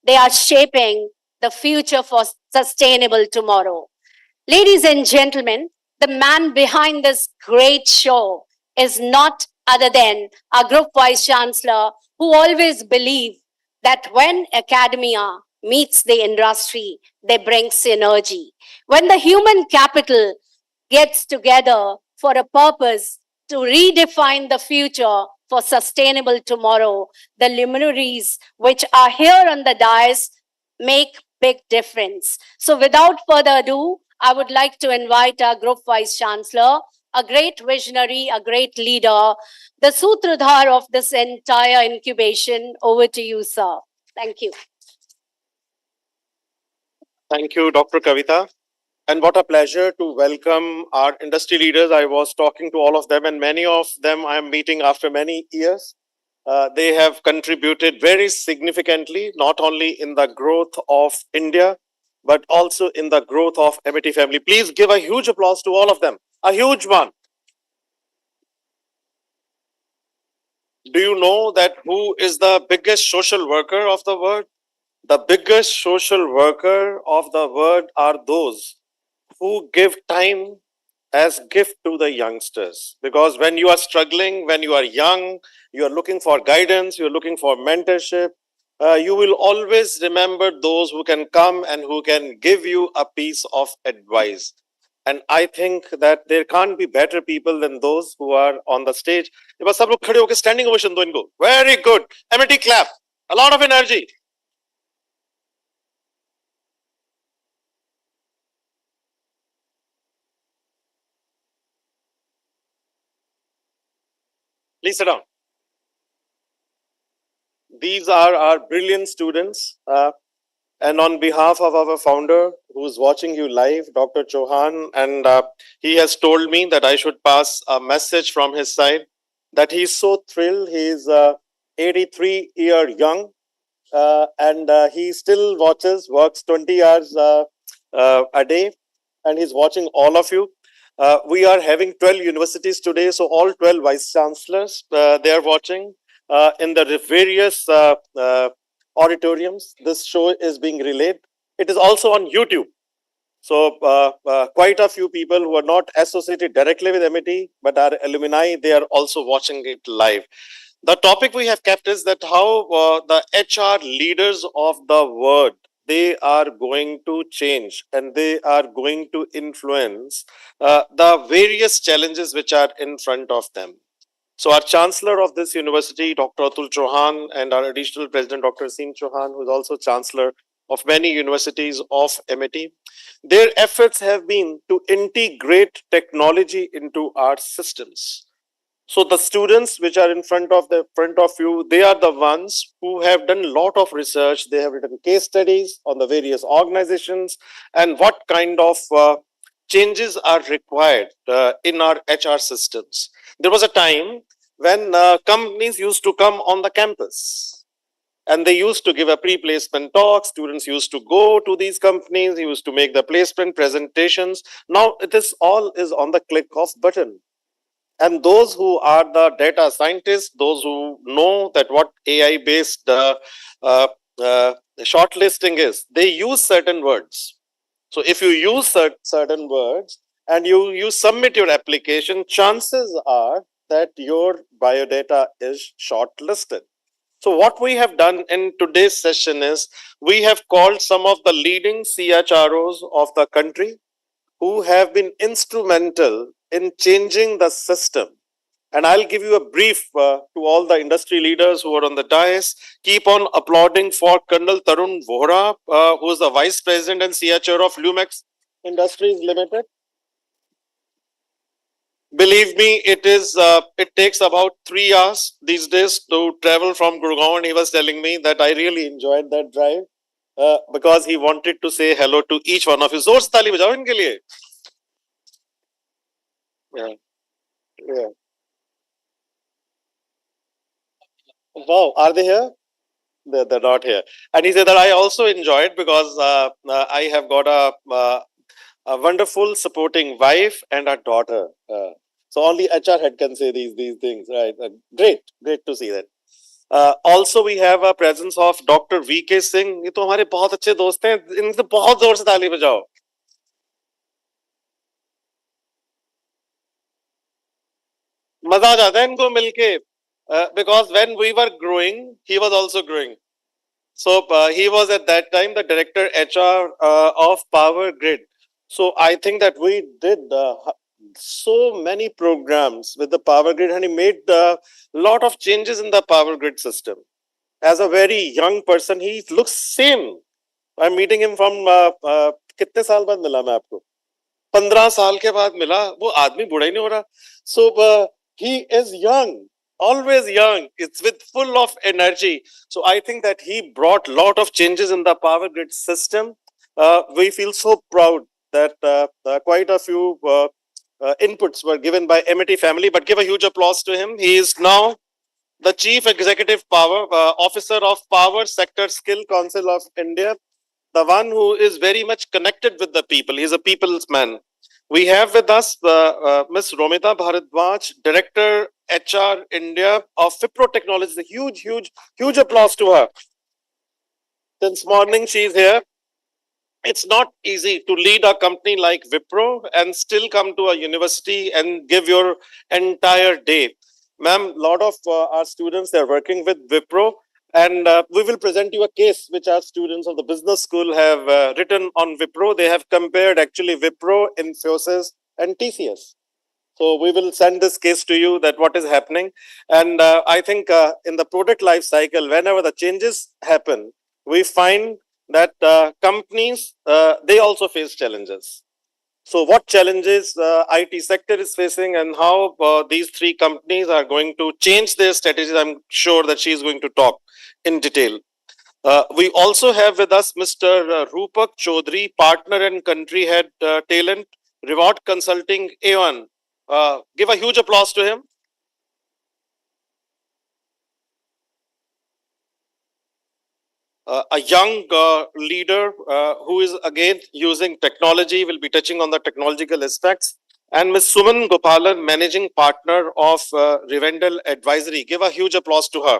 They are shaping the future for sustainable tomorrow. Ladies and gentlemen, the man behind this great show is not other than our Group Vice Chancellor, who always believed that when academia meets the industry, they bring synergy. When the human capital gets together for a purpose to redefine the future for sustainable tomorrow, the luminaries which are here on the dais make big difference. So without further ado, I would like to invite our Group Vice Chancellor, a great visionary, a great leader, the Sutradhar of this entire incubation. Over to you, sir. Thank you. Thank you, Dr. Kavita. And what a pleasure to welcome our industry leaders. I was talking to all of them, and many of them I am meeting after many years. They have contributed very significantly, not only in the growth of India, but also in the growth of MIT family. Please give a huge applause to all of them. A huge one. Do you know that who is the biggest social worker of the world? The biggest social worker of the world are those who give time as gift to the youngsters. Because when you are struggling, when you are young, you are looking for guidance, you're looking for mentorship, you will always remember those who can come and who can give you a piece of advice. And I think that there can't be better people than those who are on the stage. बस सब लोग खड़े होकर standing ovation दो इनको. Very good. MIT clap. A lot of energy. Please sit down. These are our brilliant students. And on behalf of our founder, who's watching you live, Dr. Chauhan, and he has told me that I should pass a message from his side that he's so thrilled. He's 83 year young, and he still works 20 hours a day, and he's watching all of you. We are having 12 universities today, so all 12 vice chancellors, they are watching in the various auditoriums. This show is being relayed. It is also on YouTube. So quite a few people who are not associated directly with MIT, but are alumni, they are also watching it live. The topic we have kept is that how the HR leaders of the world, they are going to change and they are going to influence the various challenges which are in front of them. So our chancellor of this university, Dr. Atul Chauhan, and our additional president, Dr. Asim Chauhan, who is also chancellor of many universities of MIT, their efforts have been to integrate technology into our systems. So the students which are in front of you, they are the ones who have done a lot of research. They have written case studies on the various organizations and what kind of changes are required in our HR systems. There was a time when companies used to come on the campus and they used to give a pre-placement talk. Students used to go to these companies, used to make the placement presentations. Now this all is on the click of button. And those who are the data scientists, those who know that what AI-based shortlisting is, they use certain words. So if you use certain words and you submit your application, chances are that your biodata is shortlisted. So what we have done in today's session is we have called some of the leading CHROs of the country who have been instrumental in changing the system And I'll give you a brief to all the industry leaders who are on the dais. Keep on applauding for Colonel Tarun Vohra, who is the Vice President and CHRO of Lumex Industries Limited. Believe me, it takes about 3 hours these days to travel from Gurgaon, and he was telling me that I really enjoyed that drive because he wanted to say hello to each one of you. जोर से ताली बजाओ इनके लिए. Yeah, yeah. Wow, are they here? They're not here. And he said that I also enjoyed because I have got a wonderful supporting wife and a daughter. So only HR head can say these things, right? Great to see that. Also, we have a presence of Dr. VK Singh. ये तो हमारे बहुत अच्छे दोस्त हैं. इनसे बहुत जोर से ताली बजाओ. मजा आ जाता है इनको मिलके. Because when we were growing, he was also growing. So he was at that time the director HR of Power Grid. So I think that we did so many programs with the Power Grid, and he made a lot of changes in the Power Grid system. As a very young person, he looks same. I'm meeting him from कितने साल बाद मिला मैं आपको? 15 साल के बाद मिला. वो आदमी बूढ़ा ही नहीं हो रहा. So he is young. Always young. It's with full of energy. So I think that he brought a lot of changes in the power grid system. We feel so proud that quite a few inputs were given by MET family, but give a huge applause to him. He is now the Chief Executive Power Officer of Power Sector Skill Council of India, the one who is very much connected with the people. He's a people's man. We have with us Ms. Romita Bharadwaj, Director HR India of Wipro Technologies. A huge applause to her. Since morning she is here. It's not easy to lead a company like Wipro and still come to a university and give your entire day. Ma'am, a lot of our students, they're working with Wipro, and we will present you a case which our students of the business school have written on Wipro. They have compared actually Wipro, Infosys, and TCS. So we will send this case to you that what is happening. And I think in the product life cycle, whenever the changes happen, we find that companies, they also face challenges. So what challenges IT sector is facing and how these three companies are going to change their strategies, I'm sure that she is going to talk in detail. We also have with us Mr. Rupak Chaudhary, partner and country head talent, Reward Consulting A1. Give a huge applause to him. A young leader who is again using technology, will be touching on the technological aspects. And Ms. Suman Gopalan, managing partner of Rivendell Advisory. Give a huge applause to her.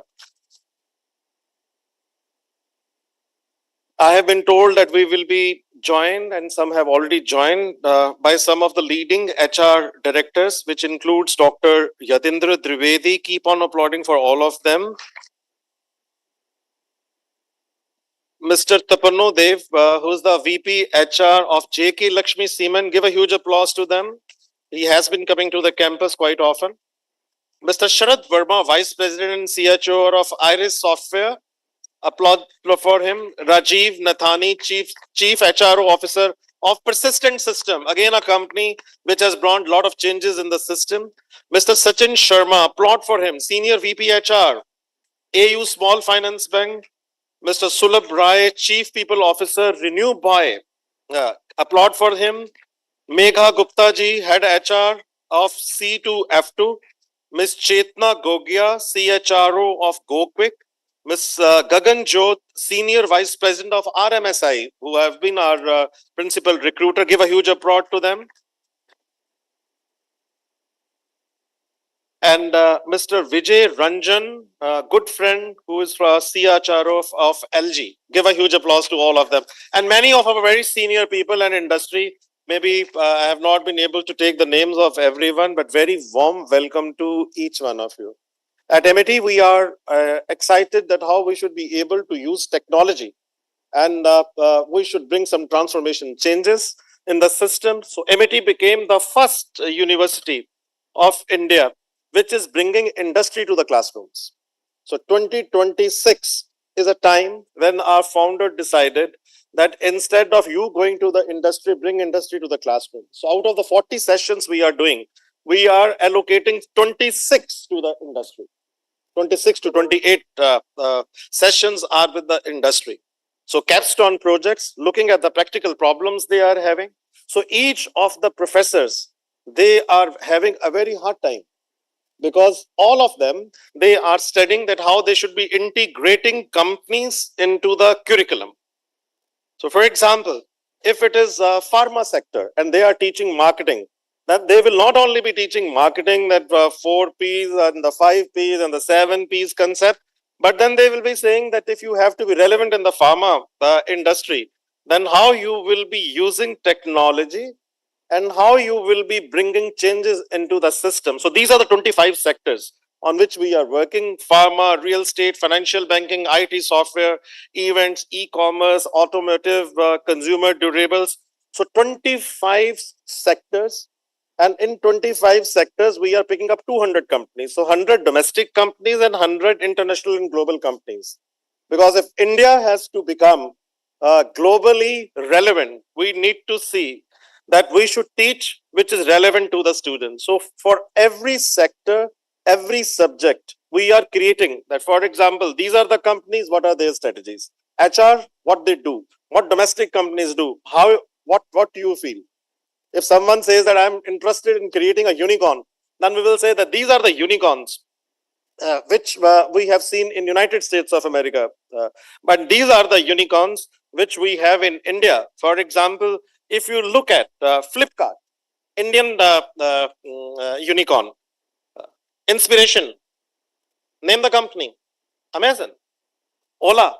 I have been told that we will be joined, and some have already joined, by some of the leading HR directors, which includes Dr. Yatindra Trivedi. Keep on applauding for all of them. Mr. Tapanno Dev, who is the VP HR of JK Lakshmi Seaman. Give a huge applause to them. He has been coming to the campus quite often. Mr. Sharad Verma, Vice President and CHRO of Iris Software. Applaud for him. Rajiv Nathani, Chief HRO Officer of Persistent System. Again, a company which has brought a lot of changes in the system. Mr. Sachin Sharma, applaud for him. Senior VP HR, AU Small Finance Bank. Mr. Sulabh Rai, Chief People Officer, Renew Boy. Applaud for him. Megha Gupta ji, Head HR of C2F2. Ms. Chetna Gogia, CHRO of GoQuick. Ms. Gagan Jot, Senior Vice President of RMSI, who have been our principal recruiter. Give a huge applaud to them. And Mr. Vijay Ranjan, good friend, who is from CHRO of LG. Give a huge applause to all of them. And many of our very senior people and industry. Maybe I have not been able to take the names of everyone, but very warm welcome to each one of you. At MET, we are excited that how we should be able to use technology, and we should bring some transformation changes in the system. So MET became the first university of India which is bringing industry to the classrooms. So 2026 is a time when our founder decided that instead of you going to the industry, bring industry to the classroom. So out of the 40 sessions we are doing, we are allocating 26 to the industry. 26 to 28 sessions are with the industry. So capstone projects, looking at the practical problems they are having. So each of the professors, they are having a very hard time, because all of them, they are studying that how they should be integrating companies into the curriculum. So for example, if it is a pharma sector and they are teaching marketing, that they will not only be teaching marketing, that 4 Ps and the 5 Ps and the 7 Ps concept, but then they will be saying that if you have to be relevant in the pharma industry, then how you will be using technology and how you will be bringing changes into the system. So these are the 25 sectors on which we are working: pharma, real estate, financial banking, IT software, events, e-commerce, automotive, consumer durables. So 25 sectors. And in 25 sectors, we are picking up 200 companies. So 100 domestic companies and 100 international and global companies. Because if India has to become globally relevant, we need to see that we should teach which is relevant to the students. So for every sector, every subject, we are creating that. For example, these are the companies, what are their strategies? HR, what they do, what domestic companies do, how, what do you feel? If someone says that I'm interested in creating a unicorn, then we will say that these are the unicorns which we have seen in United States of America. But these are the unicorns which we have in India. For example, if you look at Flipkart, Indian unicorn, Inspiration, name the company, Amazon, Ola,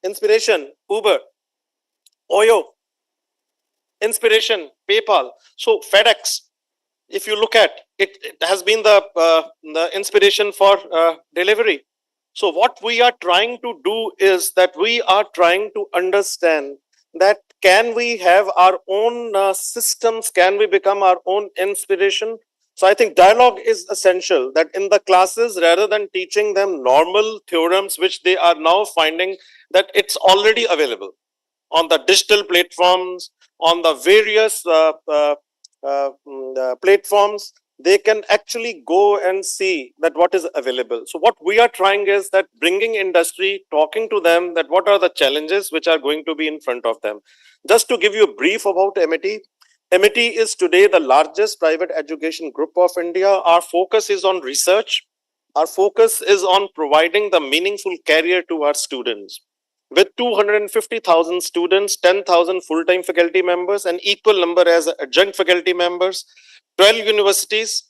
Inspiration, Uber, Oyo, Inspiration, PayPal. So FedEx, if you look at it, it has been the inspiration for delivery. So what we are trying to do is that we are trying to understand that can we have our own systems, can we become our own inspiration? So I think dialogue is essential, that in the classes, rather than teaching them normal theorems, which they are now finding that it's already available on the digital platforms, on the various platforms, they can actually go and see that what is available. So what we are trying is that bringing industry, talking to them that what are the challenges which are going to be in front of them. Just to give you a brief about MET, MET is today the largest private education group of India. Our focus is on research. Our focus is on providing the meaningful career to our students. With 250,000 students, 10,000 full-time faculty members, an equal number as adjunct faculty members, 12 universities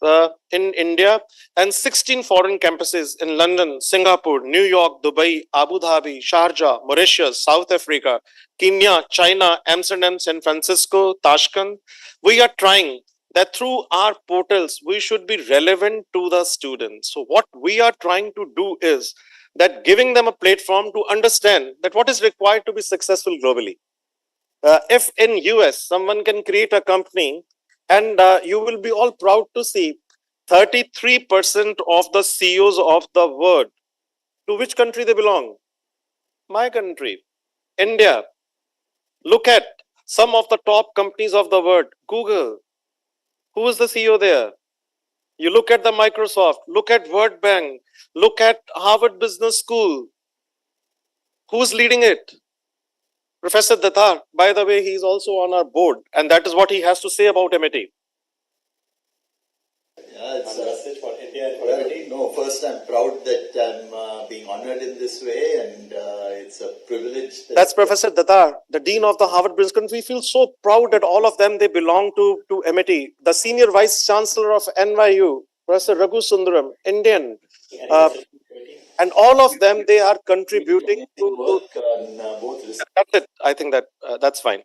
in India, and 16 foreign campuses in London, Singapore, New York, Dubai, Abu Dhabi, Sharjah, Mauritius, South Africa, Kenya, China, Amsterdam, San Francisco, Tashkent. We are trying that through our portals, we should be relevant to the students. So what we are trying to do is that giving them a platform to understand that what is required to be successful globally. If in US, someone can create a company, and you will be all proud to see 33% of the CEOs of the world, to which country they belong? My country, India. Look at some of the top companies of the world. Google, who is the CEO there? You look at the Microsoft, look at World Bank, look at Harvard Business School. Who's leading it? Professor Datar. By the way, he's also on our board, and that is what he has to say about MIT. Yeah, it's a message for India and for everybody. No, first I'm proud that I'm being honored in this way, and it's a privilege. That's Professor Datar, the Dean of the Harvard Business School. We feel so proud that all of them, they belong to MIT. The Senior Vice Chancellor of NYU, Professor Raghu Sundaram, Indian. And all of them, they are contributing to both. That's it. I think that that's fine.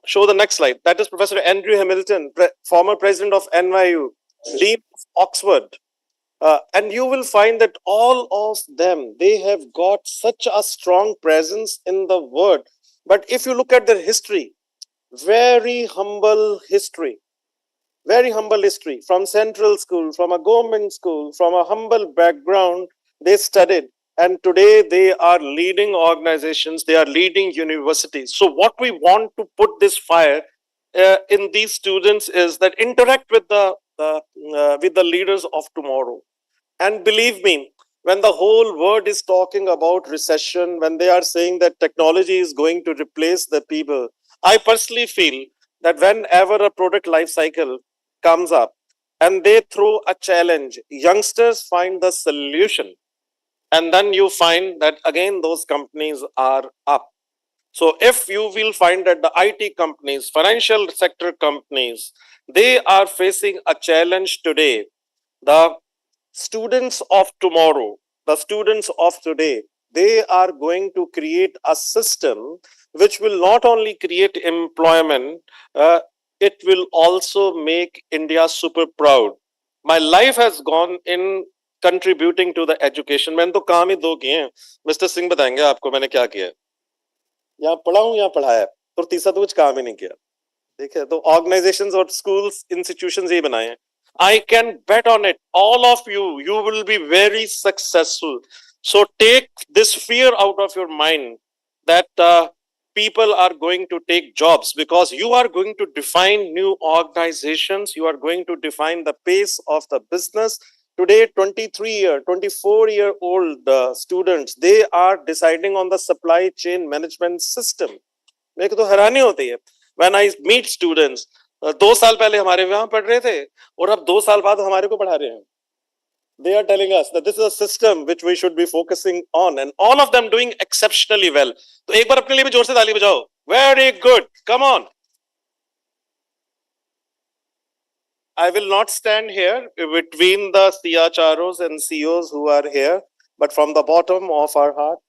Show the next slide. That is Professor Andrew Hamilton, former president of NYU, Dean of Oxford. And you will find that all of them, they have got such a strong presence in the world. But if you look at their history, very humble history, very humble history, from central school, from a government school, from a humble background, they studied. And today they are leading organizations, they are leading universities. So what we want to put this fire in these students is that interact with the leaders of tomorrow. And believe me, when the whole world is talking about recession, when they are saying that technology is going to replace the people, I personally feel that whenever a product life cycle comes up and they throw a challenge, youngsters find the solution. And then you find that again, those companies are up. So if you will find that the IT companies, financial sector companies, they are facing a challenge today. The students of tomorrow, the students of today, they are going to create a system which will not only create employment, it will also make India super proud. My life has gone in contributing to the education. मैंने तो काम ही दो किए हैं. Mister Singh बताएंगे आपको मैंने क्या किया. यहाँ पढ़ा हूँ यहाँ पढ़ाया, तो तीसरा तो कुछ काम ही नहीं किया. ठीक है, तो ऑर्गेनाइजेशंस और स्कूल्स इंस्टीट्यूशंस ये बनाए हैं. I can bet on it, all of you will be very successful. So take this fear out of your mind that people are going to take jobs, because you are going to define new organizations, you are going to define the pace of the business. Today 24-year-old students, they are deciding on the supply chain management system. मेरे को तो हैरानी होती है when I meet students. 2 साल पहले हमारे वहां पढ़ रहे थे और अब 2 साल बाद हमारे को पढ़ा रहे हैं. They are telling us that this is a system which we should be focusing on, and all of them doing exceptionally well. तो एक बार अपने लिए भी जोर से ताली बजाओ. Very good. Come on. I will not stand here between the CHROs and CEOs who are here, but from the bottom of our heart,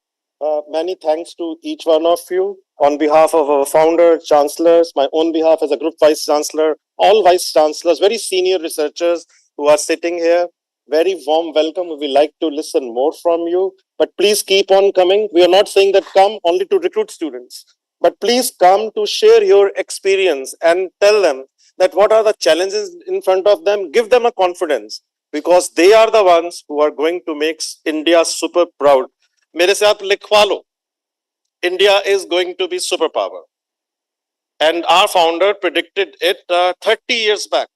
many thanks to each one of you. On behalf of our founder, chancellors, my own behalf as a group vice chancellor, all vice chancellors, very senior researchers who are sitting here, very warm welcome. We would like to listen more from you, but please keep on coming. We are not saying that come only to recruit students, but please come to share your experience and tell them that what are the challenges in front of them. Give them a confidence, because they are the ones who are going to make India super proud. मेरे से आप लिखवा लो. India is going to be superpower. And our founder predicted it 30 years back.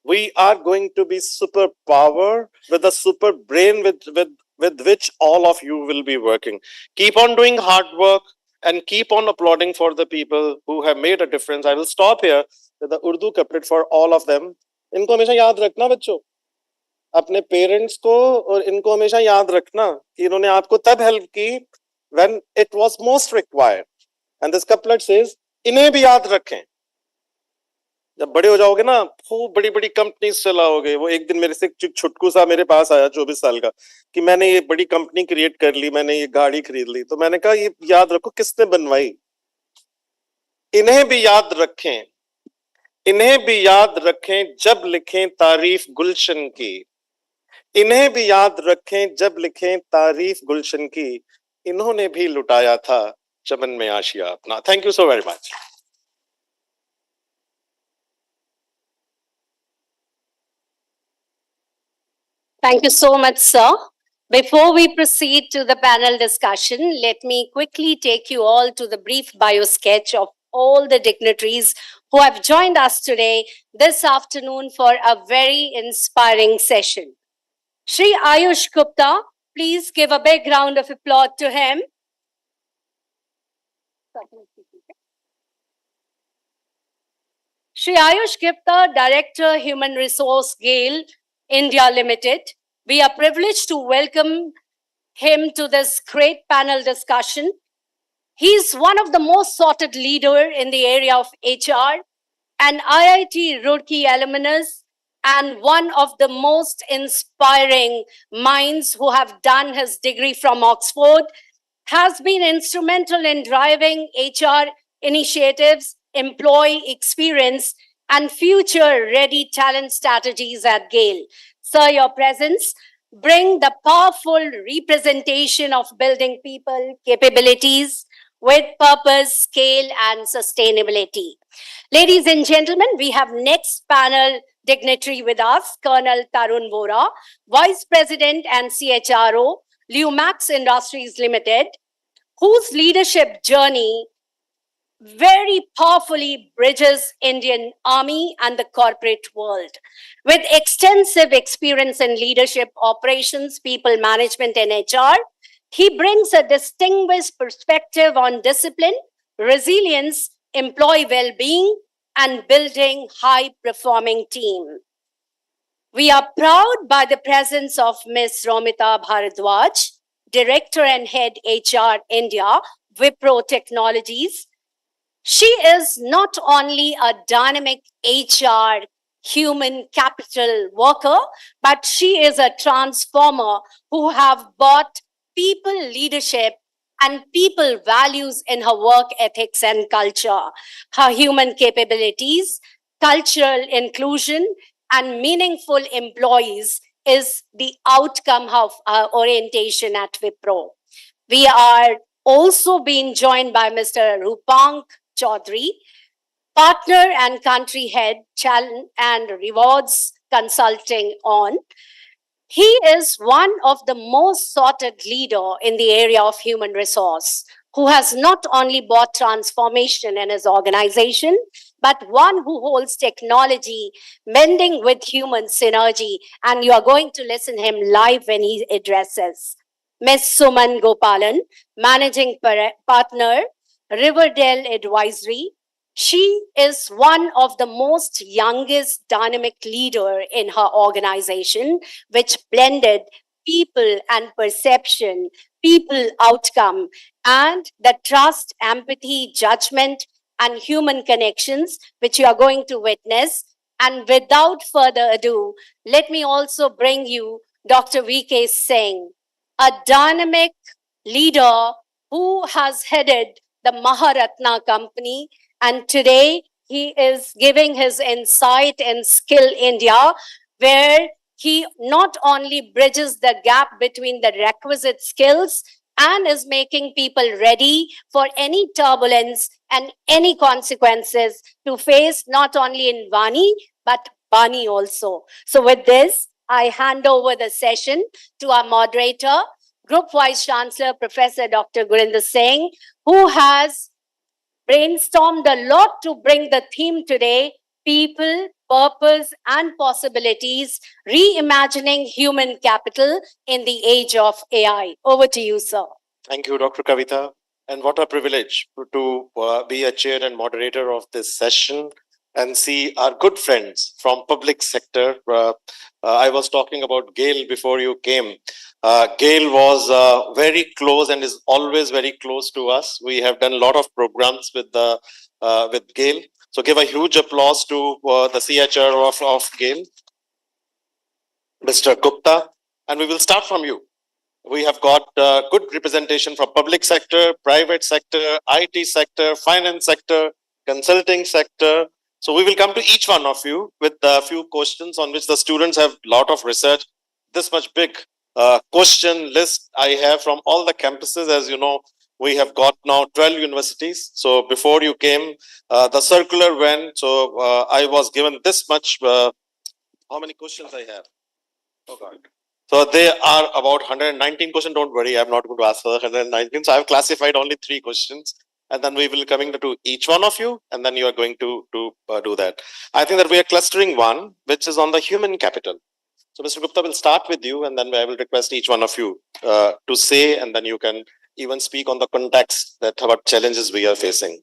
We are going to be superpower with a super brain with which all of you will be working. Keep on doing hard work and keep on applauding for the people who have made a difference. I will stop here with the Urdu couplet for all of them. इनको हमेशा याद रखना बच्चों, अपने parents को, और इनको हमेशा याद रखना कि इन्होंने आपको तब हेल्प की when it was most required. And this couplet says, इन्हें भी याद रखें. जब बड़े हो जाओगे ना, खूब बड़ी बड़ी कंपनीज चलाओगे. वो एक दिन मेरे से छुटकू सा मेरे पास आया 24 साल का कि मैंने ये बड़ी कंपनी क्रिएट कर ली, मैंने ये गाड़ी खरीद ली. तो मैंने कहा ये याद रखो किसने बनवाई. इन्हें भी याद रखें, इन्हें भी याद रखें जब लिखें तारीफ गुलशन की. इन्हें भी याद रखें जब लिखें तारीफ गुलशन की. इन्होंने भी लुटाया था चमन में आशिया अपना. Thank you so very much. Thank you so much, sir. Before we proceed to the panel discussion, let me quickly take you all to the brief bio sketch of all the dignitaries who have joined us today this afternoon for a very inspiring session. Shri Ayush Gupta, please give a big round of applause to him. Shri Ayush Gupta, Director, Human Resource, GAIL, India Limited. We are privileged to welcome him to this great panel discussion. He's one of the most sought leader in the area of HR, an IIT Roorkee alumnus, and one of the most inspiring minds who have done his degree from Oxford, has been instrumental in driving HR initiatives, employee experience, and future-ready talent strategies at GAIL. Sir, your presence bring the powerful representation of building people capabilities with purpose, scale, and sustainability. Ladies and gentlemen, we have next panel dignitary with us, Colonel Tarun Vora, Vice President and CHRO, Lumax Industries Limited, whose leadership journey very powerfully bridges Indian Army and the corporate world. With extensive experience in leadership, operations, people management, and HR, he brings a distinguished perspective on discipline, resilience, employee well-being, and building high-performing team. We are proud by the presence of Ms. Romita Bharadwaj, Director and Head HR India, Wipro Technologies. She is not only a dynamic HR human capital worker, but she is a transformer who have brought people leadership and people values in her work ethics and culture. Her human capabilities, cultural inclusion, and meaningful employees is the outcome of our orientation at Wipro. We are also being joined by Mr. Rupank Chaudhary, partner and country head, challenge and rewards consulting on. He is one of the most sought leader in the area of human resource, who has not only brought transformation in his organization, but one who holds technology, mending with human synergy. And you are going to listen him live when he addresses. Ms. Suman Gopalan, Managing Partner, Riverdale Advisory. She is one of the most youngest dynamic leader in her organization, which blended people and perception, people outcome, and the trust, empathy, judgment, and human connections, which you are going to witness. And without further ado, let me also bring you Dr. V.K. Singh, a dynamic leader who has headed the Maharatna company, and today he is giving his insight in Skill India, where he not only bridges the gap between the requisite skills and is making people ready for any turbulence and any consequences to face not only in Vani, but Bani also. So with this, I hand over the session to our moderator, Group Vice Chancellor, Professor Dr. Gurinder Singh, who has brainstormed a lot to bring the theme today, people, purpose, and possibilities, reimagining human capital in the age of AI. Over to you, sir. Thank you, Dr. Kavita. And what a privilege to be a chair and moderator of this session and see our good friends from public sector. I was talking about Gail before you came. Gail was very close and is always very close to us. We have done a lot of programs with Gail. So give a huge applause to the CHRO of Gail, Mr. Gupta. And we will start from you. We have got good representation from public sector, private sector, IT sector, finance sector, consulting sector. So we will come to each one of you with a few questions on which the students have a lot of research. This much big question list I have from all the campuses. As you know, we have got now 12 universities. So before you came, the circular went. So I was given this much. How many questions I have? Oh God. So there are about 119 questions. Don't worry, I'm not going to ask for 119. So I've classified only 3 questions. And then we will coming to each one of you, and then you are going to do that. I think that we are clustering one, which is on the human capital. So Mr. Gupta will start with you, and then I will request each one of you to say, and then you can even speak on the context that what challenges we are facing.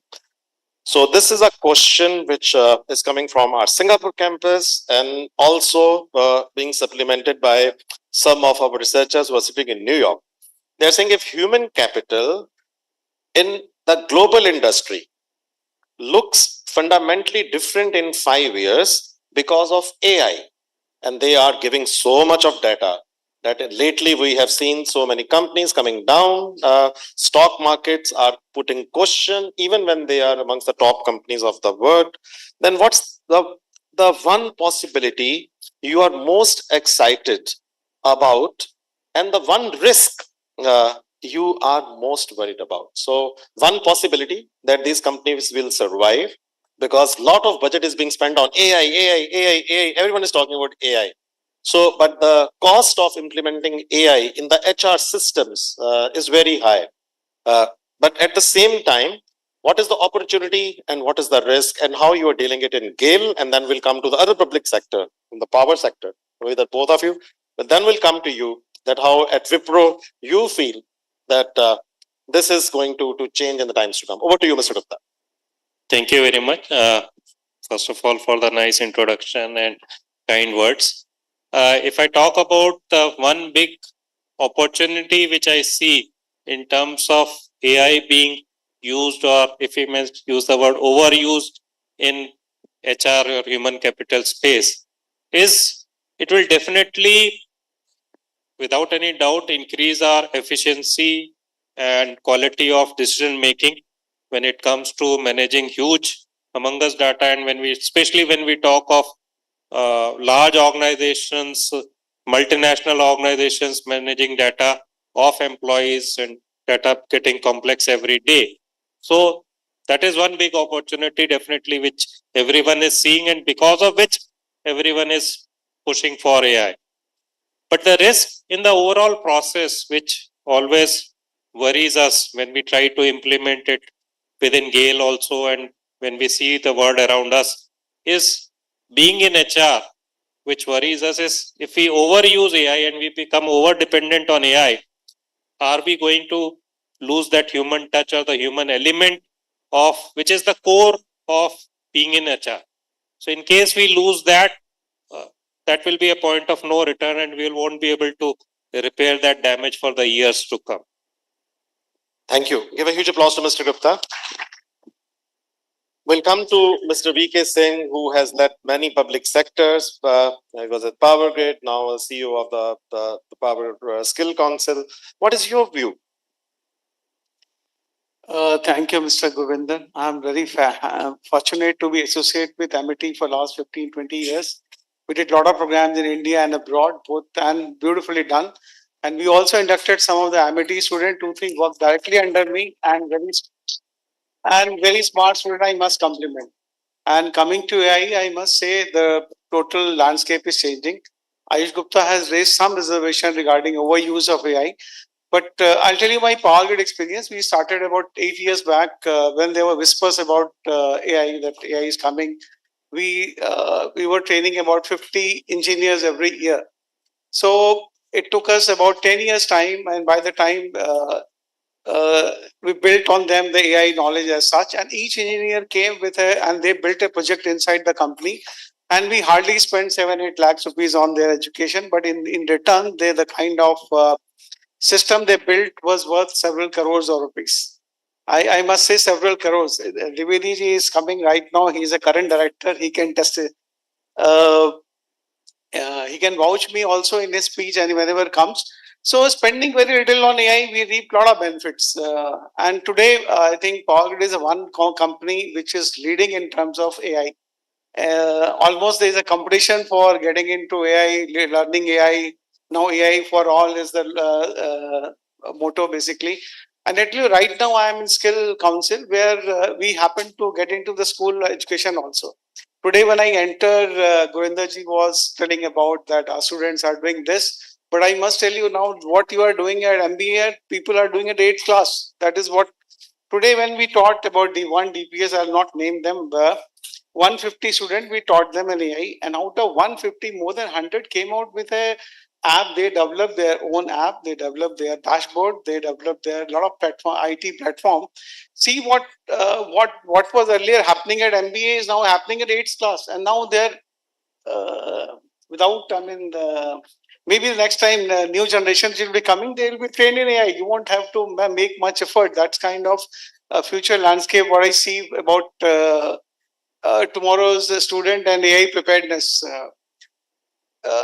So this is a question which is coming from our Singapore campus and also being supplemented by some of our researchers who are sitting in New York. They're saying if human capital in the global industry looks fundamentally different in 5 years because of AI, and they are giving so much of data that lately we have seen so many companies coming down. Stock markets are putting question even when they are amongst the top companies of the world. Then what's the one possibility you are most excited about and the one risk you are most worried about? So one possibility that these companies will survive, because a lot of budget is being spent on AI. Everyone is talking about AI. So, but the cost of implementing AI in the HR systems is very high. But at the same time, what is the opportunity and what is the risk and how you are dealing it in GAIL, and then we'll come to the other public sector, in the power sector, with both of you. But then we'll come to you that how at Wipro you feel that this is going to change in the times to come. Over to you, Mr. Gupta. Thank you very much. First of all, for the nice introduction and kind words. If I talk about the one big opportunity which I see in terms of AI being used, or if we may use the word overused in HR or human capital space, is it will definitely, without any doubt, increase our efficiency and quality of decision making when it comes to managing huge humongous data. And when we, especially when we talk of large organizations, multinational organizations managing data of employees, and data getting complex every day. So that is one big opportunity definitely which everyone is seeing, and because of which everyone is pushing for AI. But the risk in the overall process, which always worries us when we try to implement it within GAIL also, and when we see the world around us, is being in HR, which worries us, is if we overuse AI and we become over dependent on AI, are we going to lose that human touch or the human element of which is the core of being in HR? So in case we lose that, that will be a point of no return, and we won't be able to repair that damage for the years to come. Thank you. Give a huge applause to Mr. Gupta. We'll come to Mr. V.K. Singh, who has led many public sectors. He was at Power Grid, now a CEO of the Power Skill Council. What is your view? Thank you, Mr. Govindan. I'm very fortunate to be associated with Amity for last 15-20 years. We did a lot of programs in India and abroad, both, and beautifully done. And we also inducted some of the Amity students who think work directly under me, and very smart student, I must compliment. And coming to AI, I must say the total landscape is changing. Ayush Gupta has raised some reservation regarding overuse of AI. But I'll tell you my Power Grid experience. We started about 8 years back when there were whispers about AI, that AI is coming. We were training about 50 engineers every year. So it took us about 10 years time, and by the time we built on them the AI knowledge as such, and each engineer came with and they built a project inside the company, and we hardly spent 7-8 lakhs rupees on their education, but in return, they the kind of system they built was worth several crores of rupees. I must say several crores. Dwivedi ji is coming right now. He is a current director. He can test it. He can vouch me also in his speech and whenever comes. So spending very little on AI, we reap a lot of benefits. And today, I think Power Grid is one company which is leading in terms of AI. Almost there is a competition for getting into AI, learning AI. Now AI for all is the motto basically. And actually right now I am in Skill Council where we happen to get into the school education also. Today when I enter, Govindaji was telling about that our students are doing this. But I must tell you now what you are doing at MBA, people are doing at 8th class. That is what, today when we taught about the one DPS, I will not name them, 150 students, we taught them an AI, and out of 150, more than 100 came out with a app. They developed their own app, they developed their dashboard, they developed their lot of platform, IT platform. See what was earlier happening at MBA is now happening at 8th class, and now they're without, maybe the next time new generations will be coming, they will be trained in AI. You won't have to make much effort. That's kind of future landscape what I see about tomorrow's student and AI preparedness.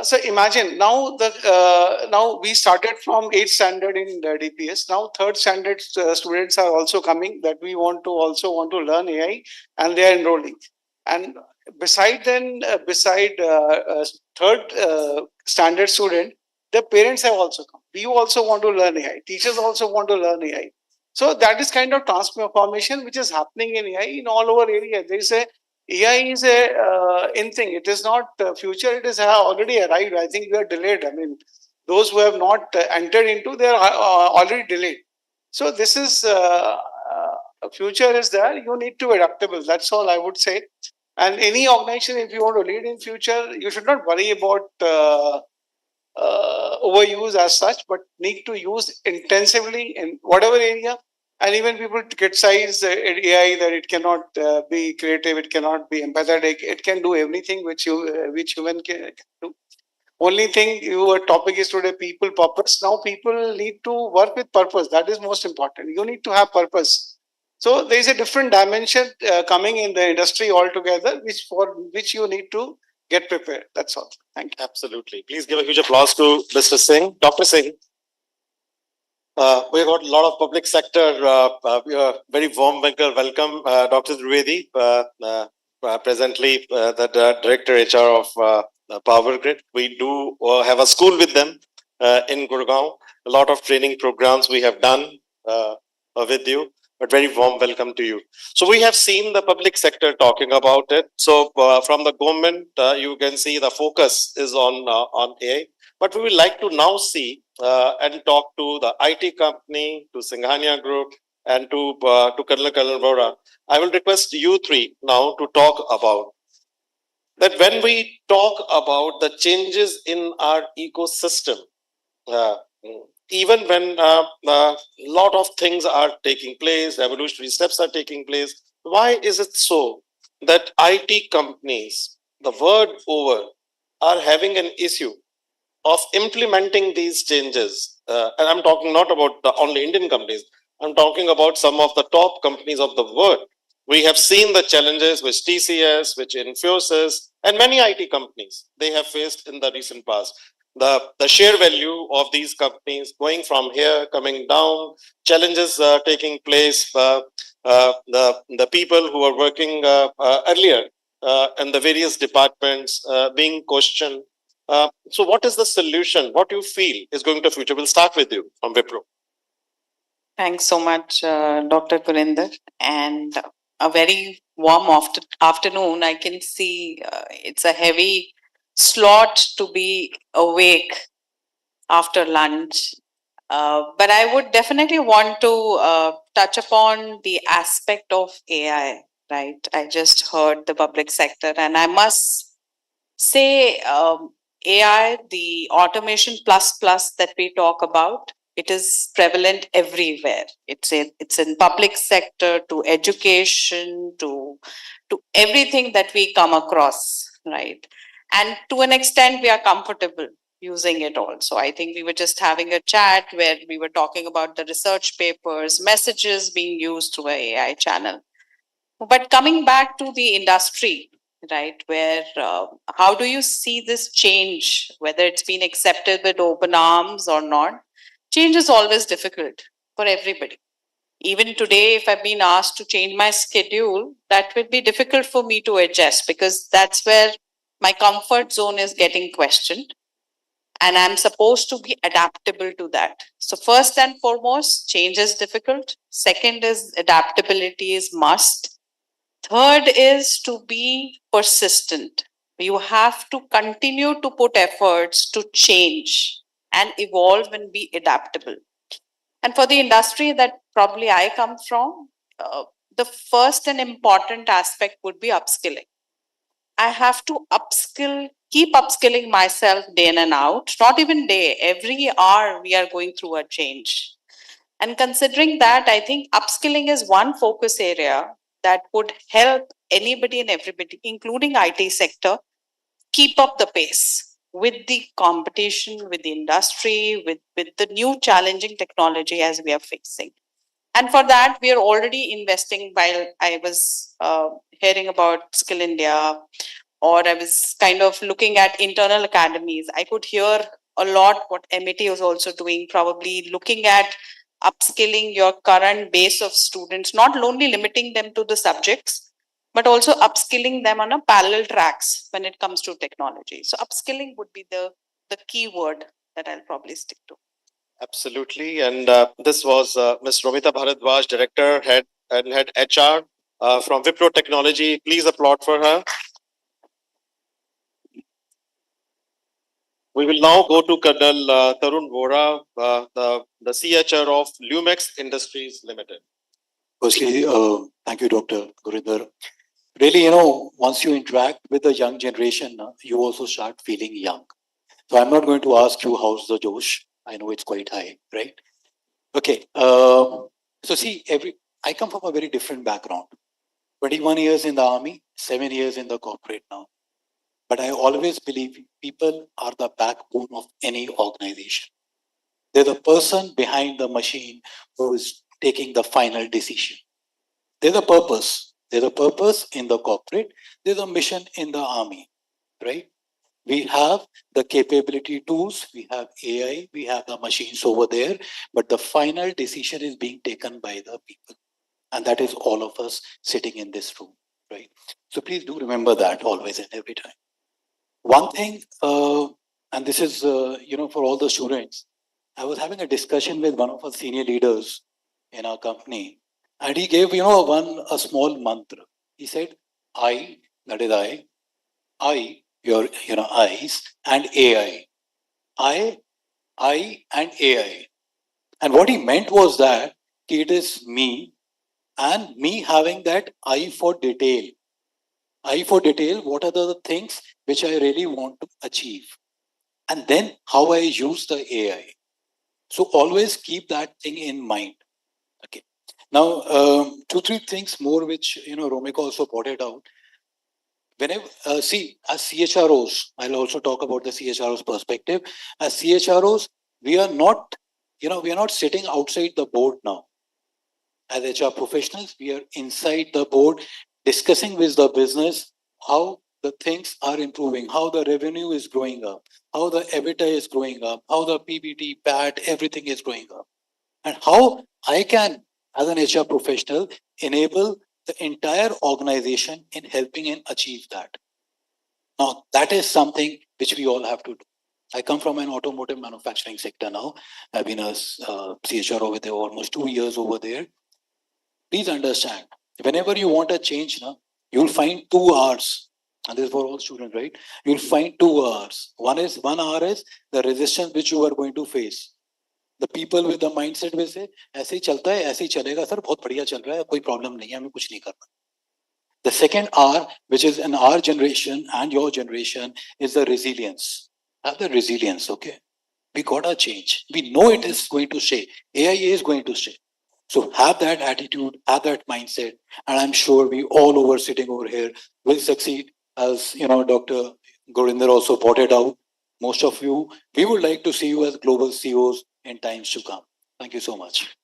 So imagine now now we started from 8th standard in DPS. Now 3rd standard students are also coming that we want to learn AI, and they are enrolling. And beside 3rd standard student, the parents have also come. We also want to learn AI. Teachers also want to learn AI. So that is kind of transformation which is happening in AI in all over area. There is a AI is a in thing. It is not future. It is already arrived. I think we are delayed. I mean, those who have not entered into, they are already delayed. So this is future is there. You need to be adaptable. That's all I would say. And any organization, if you want to lead in future, you should not worry about overuse as such, but need to use intensively in whatever area. And even people criticize AI that it cannot be creative, it cannot be empathetic, it can do everything which human can do. Only thing your topic is today people purpose. Now people need to work with purpose. That is most important. You need to have purpose. So there is a different dimension coming in the industry altogether, which you need to get prepared. That's all. Thank you. Absolutely. Please give a huge applause to Mr. Singh. Dr. Singh. We got a lot of public sector. Very warm welcome, Dr. Trivedi, presently the Director HR of Power Grid. We do have a school with them in Gurgaon. A lot of training programs we have done with you. But very warm welcome to you. So we have seen the public sector talking about it. So from the government, you can see the focus is on AI. But we would like to now see and talk to the IT company, to Singhania Group, and to Colonel Vora. I will request you three now to talk about that when we talk about the changes in our ecosystem, even when a lot of things are taking place, revolutionary steps are taking place, why is it so that IT companies, the world over, are having an issue of implementing these changes? And I'm talking not about the only Indian companies, I'm talking about some of the top companies of the world. We have seen the challenges which TCS, which Infosys, and many IT companies they have faced in the recent past. The share value of these companies going from here, coming down, challenges taking place, the people who are working earlier in the various departments being questioned. So what is the solution? What you feel is going to future? We'll start with you from Wipro. Thanks so much, Dr. Kurinder. And a very warm afternoon. I can see it's a heavy slot to be awake after lunch. But I would definitely want to touch upon the aspect of AI, right? I just heard the public sector, and I must say, AI, the automation plus that we talk about, it is prevalent everywhere. It's in public sector, to education, to everything that we come across, right? And to an extent, we are comfortable using it also. I think we were just having a chat where we were talking about the research papers, messages being used through a AI channel. But coming back to the industry, right, where how do you see this change, whether it's been accepted with open arms or not? Change is always difficult for everybody. Even today, if I've been asked to change my schedule, that will be difficult for me to adjust, because that's where my comfort zone is getting questioned. And I'm supposed to be adaptable to that. So first and foremost, change is difficult. Second is adaptability is must. Third is to be persistent. You have to continue to put efforts to change and evolve and be adaptable. And for the industry that probably I come from, the first and important aspect would be upskilling. I have to keep upskilling myself day in and out, not even day, every hour we are going through a change. And considering that, I think upskilling is one focus area that would help anybody and everybody, including IT sector, keep up the pace with the competition, with the industry, with the new challenging technology as we are facing. And for that, we are already investing. While I was hearing about Skill India, or I was kind of looking at internal academies, I could hear a lot what MIT is also doing, probably looking at upskilling your current base of students, not only limiting them to the subjects, but also upskilling them on a parallel tracks when it comes to technology. So upskilling would be the key word that I'll probably stick to. Absolutely. And this was Ms. Romita Bharadwaj, Director, Head HR from Wipro Technology. Please applaud for her. We will now go to Colonel Tarun Vora, the CHRO of Lumex Industries Limited. Firstly, thank you, Dr. Gurinder. Really, once you interact with the young generation, you also start feeling young. So I'm not going to ask you how's the Josh. I know it's quite high, right? Okay. So see, I come from a very different background. 21 years in the army, 7 years in the corporate now. But I always believe people are the backbone of any organization. They're the person behind the machine who is taking the final decision. They're the purpose. They're the purpose in the corporate. They're the mission in the army, right? We have the capability tools, we have AI, we have the machines over there, but the final decision is being taken by the people. And that is all of us sitting in this room, right? So please do remember that always and every time. One thing, and this is, for all the students, I was having a discussion with one of our senior leaders in our company, and he gave, a small mantra. He said, that is I, your, eyes, and AI. I and AI. And what he meant was that it is me and me having that eye for detail. Eye for detail, what are the things which I really want to achieve? And then how I use the AI. So always keep that thing in mind. Okay. Now, 2-3 things more which, Romika also pointed out. Whenever, see, as CHROs, I'll also talk about the CHROs perspective. As CHROs, we are not sitting outside the board now. As HR professionals, we are inside the board discussing with the business how the things are improving, how the revenue is growing up, how the EBITDA is growing up, how the PBT, PAT, everything is growing up. And how I can, as an HR professional, enable the entire organization in helping and achieve that. Now, that is something which we all have to do. I come from an automotive manufacturing sector now. I've been a CHRO with almost 2 years over there. Please understand, whenever you want a change, you'll find 2 hours. And this is for all students, right? You'll find 2 hours. 1 hour is the resistance which you are going to face. The people with the mindset will say, ऐसे ही चलता है, ऐसे ही चलेगा sir, बहुत बढ़िया चल रहा है, कोई problem नहीं है, हमें कुछ नहीं करना. The second R, which is in our generation and your generation, is the resilience. Have the resilience, okay? We gotta change. We know it is going to stay. AI is going to stay. So have that attitude, have that mindset, and I'm sure we all over sitting over here will succeed. As Dr. Gurinder also pointed out, most of you, we would like to see you as global CEOs in times to come. Thank you so much.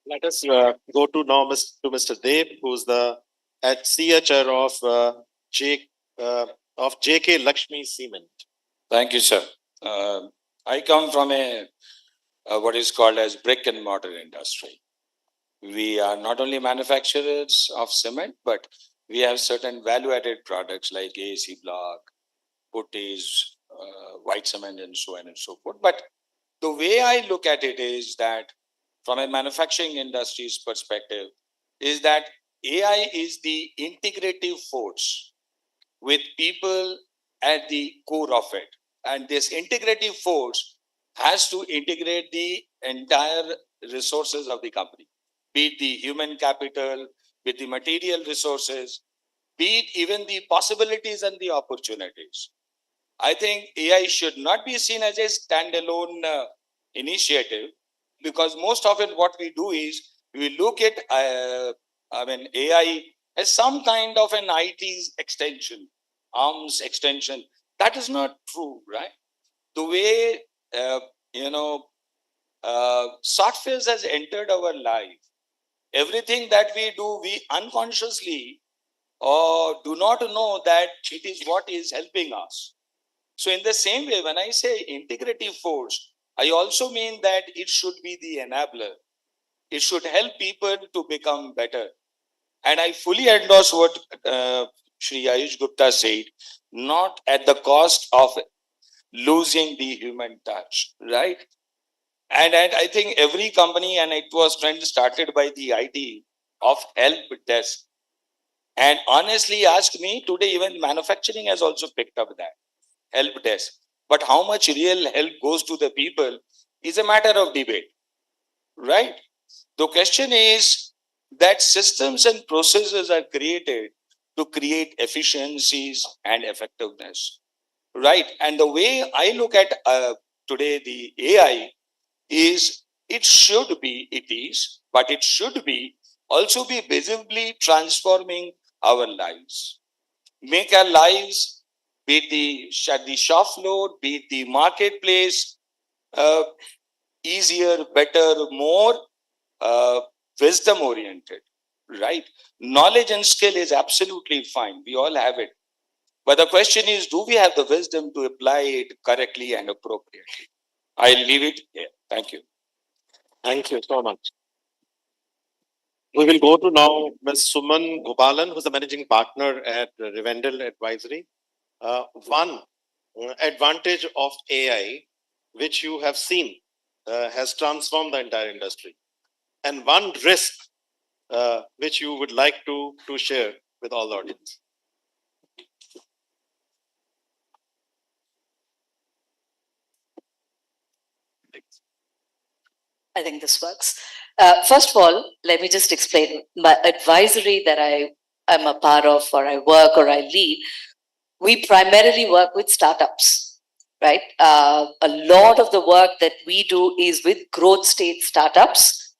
Let us go to now to Mr. Dev, who's the at CHRO of JK Lakshmi Cement. Thank you, sir. I come from a what is called as brick and mortar industry. We are not only manufacturers of cement, but we have certain value-added products like AAC block, putties, white cement, and so on and so forth. But the way I look at it is that from a manufacturing industry's perspective, is that AI is the integrative force with people at the core of it. And this integrative force has to integrate the entire resources of the company, be it the human capital, be it the material resources, be it even the possibilities and the opportunities. I think AI should not be seen as a standalone initiative, because most often what we do is we look at AI as some kind of an IT extension, arms extension. That is not true, right? The way software has entered our life, everything that we do, we unconsciously do not know that it is what is helping us. So in the same way, when I say integrative force, I also mean that it should be the enabler. It should help people to become better. And I fully endorse what Shri Ayush Gupta said, not at the cost of losing the human touch, right? And I think every company, and it was trend started by the IT of help desk. And honestly, ask me today, even manufacturing has also picked up that help desk. But how much real help goes to the people is a matter of debate, right? The question is that systems and processes are created to create efficiencies and effectiveness, right? And the way I look at today the AI is it is, but it should be also be visibly transforming our lives, make our lives, be it the shop floor, be it the marketplace, uh, easier, better, more uh, wisdom oriented, right? Knowledge and skill is absolutely fine. We all have it. But the question is, do we have the wisdom to apply it correctly and appropriately? I'll leave it here. Thank you. Thank you so much. We will go to now Ms. Suman Gopalan, who's the managing partner at Rivendell Advisory. One advantage of AI, which you have seen, has transformed the entire industry, and one risk which you would like to share with all the audience. I think this works. First of all, let me just explain my advisory that I am a part of, or I work, or I lead. We primarily work with startups, right? A lot of the work that we do is with growth state startups.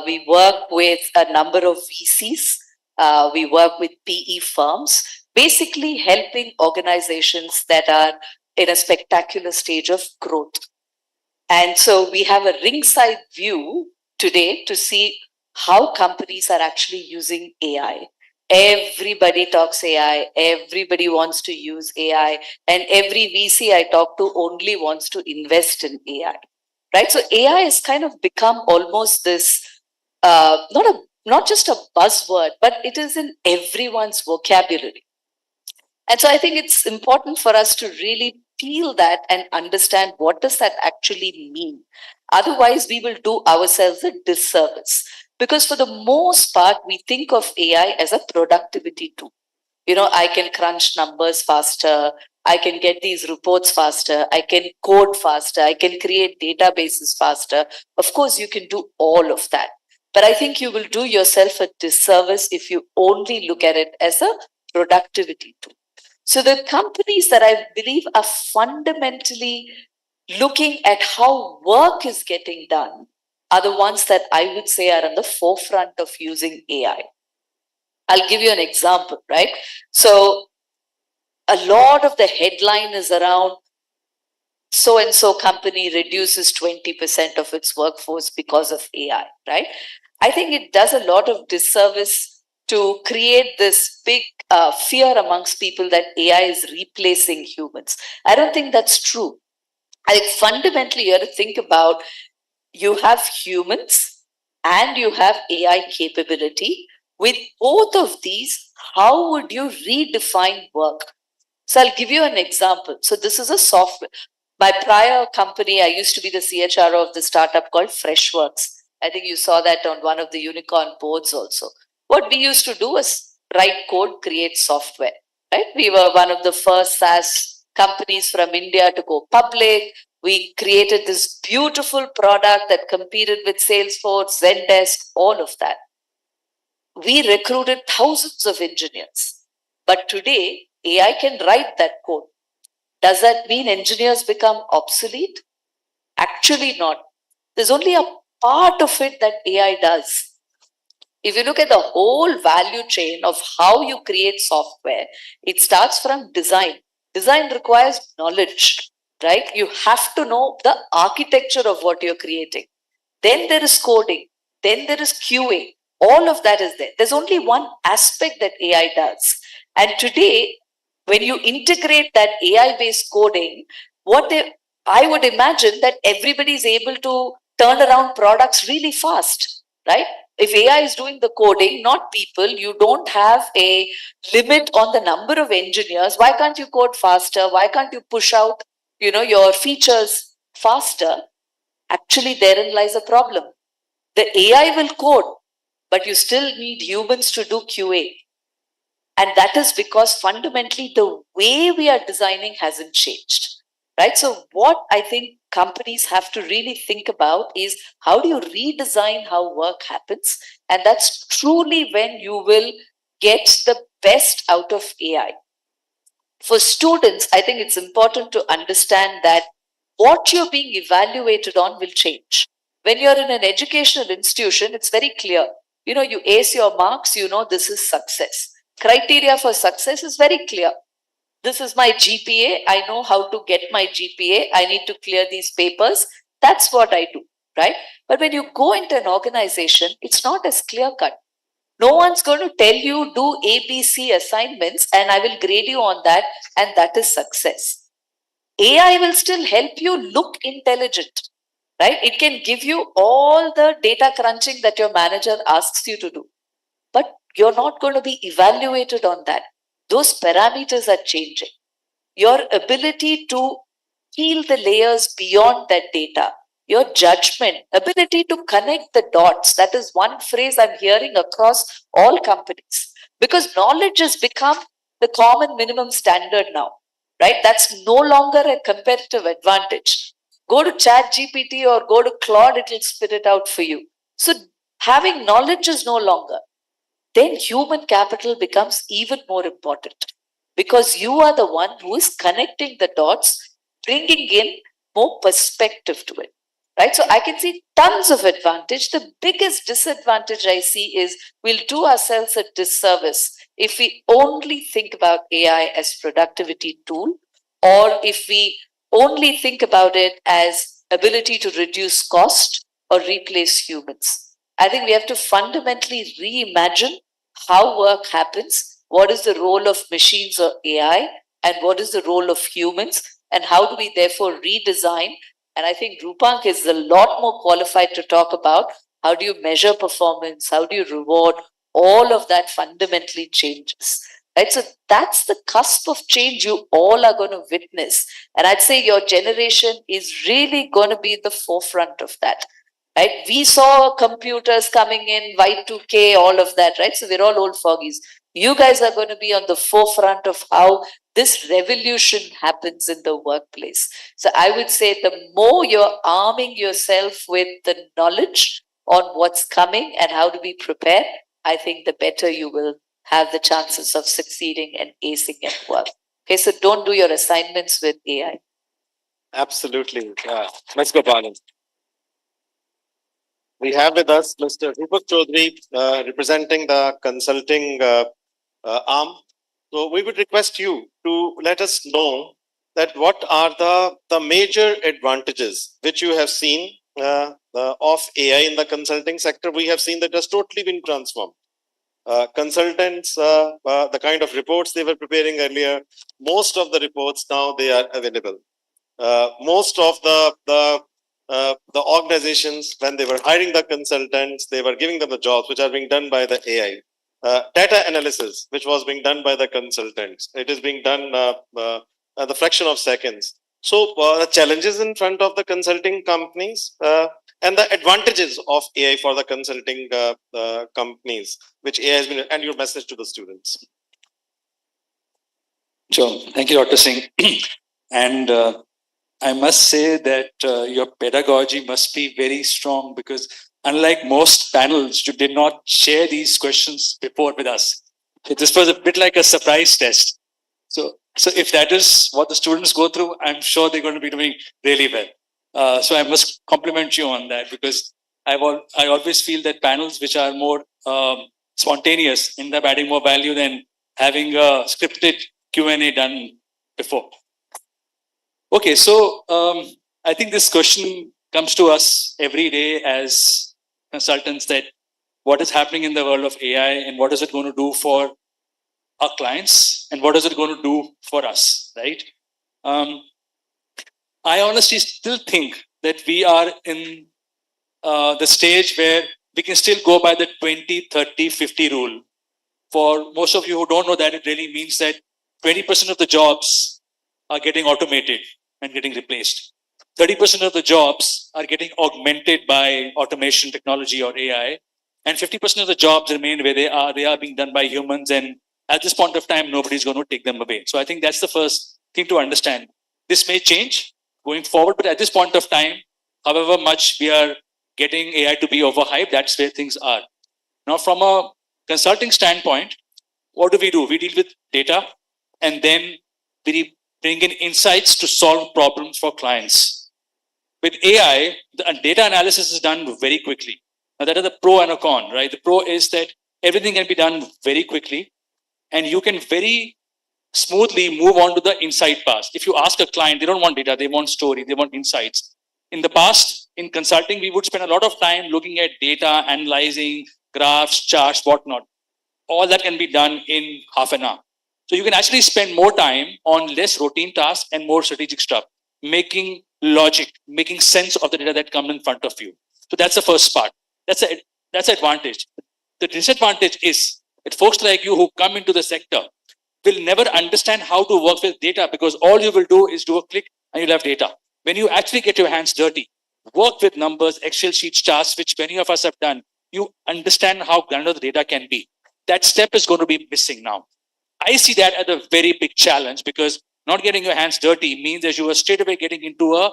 We work with a number of VCs. We work with PE firms, basically helping organizations that are in a spectacular stage of growth. And so we have a ringside view today to see how companies are actually using AI. Everybody talks AI, everybody wants to use AI, and every VC I talk to only wants to invest in AI. Right? So AI has kind of become almost this not just a buzzword, but it is in everyone's vocabulary. And so I think it's important for us to really feel that and understand what does that actually mean. Otherwise, we will do ourselves a disservice. Because for the most part, we think of AI as a productivity tool. You know, I can crunch numbers faster. I can get these reports faster. I can code faster. I can create databases faster. Of course, you can do all of that. But I think you will do yourself a disservice if you only look at it as a productivity tool. So the companies that I believe are fundamentally looking at how work is getting done are the ones that I would say are on the forefront of using AI. I'll give you an example, right? So a lot of the headline is around so and so company reduces 20% of its workforce because of AI, right? I think it does a lot of disservice to create this big fear amongst people that AI is replacing humans. I don't think that's true. I think fundamentally you have to think about you have humans and you have AI capability. With both of these, how would you redefine work? So I'll give you an example. So this is a software. My prior company, I used to be the CHRO of the startup called Freshworks. I think you saw that on one of the unicorn boards also. What we used to do was write code, create software, right? We were one of the first SaaS companies from India to go public. We created this beautiful product that competed with Salesforce, Zendesk, all of that. We recruited thousands of engineers. But today, AI can write that code. Does that mean engineers become obsolete? Actually, not. There's only a part of it that AI does. If you look at the whole value chain of how you create software, it starts from design. Design requires knowledge, right? You have to know the architecture of what you're creating. Then there is coding. Then there is QA. All of that is there. There's only one aspect that AI does. And today, when you integrate that AI-based coding, I would imagine that everybody is able to turn around products really fast, right? If AI is doing the coding, not people, you don't have a limit on the number of engineers. Why can't you code faster? Why can't you push out, your features faster? Actually, therein lies a problem. The AI will code, but you still need humans to do QA. And that is because fundamentally the way we are designing hasn't changed. Right? So, what I think companies have to really think about is how do you redesign how work happens? And that's truly when you will get the best out of AI. For students, I think it's important to understand that what you're being evaluated on will change. When you're in an educational institution, it's very clear. You know, you ace your marks, you know this is success. Criteria for success is very clear. This is my GPA. I know how to get my GPA. I need to clear these papers. That's what I do, right? But when you go into an organization, it's not as clear cut. No one's going to tell you do ABC assignments and I will grade you on that, and that is success. AI will still help you look intelligent, right? It can give you all the data crunching that your manager asks you to do, but you're not going to be evaluated on that. Those parameters are changing. Your ability to peel the layers beyond that data, your judgment, ability to connect the dots. That is one phrase I'm hearing across all companies, because knowledge has become the common minimum standard now, right? That's no longer a competitive advantage. Go to Chat GPT or go to Claude, it will spit it out for you. So having knowledge is no longer. Then human capital becomes even more important, because you are the one who is connecting the dots, bringing in more perspective to it. Right? So I can see tons of advantage. The biggest disadvantage I see is we'll do ourselves a disservice if we only think about AI as productivity tool, or if we only think about it as ability to reduce cost or replace humans. I think we have to fundamentally reimagine how work happens, what is the role of machines or AI, and what is the role of humans, and how do we therefore redesign. And I think Rupank is a lot more qualified to talk about how do you measure performance, how do you reward, all of that fundamentally changes. Right? So that's the cusp of change you all are going to witness. And I'd say your generation is really going to be the forefront of that. Right? We saw computers coming in, Y2K, all of that, right? So we're all old fogies. You guys are going to be on the forefront of how this revolution happens in the workplace. So I would say the more you're arming yourself with the knowledge on what's coming and how to be prepared, I think the better you will have the chances of succeeding and acing at work. Okay, so don't do your assignments with AI. Absolutely. Yeah. Let's go, Pawan. We have with us Mr. Rupak Chaudhary, representing the consulting arm. So we would request you to let us know that what are the major advantages which you have seen of AI in the consulting sector. We have seen that has totally been transformed. Consultants, the kind of reports they were preparing earlier, most of the reports now they are available. Most of the organizations, when they were hiring the consultants, they were giving them the jobs which are being done by the AI. Data analysis, which was being done by the consultants, it is being done at the fraction of seconds. So the challenges in front of the consulting companies and the advantages of AI for the consulting companies, which AI has been, and your message to the students. Sure. Thank you, Dr. Singh. And I must say that your pedagogy must be very strong, because unlike most panels, you did not share these questions before with us. This was a bit like a surprise test. So if that is what the students go through, I'm sure they're going to be doing really well. So I must compliment you on that, because I always feel that panels which are more spontaneous end up adding more value than having a scripted Q&A done before. Okay, so I think this question comes to us every day as consultants, that what is happening in the world of AI and what is it going to do for our clients and what is it going to do for us, right? I honestly still think that we are in the stage where we can still go by the 20, 30, 50 rule. For most of you who don't know that, it really means that 20% of the jobs are getting automated and getting replaced. 30% of the jobs are getting augmented by automation technology or AI, and 50% of the jobs remain where they are. They are being done by humans, and at this point of time, nobody's going to take them away. So I think that's the first thing to understand. This may change going forward, but at this point of time, however much we are getting AI to be overhyped, that's where things are. Now, from a consulting standpoint, what do? We deal with data, and then we bring in insights to solve problems for clients. With AI, the data analysis is done very quickly. Now, that is the pro and a con, right? The pro is that everything can be done very quickly, and you can very smoothly move on to the insight path. If you ask a client, they don't want data, they want story, they want insights. In the past, in consulting, we would spend a lot of time looking at data, analyzing graphs, charts, whatnot. All that can be done in half an hour. So you can actually spend more time on less routine tasks and more strategic stuff, making logic, making sense of the data that comes in front of you. So that's the first part. That's the advantage. The disadvantage is that folks like you who come into the sector will never understand how to work with data, because all you will do is do a click and you'll have data. When you actually get your hands dirty, work with numbers, Excel sheets, charts, which many of us have done, you understand how granular the data can be. That step is going to be missing now. I see that as a very big challenge, because not getting your hands dirty means that you are straight away getting into a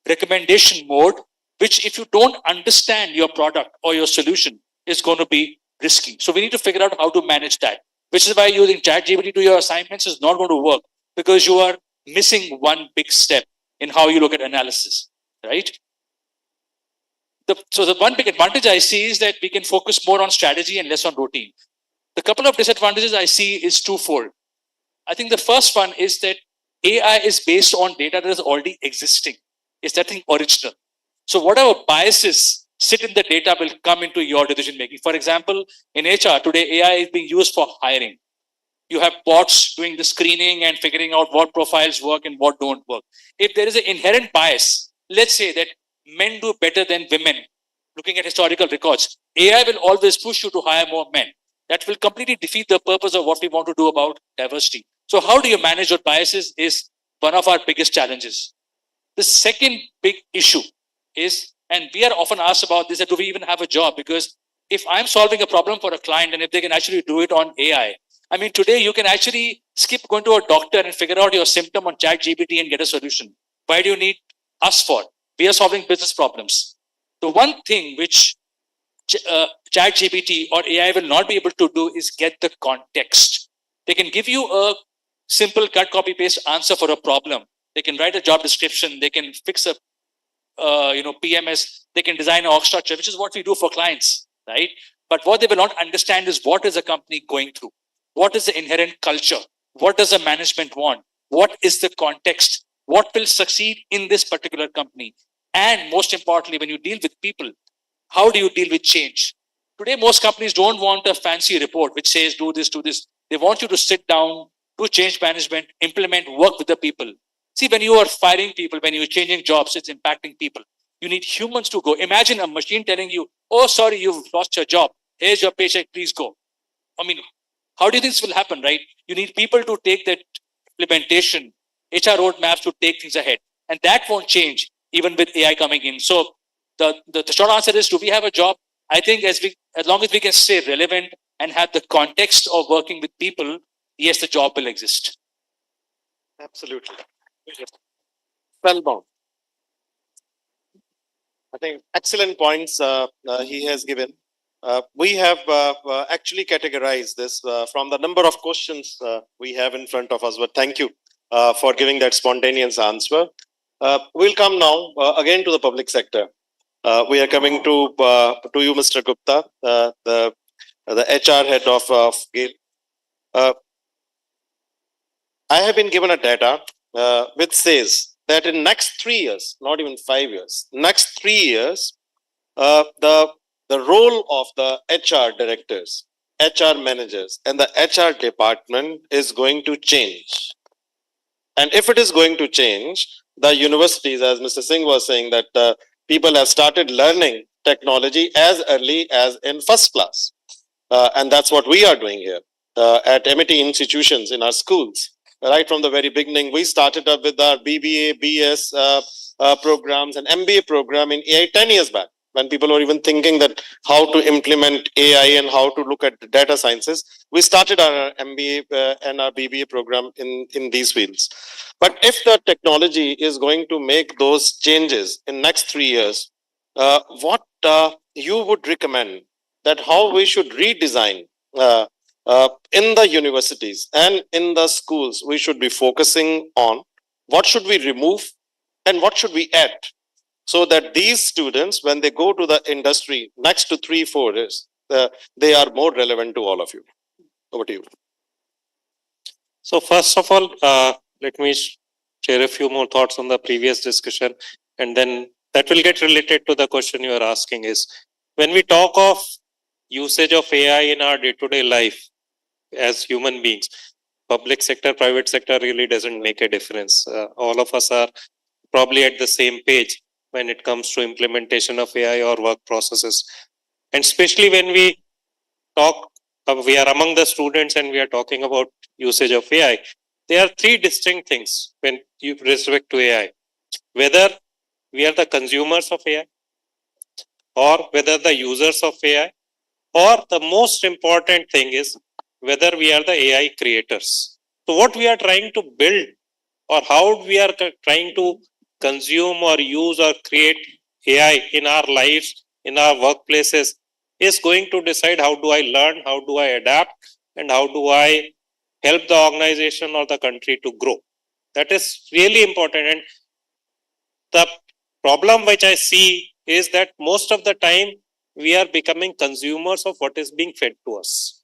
recommendation mode, which if you don't understand your product or your solution is going to be risky. So we need to figure out how to manage that, which is why using ChatGPT to your assignments is not going to work, because you are missing one big step in how you look at analysis, right? So the one big advantage I see is that we can focus more on strategy and less on routine. The couple of disadvantages I see is twofold. I think the first one is that AI is based on data that is already existing. It's nothing original. So whatever biases sit in the data will come into your decision making. For example, in HR today, AI is being used for hiring. You have bots doing the screening and figuring out what profiles work and what don't work. If there is an inherent bias, let's say that men do better than women, looking at historical records, AI will always push you to hire more men. That will completely defeat the purpose of what we want to do about diversity. So how do you manage your biases is one of our biggest challenges. The second big issue is, and we are often asked about this, that do we even have a job? Because if I'm solving a problem for a client and if they can actually do it on AI, I mean, today you can actually skip going to a doctor and figure out your symptom on ChatGPT and get a solution. Why do you need us for? We are solving business problems. The one thing which ChatGPT or AI will not be able to do is get the context. They can give you a simple cut, copy, paste answer for a problem. They can write a job description. They can fix a PMS. They can design an org structure, which is what we do for clients, right? But what they will not understand is what is a company going through? What is the inherent culture? What does the management want? What is the context? What will succeed in this particular company? And most importantly, when you deal with people, how do you deal with change? Today, most companies don't want a fancy report which says do this, do this. They want you to sit down, do change management, implement, work with the people. See, when you are firing people, when you're changing jobs, it's impacting people. You need humans to go. Imagine a machine telling you, oh, sorry, you've lost your job. Here's your paycheck, please go. I mean, how do you think this will happen, right? You need people to take that implementation, HR roadmaps to take things ahead. And that won't change even with AI coming in. So the short answer is, do we have a job? I think as long as we can stay relevant and have the context of working with people, yes, the job will exist. Absolutely. Spellbound. I think excellent points he has given. We have actually categorized this from the number of questions we have in front of us, but thank you for giving that spontaneous answer. We'll come now again to the public sector. We are coming to you, Mr. Gupta, the HR head of GAIL. I have been given a data which says that in next 3 years, not even 5 years, next 3 years, the role of the HR directors, HR managers, and the HR department is going to change. And if it is going to change, the universities, as Mr. Singh was saying, that people have started learning technology as early as in first class. And that's what we are doing here at MIT institutions in our schools. right from the very beginning. We started up with our BBA, BS programs and MBA program in AI 10 years back, when people were even thinking that how to implement AI and how to look at data sciences. We started our MBA and our BBA program in these fields. But if the technology is going to make those changes in next 3 years, what you would recommend that how we should redesign in the universities and in the schools we should be focusing on? What should we remove and what should we add, so that these students, when they go to the industry next to 3-4 years, they are more relevant to all of you? Over to you. So first of all, let me share a few more thoughts on the previous discussion, and then that will get related to the question you are asking. Is when we talk of usage of AI in our day-to-day life as human beings, public sector, private sector really doesn't make a difference. All of us are probably at the same page when it comes to implementation of AI or work processes. And especially when we talk, we are among the students and we are talking about usage of AI. There are three distinct things when you respect to AI. Whether we are the consumers of AI, or whether the users of AI, or the most important thing is whether we are the AI creators. So what we are trying to build, or how we are trying to consume or use or create AI in our lives, in our workplaces, is going to decide how do I learn, how do I adapt, and how do I help the organization or the country to grow. That is really important. And the problem which I see is that most of the time we are becoming consumers of what is being fed to us.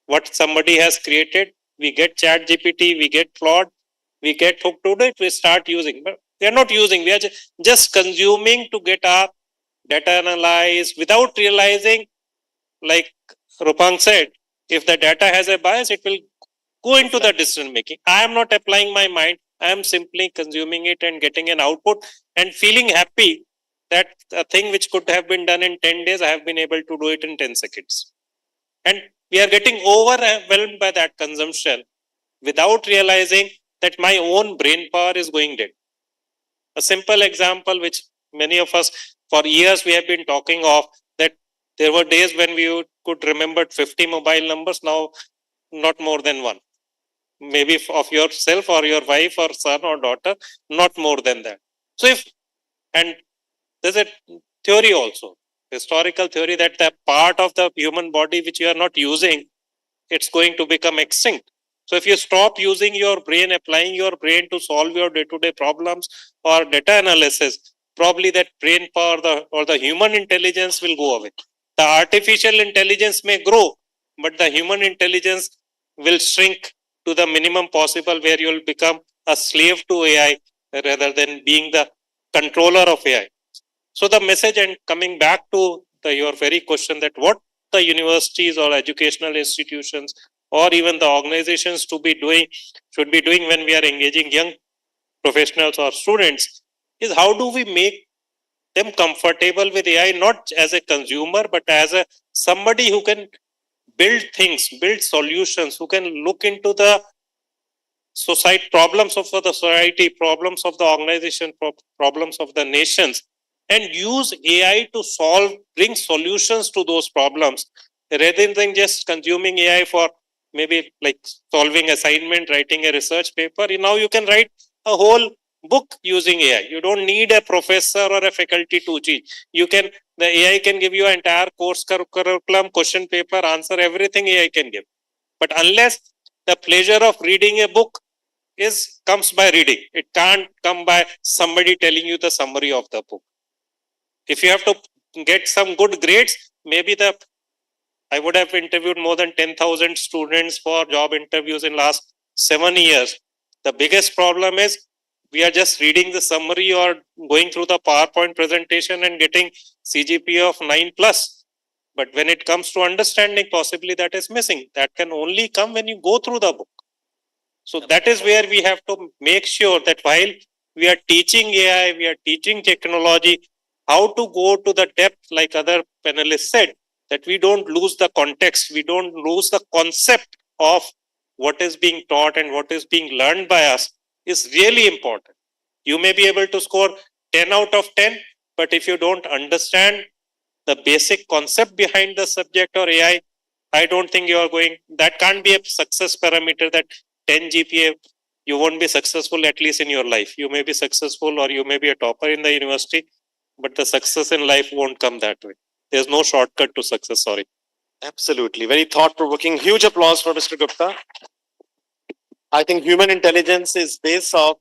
What somebody has created, we get Chat GPT, we get Claude, we get hooked to it, we start using. But we are not using, we are just consuming to get our data analyzed without realizing, like Rupang said, if the data has a bias, it will go into the decision making. I am not applying my mind. I am simply consuming it and getting an output and feeling happy that a thing which could have been done in 10 days, I have been able to do it in 10 seconds. And we are getting overwhelmed by that consumption without realizing that my own brain power is going dead. A simple example which many of us for years we have been talking of, that there were days when we could remember 50 mobile numbers, now not more than one. Maybe of yourself or your wife or son or daughter, not more than that. So if, and there's a theory also, historical theory, that the part of the human body which you are not using, it's going to become extinct. So if you stop using your brain, applying your brain to solve your day-to-day problems or data analysis, probably that brain power or the human intelligence will go away. The artificial intelligence may grow, but the human intelligence will shrink to the minimum possible, where you will become a slave to AI rather than being the controller of AI. So the message, and coming back to your very question, that what the universities or educational institutions or even the organizations should be doing when we are engaging young professionals or students, is how do we make them comfortable with AI, not as a consumer, but as a somebody who can build things, build solutions, who can look into the society problems of the society, problems of the organization, problems of the nations, and use AI to bring solutions to those problems, rather than just consuming AI for maybe like solving assignment, writing a research paper. Now you can write a whole book using AI. You don't need a professor or a faculty to teach. The AI can give you an entire course curriculum, question paper, answer, everything AI can give. But unless the pleasure of reading a book comes by reading, it can't come by somebody telling you the summary of the book. If you have to get some good grades, maybe I would have interviewed more than 10,000 students for job interviews in last 7 years. The biggest problem is we are just reading the summary or going through the PowerPoint presentation and getting CGPA of 9+. But when it comes to understanding, possibly that is missing. That can only come when you go through the book. So that is where we have to make sure that while we are teaching AI, we are teaching technology, how to go to the depth, like other panelists said, that we don't lose the context, we don't lose the concept of what is being taught and what is being learned by us is really important. You may be able to score 10 out of 10, but if you don't understand the basic concept behind the subject or AI, I don't think you are going, that can't be a success parameter that 10 GPA, you won't be successful at least in your life. You may be successful or you may be a topper in the university, but the success in life won't come that way. There's no shortcut to success, sorry. Absolutely. Very thought provoking. Huge applause for Mr. Gupta. I think human intelligence is base of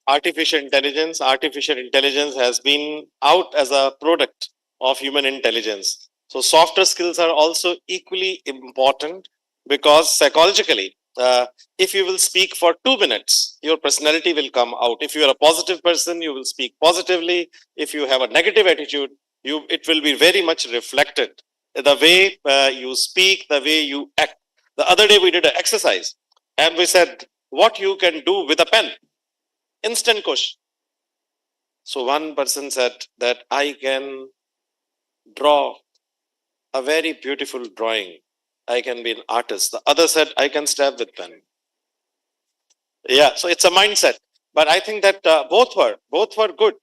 artificial intelligence. Artificial intelligence has been out as a product of human intelligence. So softer skills are also equally important because psychologically, if you will speak for 2 minutes, your personality will come out. If you are a positive person, you will speak positively. If you have a negative attitude, it will be very much reflected. The way you speak, the way you act. The other day we did an exercise and we said, what you can do with a pen. Instant question. So one person said that I can draw a very beautiful drawing. I can be an artist. The other said I can stab with pen. Yeah, so it's a mindset. But I think that both were good.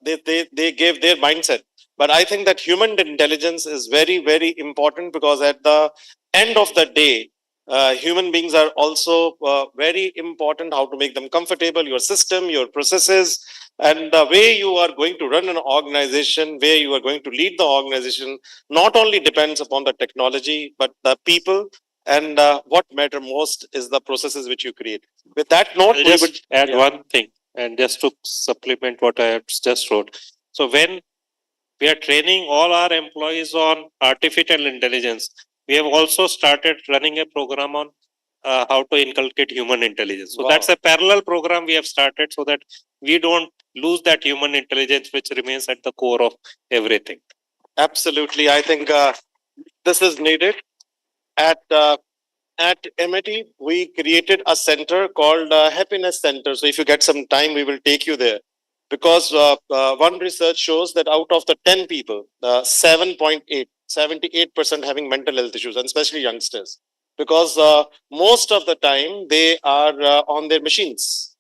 They gave their mindset. But I think that human intelligence is very, very important because at the end of the day, human beings are also very important, how to make them comfortable, your system, your processes, and the way you are going to run an organization, where you are going to lead the organization, not only depends upon the technology, but the people. And what matter most is the processes which you create. With that note, I'll just add one thing, and just to supplement what I have just wrote. So when we are training all our employees on artificial intelligence, we have also started running a program on how to inculcate human intelligence. So that's a parallel program we have started so that we don't lose that human intelligence which remains at the core of everything. Absolutely. I think this is needed. At MIT, we created a center called Happiness Center. So if you get some time, we will take you there. Because one research shows that out of the 10 people, 78% having mental health issues, and especially youngsters. Because most of the time they are on their machines.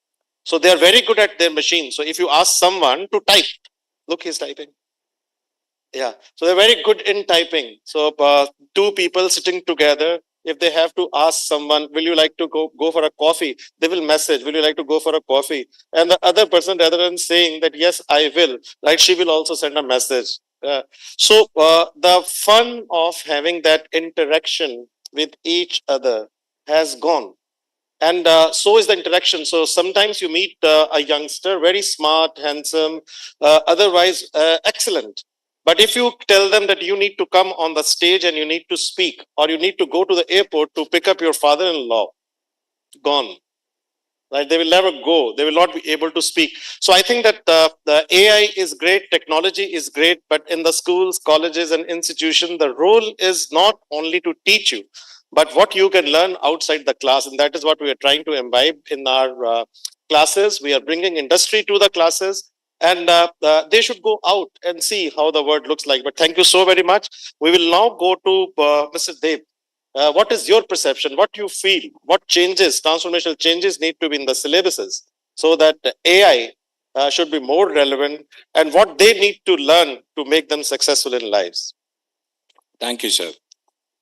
So they are very good at their machine. So if you ask someone to type, look, he's typing. Yeah, so they're very good in typing. So two people sitting together, if they have to ask someone, will you like to go for a coffee? They will message, will you like to go for a coffee? And the other person, rather than saying that, yes, I will, right, she will also send a message. So the fun of having that interaction with each other has gone. And so is the interaction. So sometimes you meet a youngster, very smart, handsome, otherwise excellent. But if you tell them that you need to come on the stage and you need to speak, or you need to go to the airport to pick up your father-in-law, gone. Right? They will never go. They will not be able to speak. So I think that the AI is great, technology is great, but in the schools, colleges, and institutions, the role is not only to teach you, but what you can learn outside the class. And that is what we are trying to imbibe in our classes. We are bringing industry to the classes. And they should go out and see how the world looks like. But thank you so very much. We will now go to Mr. Dev. What is your perception? What you feel? What changes, transformational changes need to be in the syllabuses so that AI should be more relevant, and what they need to learn to make them successful in lives? Thank you, sir.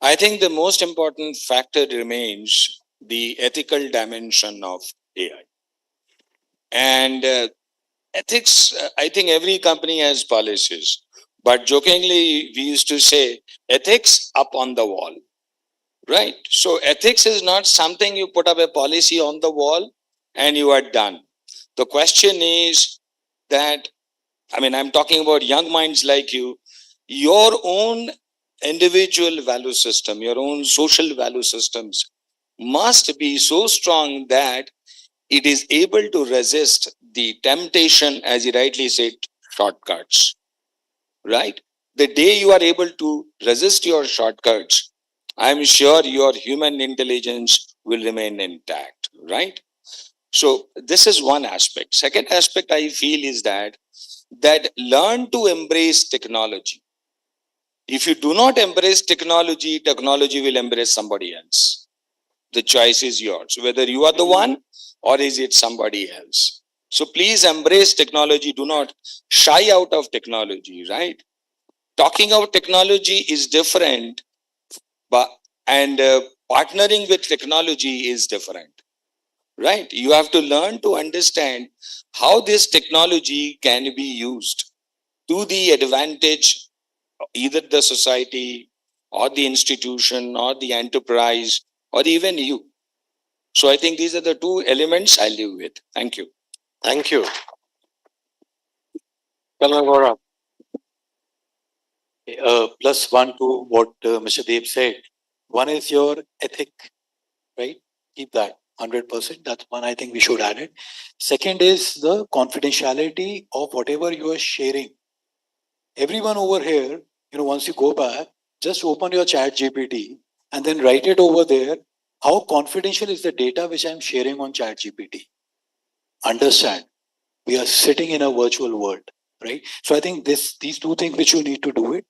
I think the most important factor remains the ethical dimension of AI. And ethics, I think every company has policies, but jokingly, we used to say ethics up on the wall, right? So ethics is not something you put up a policy on the wall and you are done. The question is that, I mean, I'm talking about young minds like you, your own individual value system, your own social value systems must be so strong that it is able to resist the temptation, as you rightly said, shortcuts, right? The day you are able to resist your shortcuts, I'm sure your human intelligence will remain intact, right? So this is one aspect. Second aspect I feel is that learn to embrace technology. If you do not embrace technology, technology will embrace somebody else. The choice is yours, whether you are the one or is it somebody else. So please embrace technology. Do not shy out of technology, right? Talking about technology is different, but and partnering with technology is different, right? You have to learn to understand how this technology can be used to the advantage of either the society or the institution or the enterprise or even you. So I think these are the two elements I live with. Thank you. Thank you. Kalangora. Plus one to what Mr. Dev said. One is your ethic, right? Keep that 100%. That's one I think we should add it. Second is the confidentiality of whatever you are sharing. Everyone over here, once you go back, just open your chat GPT and then write it over there. How confidential is the data which I'm sharing on chat GPT? Understand, we are sitting in a virtual world, right? So I think these two things which you need to do it.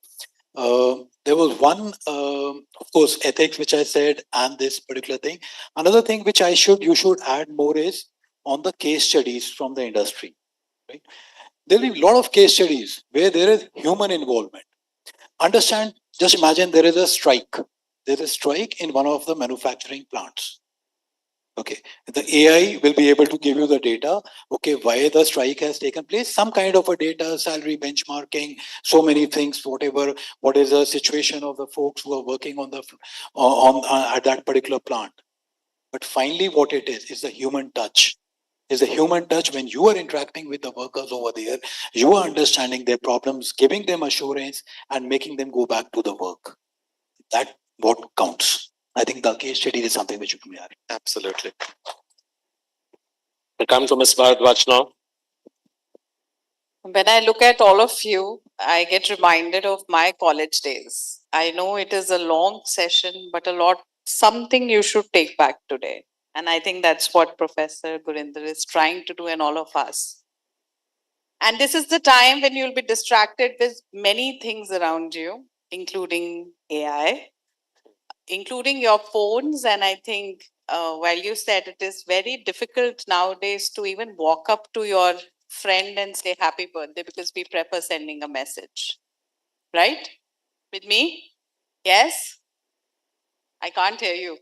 There was one, of course, ethics, which I said, and this particular thing. Another thing which you should add more is on the case studies from the industry, right? There will be a lot of case studies where there is human involvement. Understand, just imagine there is a strike. There is a strike in one of the manufacturing plants. Okay, the AI will be able to give you the data. Okay, why the strike has taken place, some kind of a data, salary benchmarking, so many things, whatever. What is the situation of the folks who are working on the at that particular plant? But finally, what it is the human touch. Is the human touch when you are interacting with the workers over there, you are understanding their problems, giving them assurance, and making them go back to the work. That what counts. I think the case study is something which you can add. Absolutely. We come to Ms. Bharadwaj now. When I look at all of you, I get reminded of my college days. I know it is a long session, but something you should take back today. And I think that's what Professor Gurinder is trying to do in all of us. And this is the time when you'll be distracted with many things around you, including AI, including your phones. And I think while you said it is very difficult nowadays to even walk up to your friend and say happy birthday because we prefer sending a message. Right? With me? Yes? I can't hear you.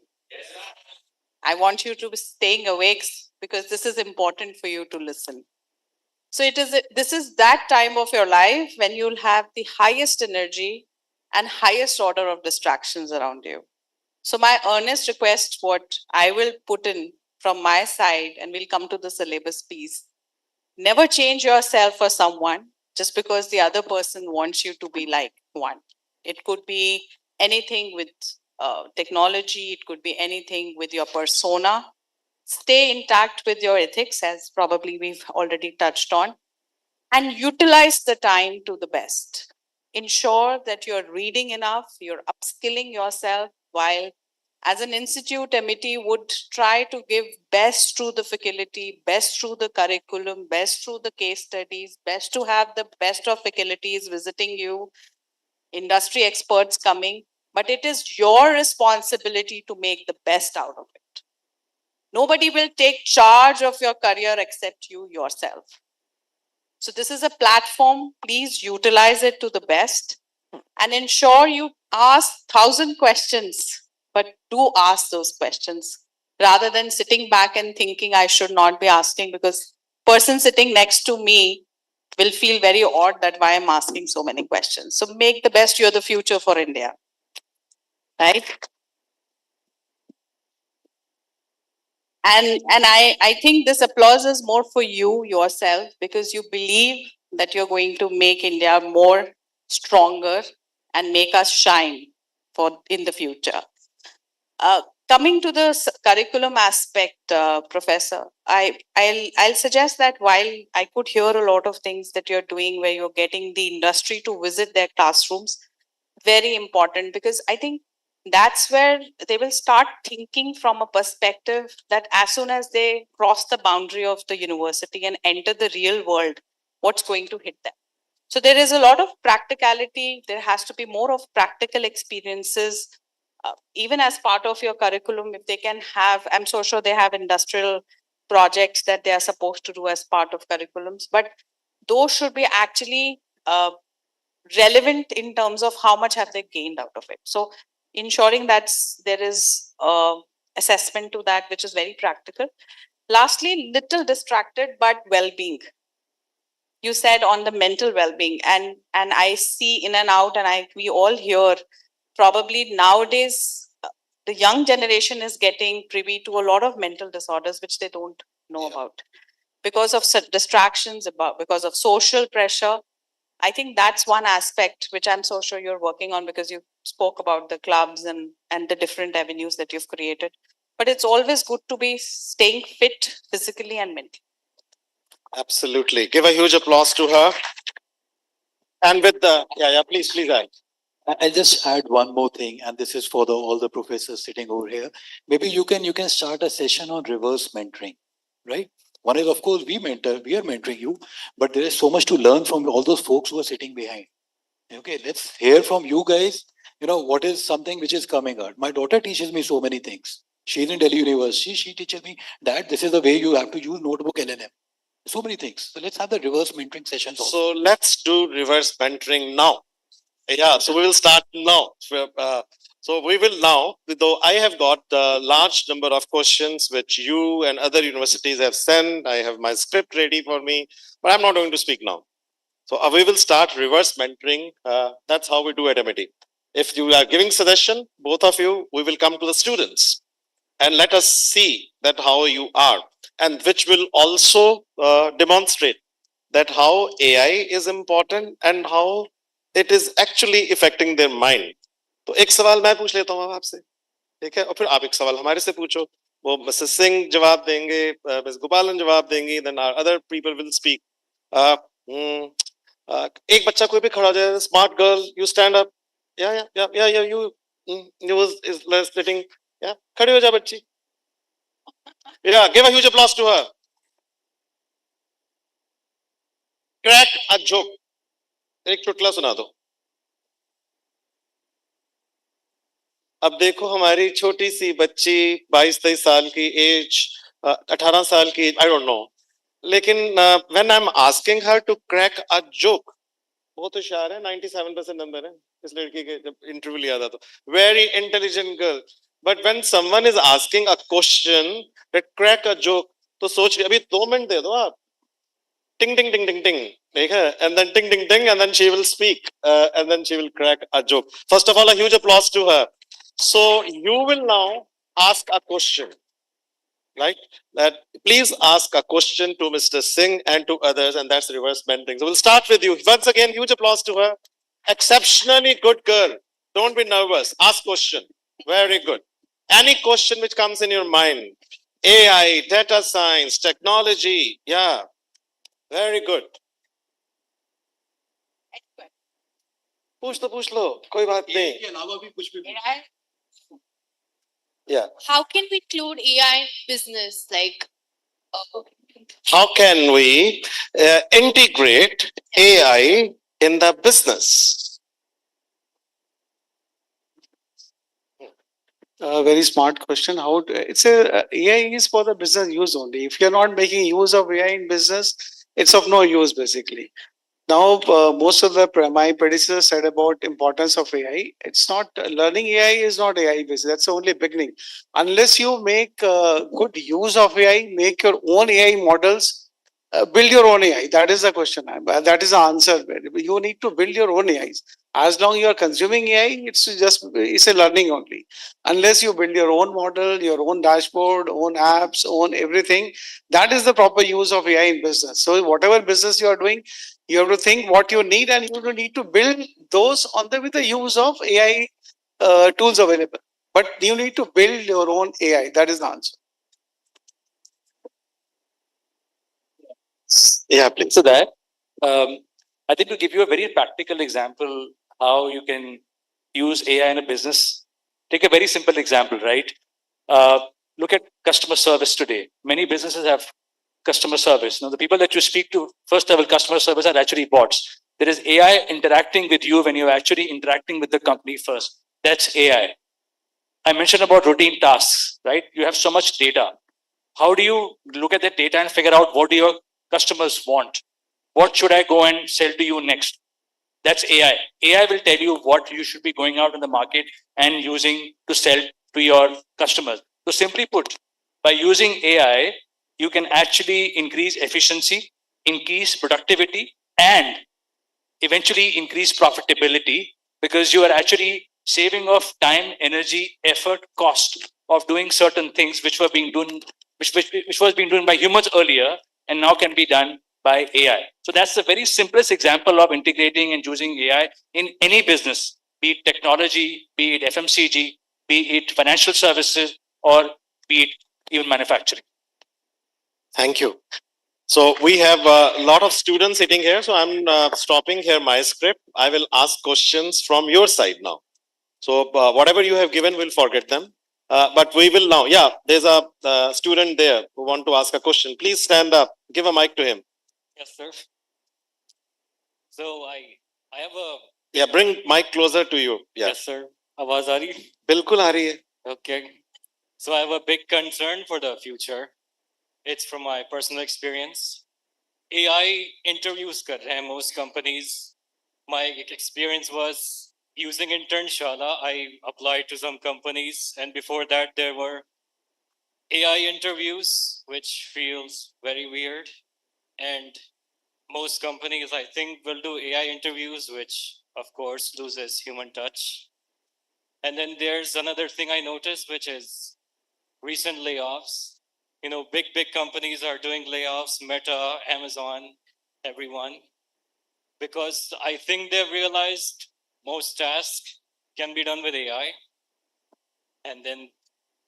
I want you to be staying awake because this is important for you to listen. So this is that time of your life when you'll have the highest energy and highest order of distractions around you. So my earnest request, what I will put in from my side, and we'll come to the syllabus piece, never change yourself for someone just because the other person wants you to be like one. It could be anything with technology, it could be anything with your persona. Stay intact with your ethics, as probably we've already touched on, and utilize the time to the best. Ensure that you're reading enough, you're upskilling yourself, while as an institute, MIT would try to give best through the faculty, best through the curriculum, best through the case studies, best to have the best of faculties visiting you, industry experts coming. But it is your responsibility to make the best out of it. Nobody will take charge of your career except you yourself. So this is a platform. Please utilize it to the best and ensure you ask 1,000 questions, but do ask those questions rather than sitting back and thinking I should not be asking, because person sitting next to me will feel very odd that why I'm asking so many questions. So make the best. You're the future for India, right? And I think this applause is more for you yourself, because you believe that you're going to make India more stronger and make us shine for in the future. Coming to the curriculum aspect, Professor, I'll suggest that while I could hear a lot of things that you're doing where you're getting the industry to visit their classrooms, very important, because I think that's where they will start thinking from a perspective that as soon as they cross the boundary of the university and enter the real world, what's going to hit them. So there is a lot of practicality. There has to be more of practical experiences even as part of your curriculum, if they can have, I'm so sure they have industrial projects that they are supposed to do as part of curriculums, but those should be actually relevant in terms of how much have they gained out of it. So ensuring that there is assessment to that, which is very practical. Lastly, little distracted, but well-being. You said on the mental well-being, and I see in and out, and we all hear probably nowadays the young generation is getting privy to a lot of mental disorders which they don't know about because of distractions, because of social pressure. I think that's one aspect which I'm so sure you're working on, because you spoke about the clubs and the different avenues that you've created. But it's always good to be staying fit physically and mentally. Absolutely. Give a huge applause to her. And with the, please add. I'll just add one more thing, and this is for all the professors sitting over here. Maybe you can start a session on reverse mentoring, right? One is, of course, we are mentoring you, but there is so much to learn from all those folks who are sitting behind. Okay, let's hear from you guys. What is something which is coming out? My daughter teaches me so many things. She's in Delhi University. She teaches me that this is the way you have to use notebook LLM. So many things. So let's have the reverse mentoring sessions also. So let's do reverse mentoring now. Yeah, so we will start now. So we will now, though I have got a large number of questions which you and other universities have sent. I have my script ready for me, but I'm not going to speak now. So we will start reverse mentoring. That's how we do at MIT. If you are giving suggestion, both of you, we will come to the students and let us see that how you are, and which will also demonstrate that how AI is important and how it is actually affecting their mind. तो एक सवाल मैं पूछ लेता हूँ अब आपसे, ठीक है, और फिर आप एक सवाल हमारे से पूछो, वो मिसेस सिंह जवाब देंगे, मिस गोपालन जवाब देंगी, then our other people will speak. एक बच्चा कोई भी खड़ा हो जाए, smart girl, you stand up, you was sitting, खड़ी हो जा बच्ची, give a huge applause to her. Crack a joke. एक चुटला सुना दो. अब देखो हमारी छोटी सी बच्ची 22-23 साल की एज, 18 साल की एज, आई डोंट नो, लेकिन when I am asking her to crack a joke, बहुत होशियार है, 97% नंबर है इस लड़की के, जब इंटरव्यू लिया था तो very intelligent girl, but when someone is asking a question that crack a joke, तो सोच अभी 2 मिनट दे दो आप, टिंग टिंग टिंग टिंग टिंग, ठीक है, and then ting ting ting, and then she will speak, and then she will crack a joke. First of all, a huge applause to her. So you will now ask a question, right? That please ask a question to Mr. Singh and to others, and that's reverse mentoring. So we'll start with you. Once again, huge applause to her. Exceptionally good girl. Don't be nervous. Ask question. Very good. Any question which comes in your mind. AI, data science, technology. Yeah. Very good. पूछ लो, कोई बात नहीं. इसके अलावा भी कुछ भी. Yeah. How can we include AI in business? Like, how can we integrate AI in the business? A very smart question. AI is for the business use only. If you're not making use of AI in business, it's of no use basically. Now, most of my predecessors said about importance of AI. It's not learning AI is not AI based. That's the only beginning. Unless you make good use of AI, make your own AI models, build your own AI. That is the question. That is the answer. You need to build your own AIs. As long as you are consuming AI, it's a learning only. Unless you build your own model, your own dashboard, own apps, own everything, that is the proper use of AI in business. So whatever business you are doing, you have to think what you need, and you need to build those with the use of AI tools available. But you need to build your own AI. That is the answer. Yeah, please. So that, I think to give you a very practical example, how you can use AI in a business. Take a very simple example, right? Look at customer service today. Many businesses have customer service. Now, the people that you speak to, first level customer service, are actually bots. There is AI interacting with you when you're actually interacting with the company first. That's AI. I mentioned about routine tasks, right? You have so much data. How do you look at the data and figure out what do your customers want? What should I go and sell to you next? That's AI. AI will tell you what you should be going out in the market and using to sell to your customers. So simply put, by using AI, you can actually increase efficiency, increase productivity, and eventually increase profitability because you are actually saving of time, energy, effort, cost of doing certain things which were being done, which was being done by humans earlier and now can be done by AI. So that's the very simplest example of integrating and using AI in any business, be it technology, be it FMCG, be it financial services, or be it even manufacturing. Thank you. So we have a lot of students sitting here. So I'm stopping here my script. I will ask questions from your side now. So whatever you have given, we'll forget them. But we will now. Yeah, there's a student there who want to ask a question. Please stand up. Give a mic to him. Yes, sir. So I have a. Yeah, bring mic closer to you. Yeah. Yes, sir. आवाज आ रही है? बिल्कुल आ रही है. Okay. So I have a big concern for the future. It's from my personal experience. AI interviews कर रहे हैं most companies. My experience was using Internshala. I applied to some companies, and before that there were AI interviews, which feels very weird. And most companies, I think, will do AI interviews, which of course loses human touch. And then there's another thing I noticed, which is recent layoffs. You know, big companies are doing layoffs, Meta, Amazon, everyone, because I think they've realized most tasks can be done with AI. And then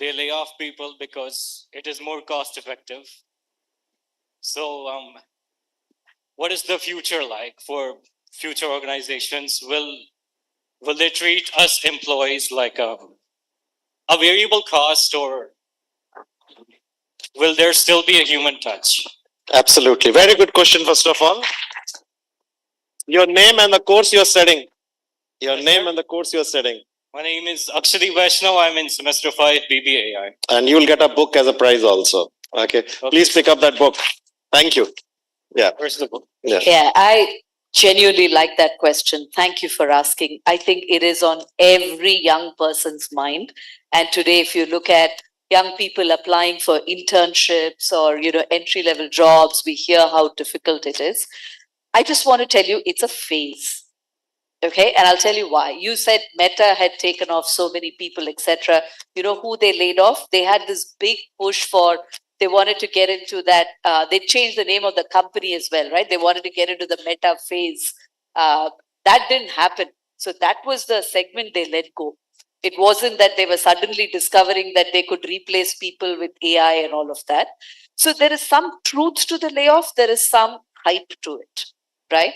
they lay off people because it is more cost effective. So what is the future like for future organizations? Will they treat us employees like a variable cost, or will there still be a human touch? Absolutely. Very good question, first of all. Your name and the course you're studying. Your name and the course you're studying. My name is Akshadi Vaishnav. I'm in semester 5 BBAI. And you'll get a book as a prize also. Okay. Please pick up that book. Thank you. Yeah. Where's the book? Yeah. Yeah, I genuinely like that question. Thank you for asking. I think it is on every young person's mind. And today, if you look at young people applying for internships or, entry level jobs, we hear how difficult it is. I just want to tell you, it's a phase. Okay, and I'll tell you why. You said Meta had taken off so many people, etc. You know who they laid off? They had this big push for, they wanted to get into that, they changed the name of the company as well, right? They wanted to get into the Meta phase. That didn't happen. So that was the segment they let go. It wasn't that they were suddenly discovering that they could replace people with AI and all of that. So there is some truth to the layoff. There is some hype to it, right?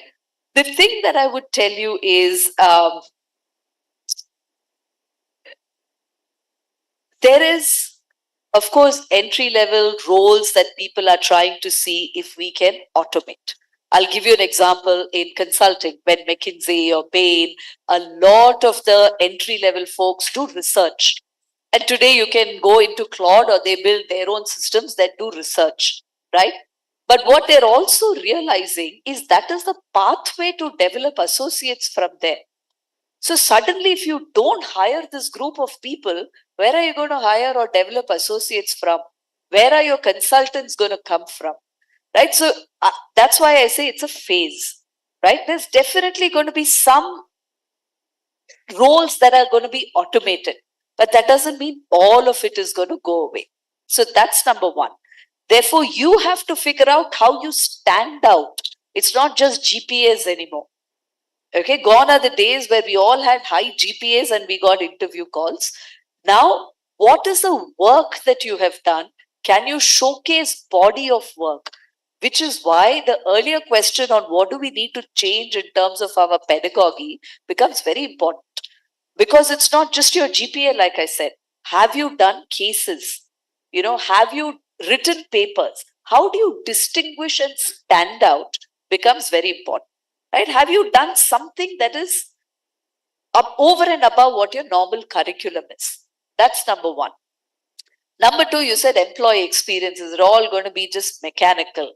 The thing that I would tell you is there is, of course, entry-level roles that people are trying to see if we can automate. I'll give you an example in consulting. When McKinsey or Bain, a lot of the entry-level folks do research. And today you can go into Claude or they build their own systems that do research, right? But what they're also realizing is that is the pathway to develop associates from there. So suddenly, if you don't hire this group of people, where are you going to hire or develop associates from? Where are your consultants going to come from? Right? So that's why I say it's a phase, right? There's definitely going to be some roles that are going to be automated, but that doesn't mean all of it is going to go away. So that's number one. Therefore, you have to figure out how you stand out. It's not just GPAs anymore. Okay, gone are the days where we all had high GPAs and we got interview calls. Now, what is the work that you have done? Can you showcase body of work? Which is why the earlier question on what do we need to change in terms of our pedagogy becomes very important. Because it's not just your GPA, like I said. Have you done cases? Have you written papers? How do you distinguish and stand out becomes very important. Right? Have you done something that is up over and above what your normal curriculum is? That's number one. Number two, you said employee experiences are all going to be just mechanical.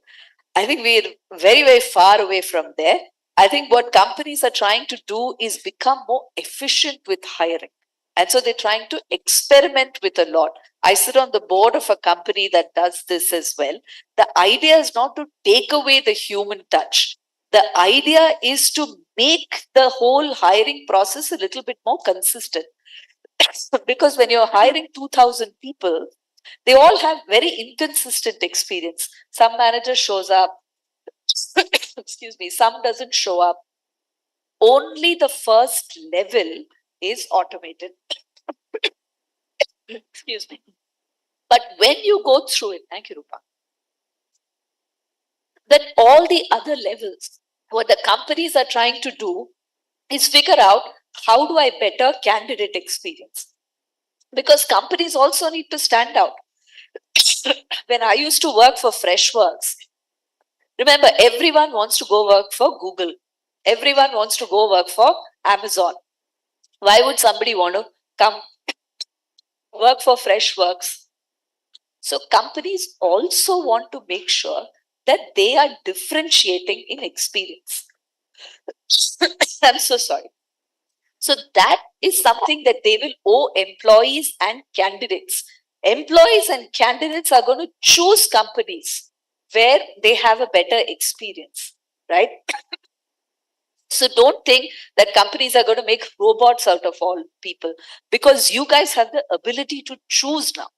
I think we're very, very far away from there. I think what companies are trying to do is become more efficient with hiring. And so they're trying to experiment with a lot. I sit on the board of a company that does this as well. The idea is not to take away the human touch. The idea is to make the whole hiring process a little bit more consistent. Because when you're hiring 2,000 people, they all have very inconsistent experience. Some manager shows up, excuse me, some doesn't show up. Only the first level is automated. Excuse me. But when you go through it, thank you, Rupa, then all the other levels, what the companies are trying to do is figure out how do I better candidate experience? Because companies also need to stand out. When I used to work for Freshworks, remember, everyone wants to go work for Google. Everyone wants to go work for Amazon. Why would somebody want to come work for Freshworks? So companies also want to make sure that they are differentiating in experience. I'm so sorry. So that is something that they will owe employees and candidates. Employees and candidates are going to choose companies where they have a better experience, right? So don't think that companies are going to make robots out of all people, because you guys have the ability to choose now.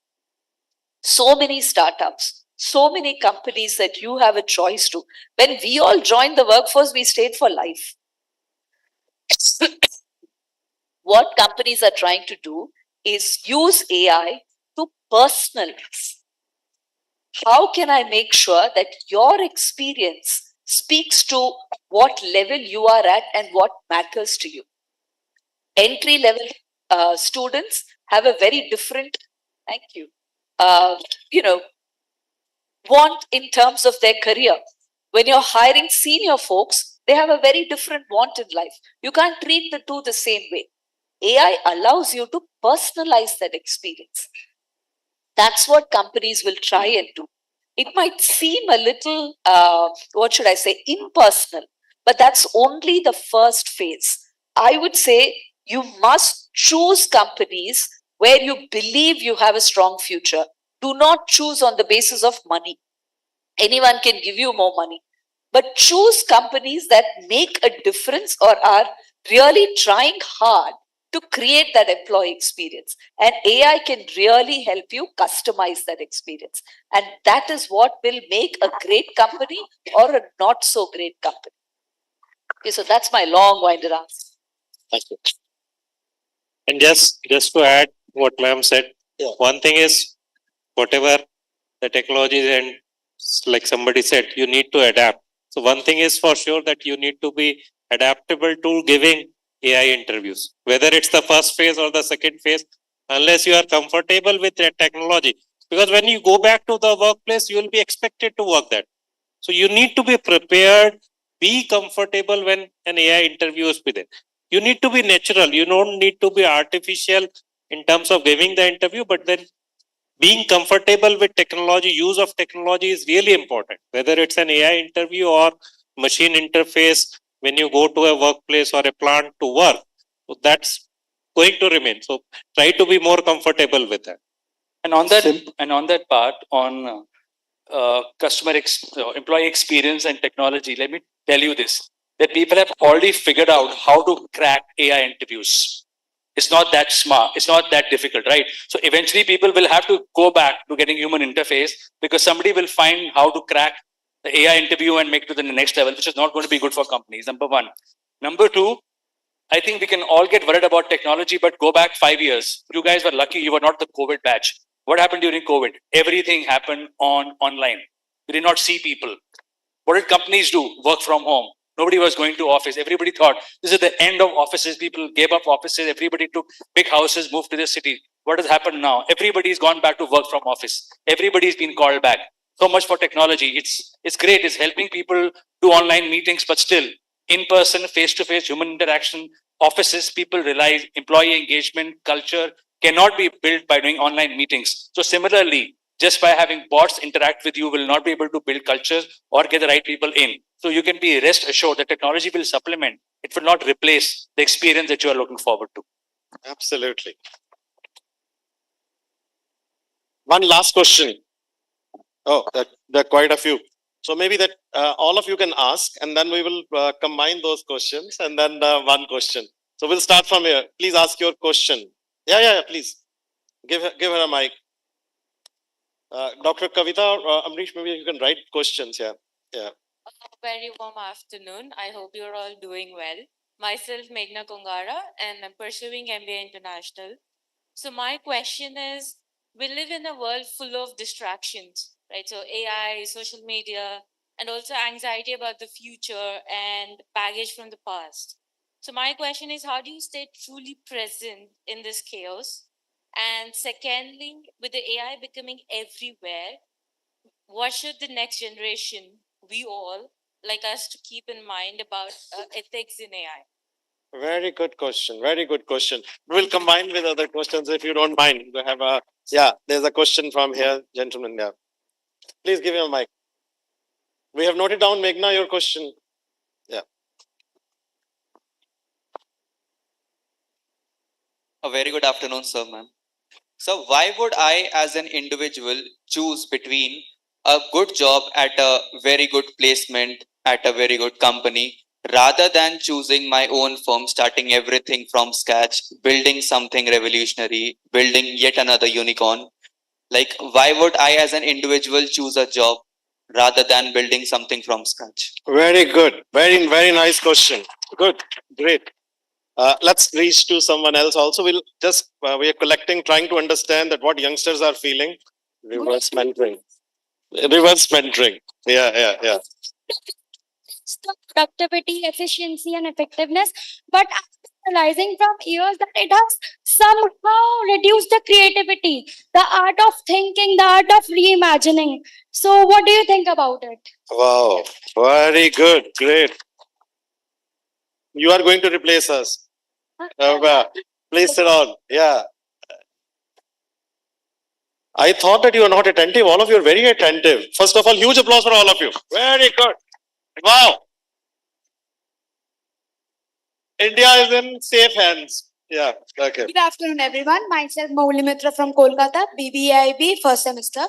So many startups, so many companies that you have a choice to. When we all joined the workforce, we stayed for life. What companies are trying to do is use AI to personalize. How can I make sure that your experience speaks to what level you are at and what matters to you? Entry level students have a very different, thank you, want in terms of their career. When you're hiring senior folks, they have a very different want in life. You can't treat the two the same way. AI allows you to personalize that experience. That's what companies will try and do. It might seem a little, impersonal, but that's only the first phase. I would say you must choose companies where you believe you have a strong future. Do not choose on the basis of money. Anyone can give you more money, but choose companies that make a difference or are really trying hard to create that employee experience. And AI can really help you customize that experience. And that is what will make a great company or a not so great company. Okay, so that's my long-winded answer. Thank you. And just to add what ma'am said, one thing is whatever the technology is, and like somebody said, you need to adapt. So one thing is for sure that you need to be adaptable to giving AI interviews, whether it's the first phase or the second phase, unless you are comfortable with that technology. Because when you go back to the workplace, you will be expected to work that. So you need to be prepared, be comfortable when an AI interview is with it. You need to be natural. You don't need to be artificial in terms of giving the interview, but then being comfortable with technology, use of technology is really important, whether it's an AI interview or machine interface when you go to a workplace or a plant to work. So that's going to remain. So try to be more comfortable with that. And on that part, on employee experience and technology, let me tell you this, that people have already figured out how to crack AI interviews. It's not that smart. It's not that difficult, right? So eventually people will have to go back to getting human interface, because somebody will find how to crack the AI interview and make it to the next level, which is not going to be good for companies. Number one. Number two, I think we can all get worried about technology, but go back 5 years. You guys were lucky you were not the COVID batch. What happened during COVID? Everything happened online. We did not see people. What did companies do? Work from home. Nobody was going to office. Everybody thought this is the end of offices. People gave up offices. Everybody took big houses, moved to the city. What has happened now? Everybody's gone back to work from office. Everybody's been called back. So much for technology. It's great. It's helping people do online meetings, but still in-person, face-to-face human interaction, offices, people realize employee engagement, culture, cannot be built by doing online meetings. So similarly, just by having bots interact with you will not be able to build culture or get the right people in. So you can be rest assured that technology will supplement. It will not replace the experience that you are looking forward to. Absolutely. One last question. Oh, there are quite a few. So maybe that all of you can ask, and then we will combine those questions, and then one question. So we'll start from here. Please ask your question. Yeah. Please give her a mic. Dr. Kavita or Amrish, maybe you can write questions. Yeah. Very warm afternoon. I hope you're all doing well. Myself, Meghna Kongara, and I'm pursuing MBA International. So my question is, we live in a world full of distractions, right? So AI, social media, and also anxiety about the future and baggage from the past. So my question is, how do you stay truly present in this chaos? And secondly, with the AI becoming everywhere, what should the next generation, we all, like us to keep in mind about ethics in AI? Very good question. Very good question. We'll combine with other questions if you don't mind. We have a there's a question from here, gentlemen. Yeah. Please give him a mic. We have noted down, Meghna, your question. Yeah. A very good afternoon, sir, ma'am. So why would I as an individual choose between a good job at a very good placement at a very good company rather than choosing my own firm, starting everything from scratch, building something revolutionary, building yet another unicorn? Like, why would I as an individual choose a job rather than building something from scratch? Very good. Very nice question. Good. Great. Let's reach to someone else also. We'll just, we are collecting, trying to understand that what youngsters are feeling. Reverse mentoring. Reverse mentoring. Yeah. The productivity, efficiency, and effectiveness, but I'm realizing from years that it has somehow reduced the creativity, the art of thinking, the art of reimagining. So, what do you think about it? Wow. Very good. Great. You are going to replace us. Please sit down. Yeah. I thought that you are not attentive. All of you are very attentive. First of all, huge applause for all of you. Very good. Wow. India is in safe hands. Yeah. Okay. Good afternoon, everyone. Myself, Mouli Mitra from Kolkata, BBIB, first semester.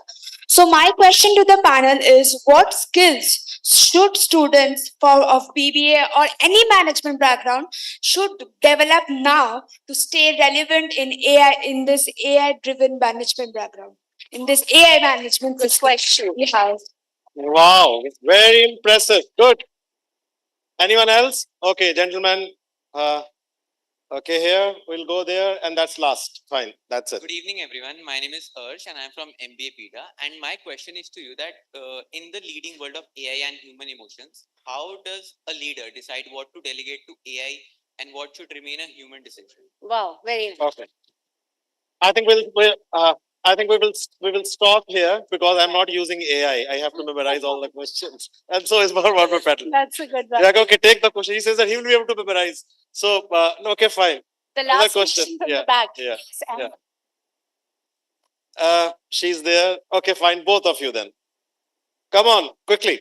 So, my question to the panel is: what skills should students of BBA or any management background should develop now to stay relevant in AI, in this AI-driven management background, in this AI management question? Yeah. Wow. Very impressive. Good. Anyone else? Okay, gentlemen. Okay, here we'll go there, and that's last. Fine, that's it. Good evening, everyone. My name is Harsh, and I'm from MBA PIDA. And my question is to you that in the leading world of AI and human emotions, how does a leader decide what to delegate to AI and what should remain a human decision? Wow, very okay. I think we will stop here because I'm not using AI. I have to memorize all the questions, and so is Mohammed Patel. That's a good one. Yeah, okay, take the question. He says that he will be able to memorize. So, okay, fine. The Another last question from Yeah, the back. yeah, Yes, yeah. She's there. Okay, fine. Both of you then. Come on, quickly.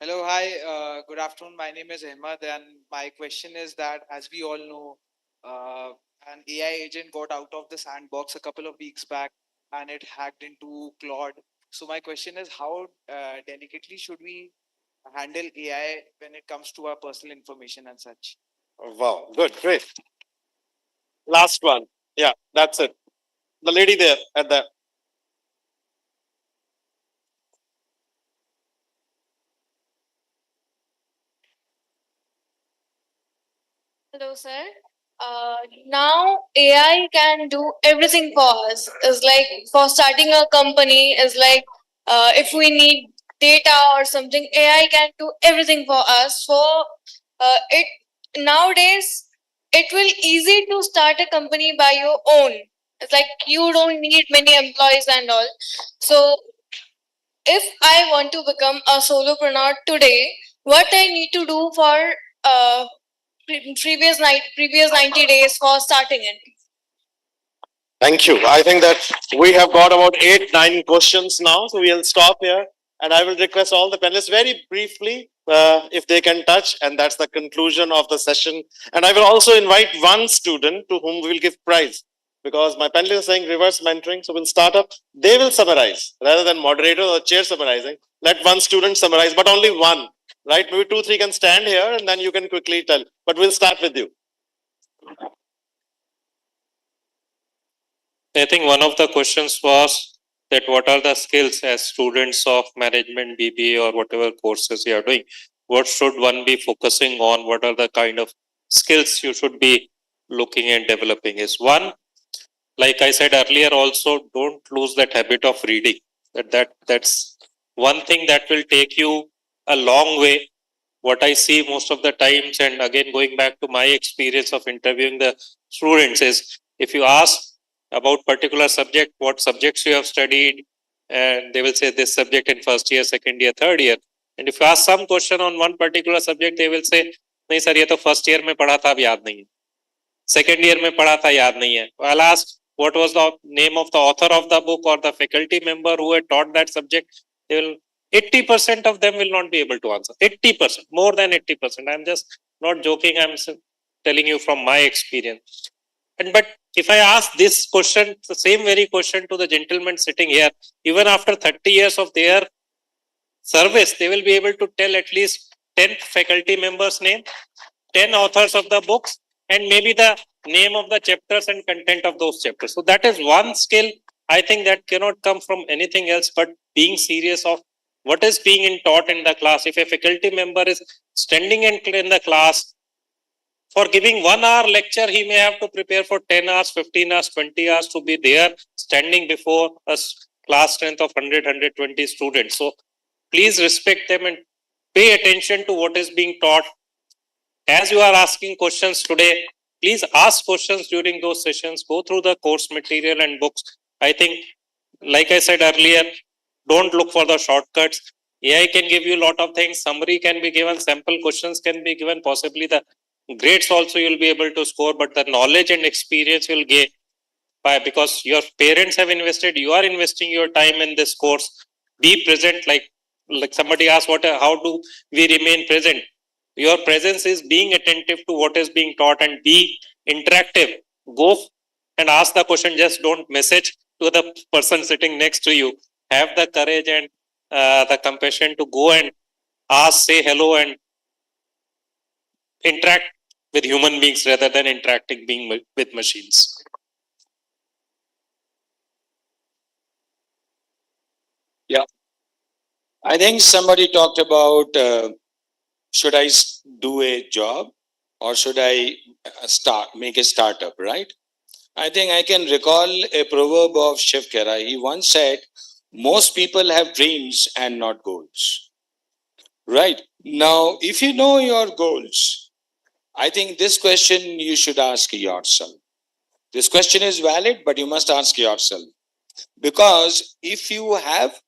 Hello, hi, good afternoon. My name is Ahmad, and my question is that, as we all know, an AI agent got out of the sandbox a couple of weeks back, and it hacked into Claude. So my question is, how delicately should we handle AI when it comes to our personal information and such? Wow, good, great. Last one. Yeah, that's it. The lady there at the. Hello, sir. Now AI can do everything for us. It's like for starting a company, is like if we need data or something, AI can do everything for us. So it nowadays it will easy to start a company by your own. It's like you don't need many employees and all. So if I want to become a solopreneur today, what I need to do for previous 90 days for starting it. Thank you. I think that we have got about 8-9 questions now, so we'll stop here. And I will request all the panelists very briefly if they can touch, and that's the conclusion of the session. And I will also invite one student to whom we will give prize, because my panelists are saying reverse mentoring. So we'll start up. They will summarize rather than moderator or chair summarizing. Let one student summarize, but only one, right? Maybe 2-3 can stand here, and then you can quickly tell. But we'll start with you. I think one of the questions was that what are the skills as students of management, BBA or whatever courses you are doing? What should one be focusing on? What are the kind of skills you should be looking and developing? Is one, like I said earlier, also don't lose that habit of reading. That's one thing that will take you a long way. What I see most of the times, and again going back to my experience of interviewing the students, is if you ask about particular subject, what subjects you have studied, and they will say this subject in first year, second year, third year. And if you ask some question on one particular subject, they will say, नहीं sir ये तो first year में पढ़ा था अब याद नहीं है, second year में पढ़ा था याद नहीं है. I'll ask what was the name of the author of the book or the faculty member who had taught that subject. They will 80% of them will not be able to answer. 80%, more than 80%. I'm just not joking. I'm telling you from my experience. And but if I ask this question, the same very question to the gentleman sitting here, even after 30 years of their service, they will be able to tell at least 10 faculty members' name, 10 authors of the books, and maybe the name of the chapters and content of those chapters. So that is one skill I think that cannot come from anything else but being serious of what is being taught in the class. If a faculty member is standing in the class, for giving 1 hour lecture, he may have to prepare for 10 hours, 15 hours, 20 hours to be there standing before a class strength of 100, 120 students. So please respect them and pay attention to what is being taught. As you are asking questions today, please ask questions during those sessions. Go through the course material and books. I think, like I said earlier, don't look for the shortcuts. AI can give you a lot of things. Summary can be given. Sample questions can be given. Possibly the grades also you'll be able to score, but the knowledge and experience you'll gain because your parents have invested. You are investing your time in this course. Be present. Like somebody asked, how do we remain present? Your presence is being attentive to what is being taught and be interactive. Go and ask the question. Just don't message to the person sitting next to you. Have the courage and the compassion to go and ask, say hello, and interact with human beings rather than interacting with machines. Yeah. I think somebody talked about should I do a job or should I make a startup, right? I think I can recall a proverb of Shiv Khera. He once said, most people have dreams and not goals. Right. Now, if you know your goals, I think this question you should ask yourself. This question is valid, but you must ask yourself. Because if you have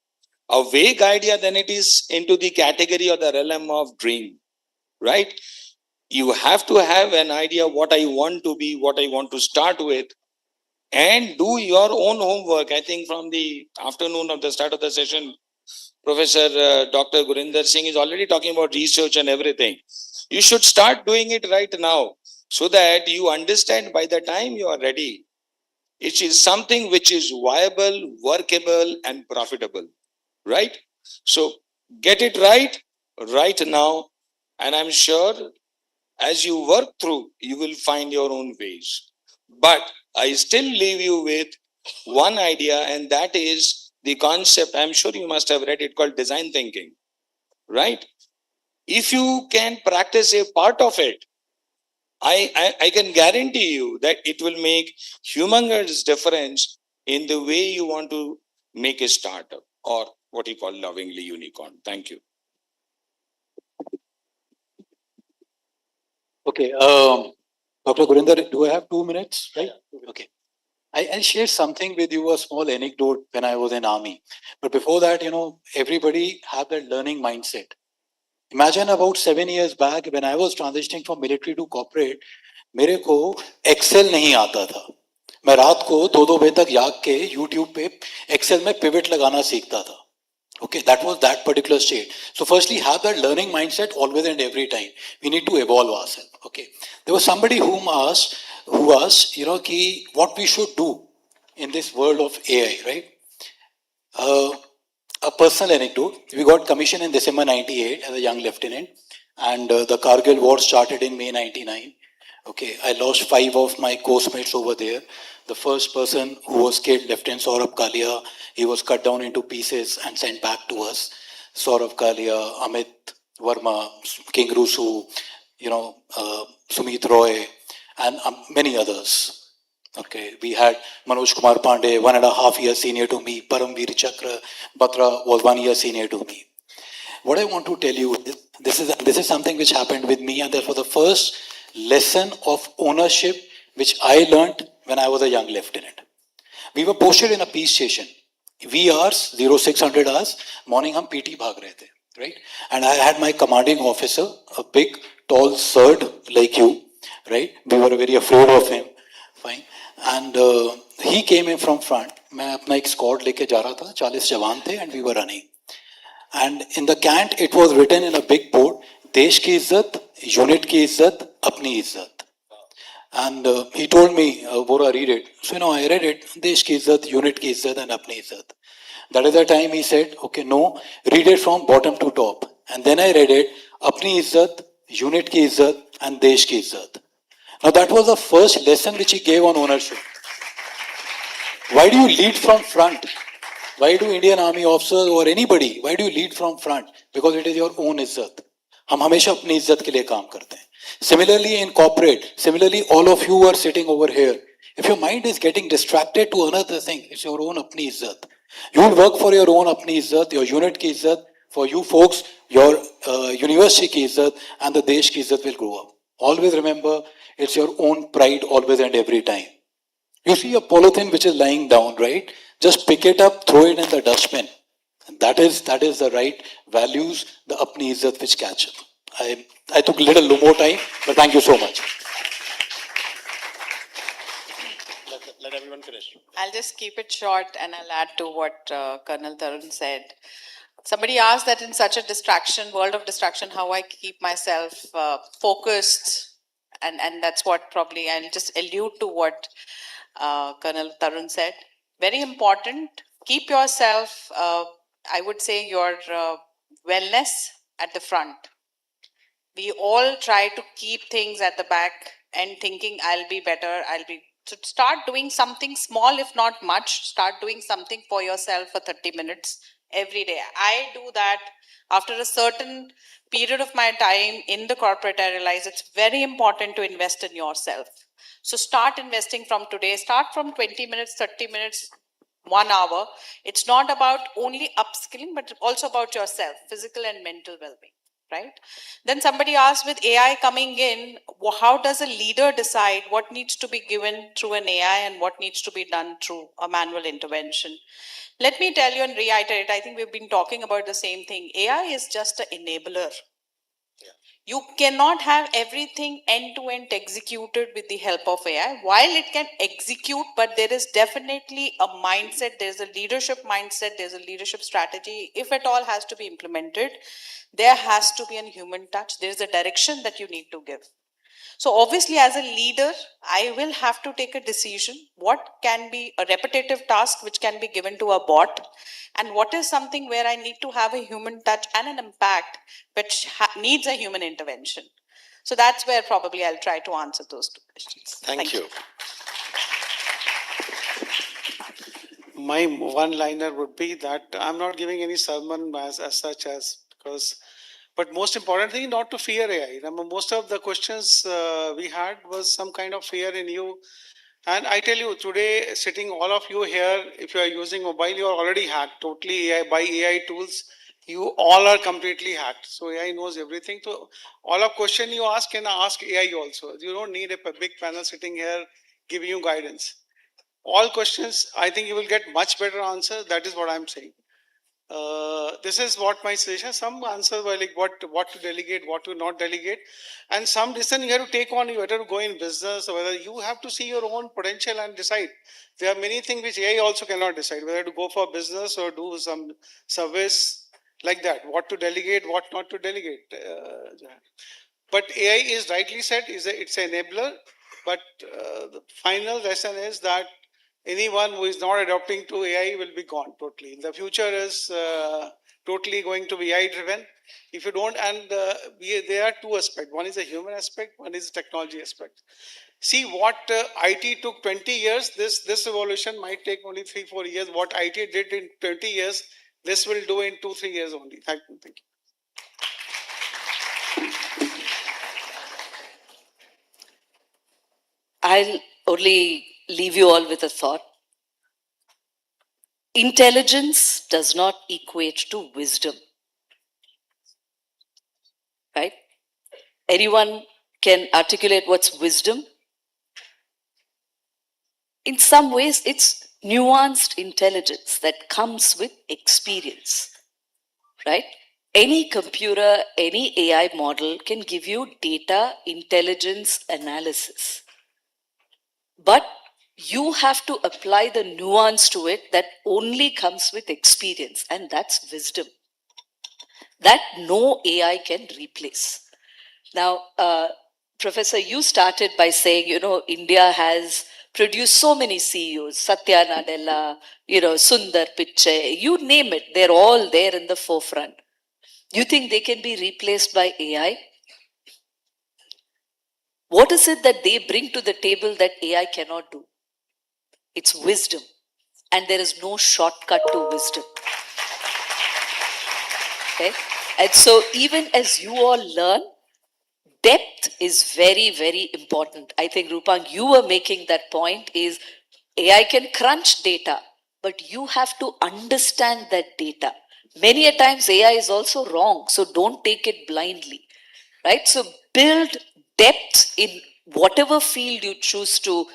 a vague idea, then it is into the category or the realm of dream, right? You have to have an idea what I want to be, what I want to start with, and do your own homework. I think from the afternoon of the start of the session, Professor Dr. Gurinder Singh is already talking about research and everything. You should start doing it right now so that you understand by the time you are ready, it is something which is viable, workable, and profitable, right? So get it right now, and I'm sure as you work through, you will find your own ways. But I still leave you with one idea, and that is the concept. I'm sure you must have read it, called design thinking, right? If you can practice a part of it, I can guarantee you that it will make humongous difference in the way you want to make a startup, or what you call lovingly unicorn. Thank you. Okay, Dr. Gurinder, do I have 2 minutes? Right? Okay. I'll share something with you, a small anecdote when I was in army. But before that, everybody have that learning mindset. Imagine about 7 years back when I was transitioning from military to corporate, मेरे को Excel नहीं आता था. मैं रात को 2-2 बजे तक जाग के यूट्यूब पे एक्सेल में पिवट लगाना सीखता था. Okay, that was that particular state. So firstly, have that learning mindset always and every time. We need to evolve ourselves. Okay. There was somebody who asked, what we should do in this world of AI, right? A personal anecdote. We got commissioned in December 98 as a young lieutenant, and the Kargil war started in May 99. Okay, I lost 5 of my course mates over there. The first person who was killed, Lieutenant Saurabh Kalia, he was cut down into pieces and sent back to us. Saurabh Kalia, Amit Verma, King Rusu, Sumit Roy, and many others. Okay, we had Manoj Kumar Pandey, 1.5 years senior to me. Paramveer Chakra Batra was 1 year senior to me. What I want to tell you is this is something which happened with me, and that was the first lesson of ownership which I learned when I was a young lieutenant. We were posted in a peace station. V hours, 0600 hours, morning hum PT bhag rahe the, right? And I had my commanding officer, a big, tall Sird like you, right? We were very afraid of him, fine. And he came in from front. मैं अपना एक squad लेके जा रहा था, 40 जवान थे, and we were running. And in the cant, it was written in a big board, देश की इज्जत, यूनिट की इज्जत, अपनी इज्जत. And he told me, Bora, read it. So, I read it, देश की इज्जत, यूनिट की इज्जत, and अपनी इज्जत. That is the time he said, okay, no, read it from bottom to top. And then I read it, अपनी इज्जत, unit की इज्जत, and देश की इज्जत. Now that was the first lesson which he gave on ownership. Why do you lead from front? Why do Indian Army officers or anybody, why do you lead from front? Because it is your own izzat. हम हमेशा अपनी इज्जत के लिए काम करते हैं. Similarly in corporate, similarly all of you are sitting over here. If your mind is getting distracted to another thing, it's your own अपनी इज्जत. You will work for your own अपनी इज्जत, your unit की इज्जत. For you folks, your university की इज्जत and the देश की इज्जत will grow up. Always remember, it's your own pride always and every time. You see a polythene which is lying down, right? Just pick it up, throw it in the dustbin. And that is the right values, the apni izzat which catch up. I took a little more time, but thank you so much. Let everyone finish. I'll just keep it short and I'll add to what Colonel Tarun said. Somebody asked that in such a world of distraction, how I keep myself focused. And that's what probably I'll just allude to what Colonel Tarun said. Very important, keep yourself, I would say your wellness at the front. We all try to keep things at the back and thinking I'll be better, so start doing something small, if not much. Start doing something for yourself for 30 minutes every day. I do that after a certain period of my time in the corporate. I realize it's very important to invest in yourself. So start investing from today. Start from 20 minutes, 30 minutes, 1 hour. It's not about only upskilling, but also about yourself, physical and mental well-being. Right? Then somebody asked, with AI coming in, how does a leader decide what needs to be given through an AI and what needs to be done through a manual intervention? Let me tell you and reiterate, I think we've been talking about the same thing. AI is just an enabler. You cannot have everything end-to-end executed with the help of AI. While it can execute, but there is definitely a mindset, there's a leadership mindset, there's a leadership strategy. If at all has to be implemented, there has to be a human touch. There's a direction that you need to give. So obviously as a leader, I will have to take a decision. What can be a repetitive task which can be given to a bot? And what is something where I need to have a human touch and an impact which needs a human intervention? So that's where probably I'll try to answer those two questions. Thank you. My one-liner would be that I'm not giving any sermon as such as because, but most important thing, not to fear AI. Remember, most of the questions we had was some kind of fear in you. And I tell you, today, sitting all of you here, if you are using mobile, you are already hacked. Totally AI, by AI tools, you all are completely hacked. So AI knows everything. So all of question you ask can ask AI also. You don't need a big panel sitting here giving you guidance. All questions, I think you will get much better answer. That is what I'm saying. This is what my suggestion. Some answers were like what to delegate, what to not delegate, and some decision you have to take on. You whether to go in business or whether you have to see your own potential and decide. There are many things which AI also cannot decide, whether to go for business or do some service like that. What to delegate, what not to delegate. But AI is rightly said it's an enabler. But the final lesson is that anyone who is not adopting to AI will be gone totally. The future is totally going to be AI driven. If you don't, and there are two aspects. One is a human aspect, one is a technology aspect. See what IT took 20 years, this evolution might take only 3-4 years. What IT did in 20 years, this will do in 2-3 years only. Thank you. I'll only leave you all with a thought. Intelligence does not equate to wisdom. Right? Anyone can articulate what's wisdom? In some ways, it's nuanced intelligence that comes with experience. Right? Any computer, any AI model can give you data intelligence analysis. But you have to apply the nuance to it that only comes with experience, and that's wisdom. That no AI can replace. Now, Professor, you started by saying, India has produced so many CEOs, Satya Nadella, Sundar Pichai, you name it, they're all there in the forefront. You think they can be replaced by AI? What is it that they bring to the table that AI cannot do? It's wisdom. And there is no shortcut to wisdom. Okay? And so even as you all learn, depth is very, very important. I think, Rupang, you were making that point is AI can crunch data, but you have to understand that data. Many a times AI is also wrong, so don't take it blindly. Right? So build depth in whatever field you choose to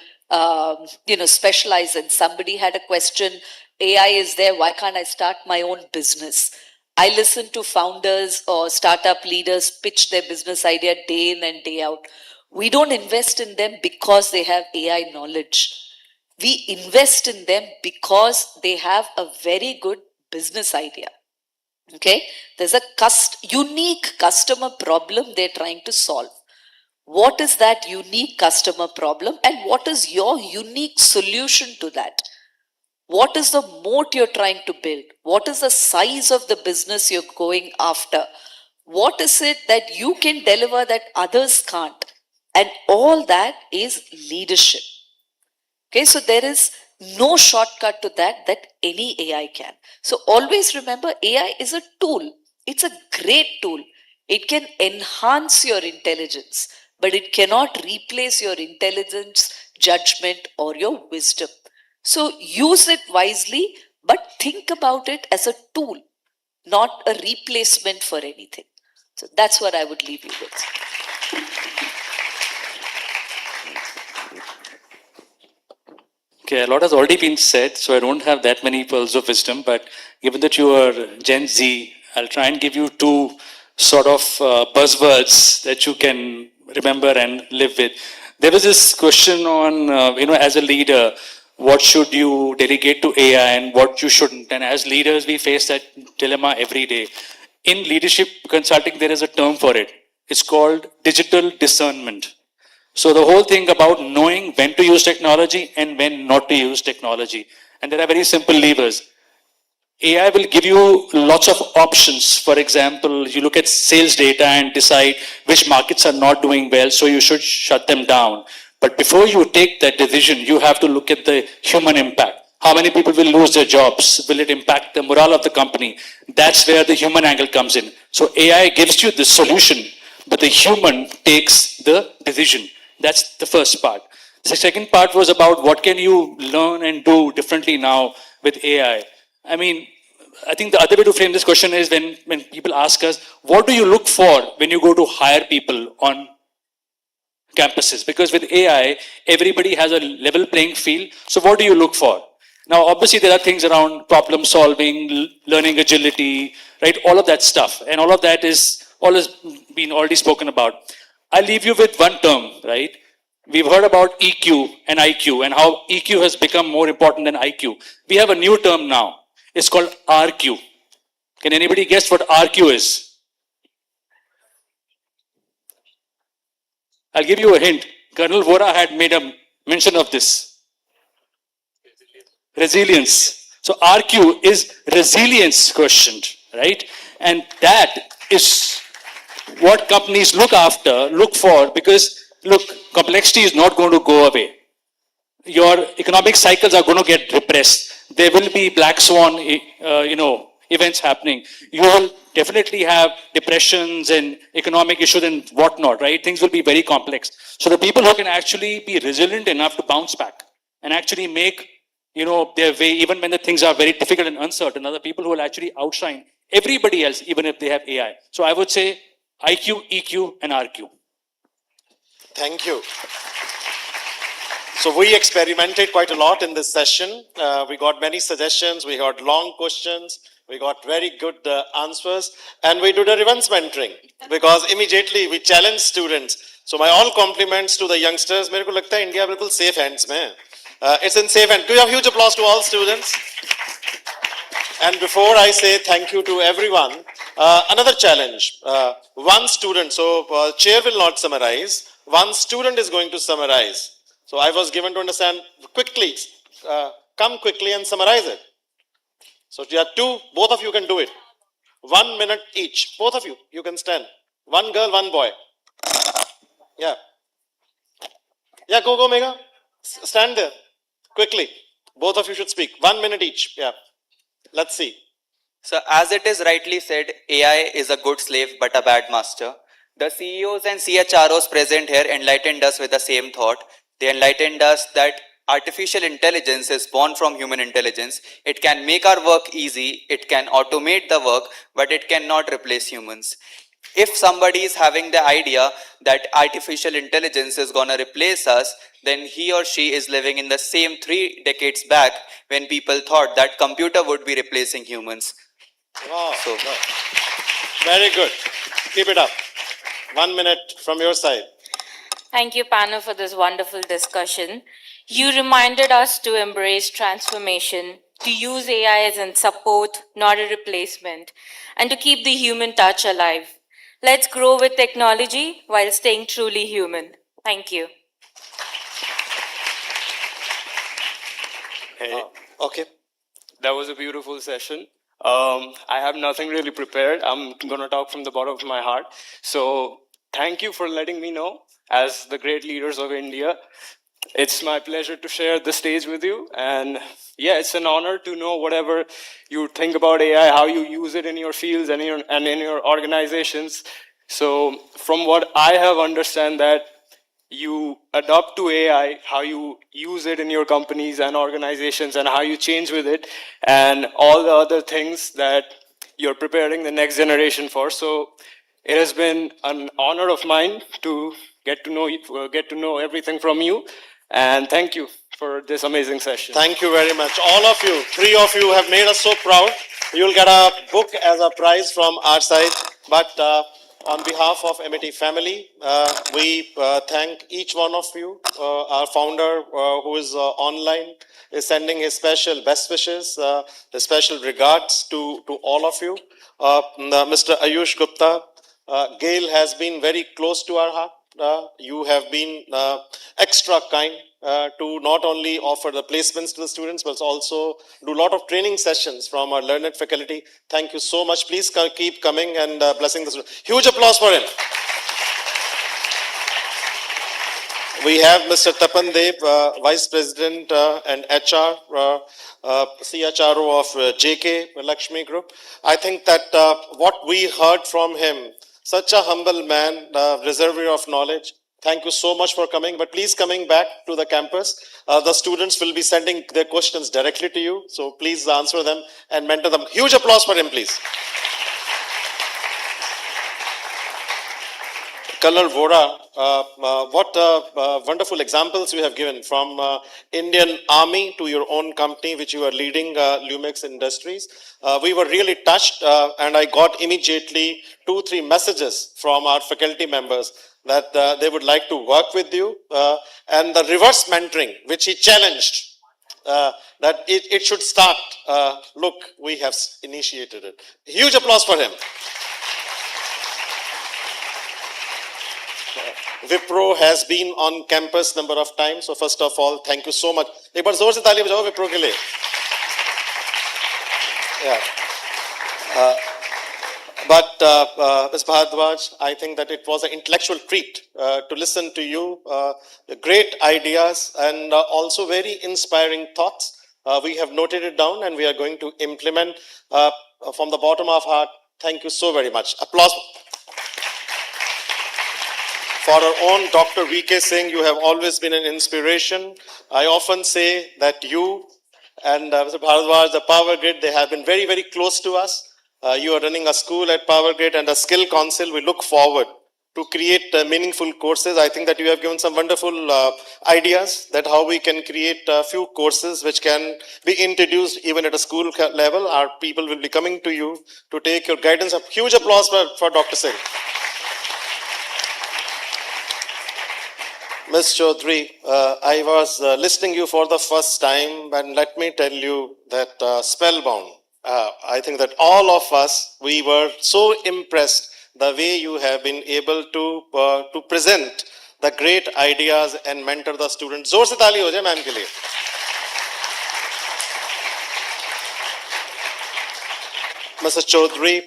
specialize in. Somebody had a question, AI is there, why can't I start my own business? I listen to founders or startup leaders pitch their business idea day in and day out. We don't invest in them because they have AI knowledge. We invest in them because they have a very good business idea. Okay, there's a unique customer problem they're trying to solve. What is that unique customer problem and what is your unique solution to that? What is the moat you're trying to build? What is the size of the business you're going after? What is it that you can deliver that others can't? And all that is leadership. Okay, so there is no shortcut to that any AI can. So always remember, AI is a tool. It's a great tool. It can enhance your intelligence, but it cannot replace your intelligence, judgment, or your wisdom. So use it wisely, but think about it as a tool, not a replacement for anything. So that's what I would leave you with. Okay, a lot has already been said, so I don't have that many pearls of wisdom. But given that you are Gen Z, I'll try and give you two sort of buzzwords that you can remember and live with. There was this question on, as a leader, what should you delegate to AI and what you shouldn't? And as leaders, we face that dilemma every day. In leadership consulting, there is a term for it. It's called digital discernment. So the whole thing about knowing when to use technology and when not to use technology. And there are very simple levers. AI will give you lots of options. For example, you look at sales data and decide which markets are not doing well, so you should shut them down. But before you take that decision, you have to look at the human impact. How many people will lose their jobs? Will it impact the morale of the company? That's where the human angle comes in. So AI gives you the solution, but the human takes the decision. That's the first part. The second part was about what can you learn and do differently now with AI. I mean, I think the other way to frame this question is when people ask us, what do you look for when you go to hire people on campuses? Because with AI, everybody has a level playing field. So what do you look for? Now, obviously, there are things around problem solving, learning agility, right? All of that stuff. And all of that is always been already spoken about. I'll leave you with one term, right? We've heard about EQ and IQ and how EQ has become more important than IQ. We have a new term now. It's called RQ. Can anybody guess what RQ is? I'll give you a hint. Colonel Vora had made a mention of this. Resilience. So RQ is resilience questioned, right? And that is what companies look for, because look, complexity is not going to go away. Your economic cycles are going to get repressed. There will be black swan, events happening. You will definitely have depressions and economic issues and whatnot, right? Things will be very complex. So the people who can actually be resilient enough to bounce back and actually make, their way, even when the things are very difficult and uncertain, are the people who will actually outshine everybody else, even if they have AI. So I would say IQ, EQ, and RQ. Thank you. So we experimented quite a lot in this session. We got many suggestions. We got long questions. We got very good answers. And we did a reverse mentoring because immediately we challenged students. So my all compliments to the youngsters. मेरे को लगता है India बिल्कुल safe hands में है. It's in safe hands. Do you have huge applause to all students? And before I say thank you to everyone, another challenge. One student, so chair will not summarize. One student is going to summarize. So I was given to understand quickly, come quickly and summarize it. So you have two, both of you can do it. 1 minute each, both of you, you can stand. One girl, one boy. Yeah. Yeah, go, Mega. Stand there, quickly. Both of you should speak. 1 minute each, yeah. Let's see. So as it is rightly said, AI is a good slave but a bad master. The CEOs and CHROs present here enlightened us with the same thought. They enlightened us that artificial intelligence is born from human intelligence. It can make our work easy, it can automate the work, but it cannot replace humans. If somebody is having the idea that artificial intelligence is going to replace us, then he or she is living in the same 3 decades back when people thought that computer would be replacing humans. Wow. So, very good. Keep it up. 1 minute from your side. Thank you, panel, for this wonderful discussion. You reminded us to embrace transformation, to use AI as a support, not a replacement, and to keep the human touch alive. Let's grow with technology while staying truly human. Thank you. Hey. Okay. That was a beautiful session. I have nothing really prepared. I'm going to talk from the bottom of my heart. So thank you for letting me know as the great leaders of India. It's my pleasure to share the stage with you. And yeah, it's an honor to know whatever you think about AI, how you use it in your fields and in your organizations. So from what I have understand that you adopt to AI, how you use it in your companies and organizations and how you change with it and all the other things that you're preparing the next generation for. So it has been an honor of mine to get to know everything from you. And thank you for this amazing session. Thank you very much. All of you, 3 of you have made us so proud. You'll get a book as a prize from our side. But on behalf of MET family, we thank each one of you. Our founder, who is online, is sending his special best wishes, his special regards to all of you. Mr. Ayush Gupta, Gail has been very close to our heart. You have been extra kind to not only offer the placements to the students, but also do a lot of training sessions from our learned faculty. Thank you so much. Please keep coming and blessing the students. Huge applause for him. We have Mr. Tapan Dev, Vice President and HR, CHRO of JK Lakshmi Group. I think that what we heard from him, such a humble man, reservoir of knowledge. Thank you so much for coming, but please coming back to the campus. The students will be sending their questions directly to you, so please answer them and mentor them. Huge applause for him, please. Colonel Vora what wonderful examples you have given from Indian Army to your own company, which you are leading, Lumex Industries. We were really touched, and I got immediately 2-3 messages from our faculty members that they would like to work with you, and the reverse mentoring, which he challenged. That it should start. Look, we have initiated it. Huge applause for him. Wipro has been on campus number of times. So first of all, thank you so much. एक बार जोर से ताली बजाओ Wipro के लिए. Yeah. But Ms. Bhardwaj, I think that it was an intellectual treat to listen to you. Great ideas and also very inspiring thoughts. We have noted it down and we are going to implement from the bottom of our heart. Thank you so very much. Applause. For our own Dr. V.K. Singh, you have always been an inspiration. I often say that you and Mr. Bhardwaj, the Power Grid, they have been very, very close to us. You are running a school at Power Grid and a skill council. We look forward to create meaningful courses. I think that you have given some wonderful ideas that how we can create a few courses which can be introduced even at a school level. Our people will be coming to you to take your guidance. A huge applause for Dr. Singh. Ms. Chaudhary, I was listening you for the first time, and let me tell you that spellbound. I think that all of us, we were so impressed the way you have been able to present the great ideas and mentor the students. जोर से ताली हो जाए ma'am के लिए. Mr. Chaudhary,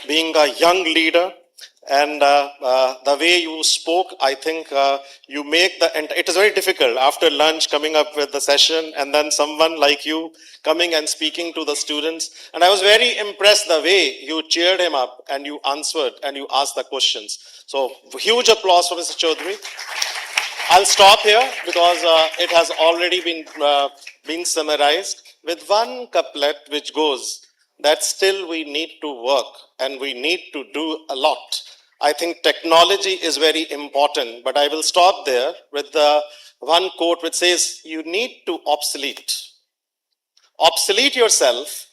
being a young leader, and the way you spoke, I think you make it is very difficult after lunch coming up with the session and then someone like you coming and speaking to the students. And I was very impressed the way you cheered him up and you answered and you asked the questions. So huge applause for Mr. Chaudhary. I'll stop here because it has already been summarized with one couplet which goes that still we need to work and we need to do a lot. I think technology is very important, but I will stop there with the one quote which says, you need to obsolete yourself.